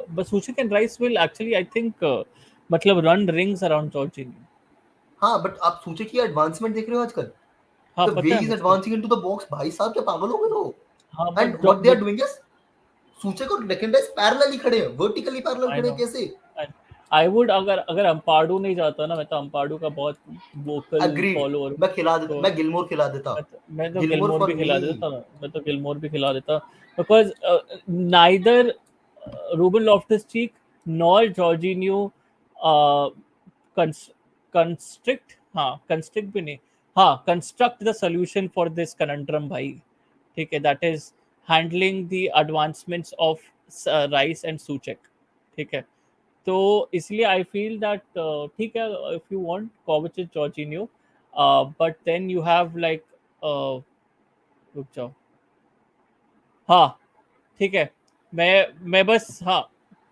But Soucek and Rice will actually, I think, मतलब run rings around Jorginho. हाँ, but आप Soucek की advancement देख रहे हो आजकल? हाँ, The पता way है he's मुझे. advancing into the box, भाई साहब क्या पागल हो गए हो? हाँ, And what they are doing is Soucek और Decoding parallel खड़े हैं, vertically parallel खड़े हैं कैसे? I would अगर अम्पाडू नहीं जाता ना, मैं तो अम्पाडू का बहुत vocal follower. मैं खिला देता, मैं गिलमोर खिला देता. मैं तो गिलमोर भी खिला देता. मैं तो गिलमोर भी खिला देता because neither Ruben Loftus-Cheek nor Jorginho constrict हाँ कंस्ट्रक्ट भी नहीं, हाँ construct the solution for this conundrum भाई, ठीक है, that is handling the advancements of Rice and Soucek, ठीक है। तो इसलिए आई फील दैट ठीक है, if you want Kovacic Jorginho, but then you have like, रुक जाओ, हाँ ठीक है, मैं बस हाँ,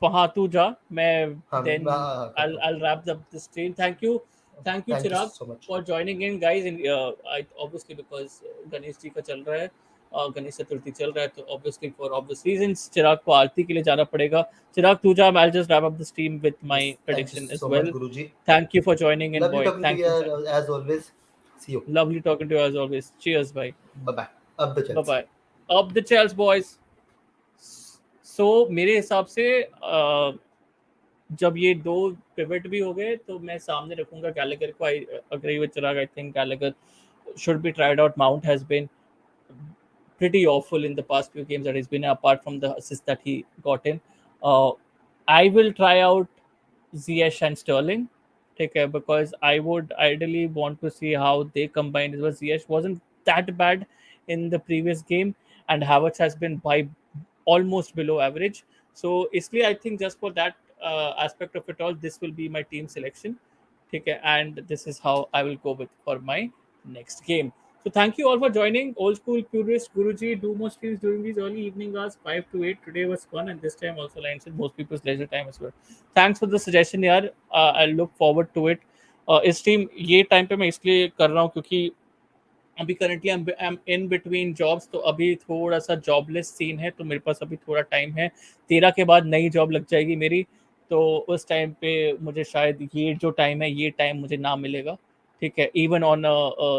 हाँ तू जा, मैं हाँ देन मैं हाँ, हाँ, करता हूँ। I'll wrap up the stream. Thank you thank you Chirag so much. for joining in guys, in I obviously because Ganesh ji का चल रहा है, गणेश चतुर्थी चल रहा है, तो obviously for obvious reasons चिराग को आरती के लिए जाना पड़ेगा। चिराग तू जा, I'll just wrap up the stream with my yes thank you prediction as so much well. गुरुजी। Thank you for joining in lovely boy, talking to thank you sir, you as always. See you. lovely talking to you as always, cheers bye, bye bye. अब the bye Chels. bye, up the Chels boys। सो मेरे हिसाब से जब ये दो pivot भी हो गए तो मैं सामने रखूंगा गैलेगर को। I agree with Chirag, I think Gallagher should be tried out. Mount has been pretty awful in the past few games that he's been in, apart from the assist that he got in. Uh, I will try out Ziyech and Sterling, take care, because I would ideally want to see how they combine. Because Ziyech wasn't that bad in the previous game, and Havertz has been by almost below average. So, इसलिए I think just for that aspect of it all, this will be my team selection. Okay, and this is how I will go with for my next game. So thank you all for joining. Old school purist Guruji, do more streams during these early evening hours, 5 to 8. Today was fun, and this time also lines with most people's leisure time as well. Thanks for the suggestion, यार. I look forward to it. इस stream ये time पे मैं इसलिए कर रहा हूँ क्योंकि अभी currently I am in between jobs, तो अभी थोड़ा सा जॉबलेस सीन है, तो मेरे पास अभी थोड़ा टाइम है। 13 के बाद नई जॉब लग जाएगी मेरी, तो उस टाइम पे मुझे शायद ये जो टाइम है ये टाइम मुझे ना मिलेगा, ठीक है। Even on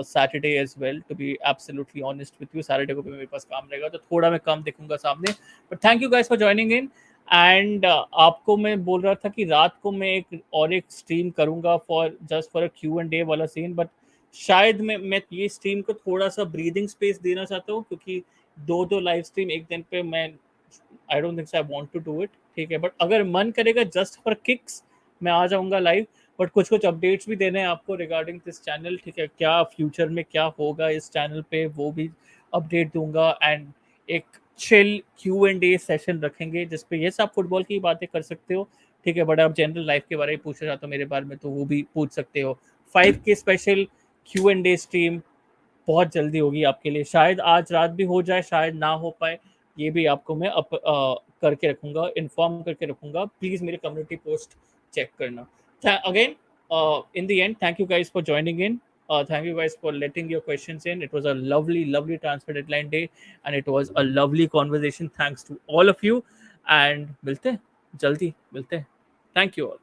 Saturday as well, to be absolutely honest with you, Saturday को भी मेरे पास काम रहेगा, तो थोड़ा मैं कम देखूंगा सामने। But thank you guys for joining in. And आपको मैं बोल रहा था कि रात को मैं एक स्ट्रीम करूंगा for just for a Q&A वाला सीन, बट शायद मैं ये स्ट्रीम को थोड़ा सा ब्रीदिंग स्पेस देना चाहता हूँ, क्योंकि दो दो लाइव स्ट्रीम एक दिन पे मैं I don't think I want to do it, ठीक है। बट अगर मन करेगा जस्ट फॉर किक्स मैं आ जाऊंगा लाइव, बट कुछ कुछ अपडेट्स भी देने हैं आपको रिगार्डिंग दिस चैनल, ठीक है। क्या फ्यूचर में क्या होगा इस चैनल पे वो भी अपडेट दूंगा, एंड एक चिल Q&A सेशन रखेंगे जिसपे ये सब फुटबॉल की बातें कर सकते हो, ठीक है। बट आप जनरल लाइफ के बारे में पूछना चाहते हो मेरे बारे में, तो वो भी पूछ सकते हो। 5K स्पेशल Q&A स्ट्रीम बहुत जल्दी होगी आपके लिए, शायद आज रात भी हो जाए, शायद ना हो पाए, ये भी आपको मैं करके रखूंगा, इन्फॉर्म करके रखूंगा। प्लीज मेरे कम्युनिटी पोस्ट चेक करना। Again in the end, thank you guys for joining in. Thank you guys for letting your questions in. It was a lovely transfer deadline day, and it was a lovely conversation. Thanks to all of you, and मिलते हैं जल्दी, मिलते हैं। Thank you all.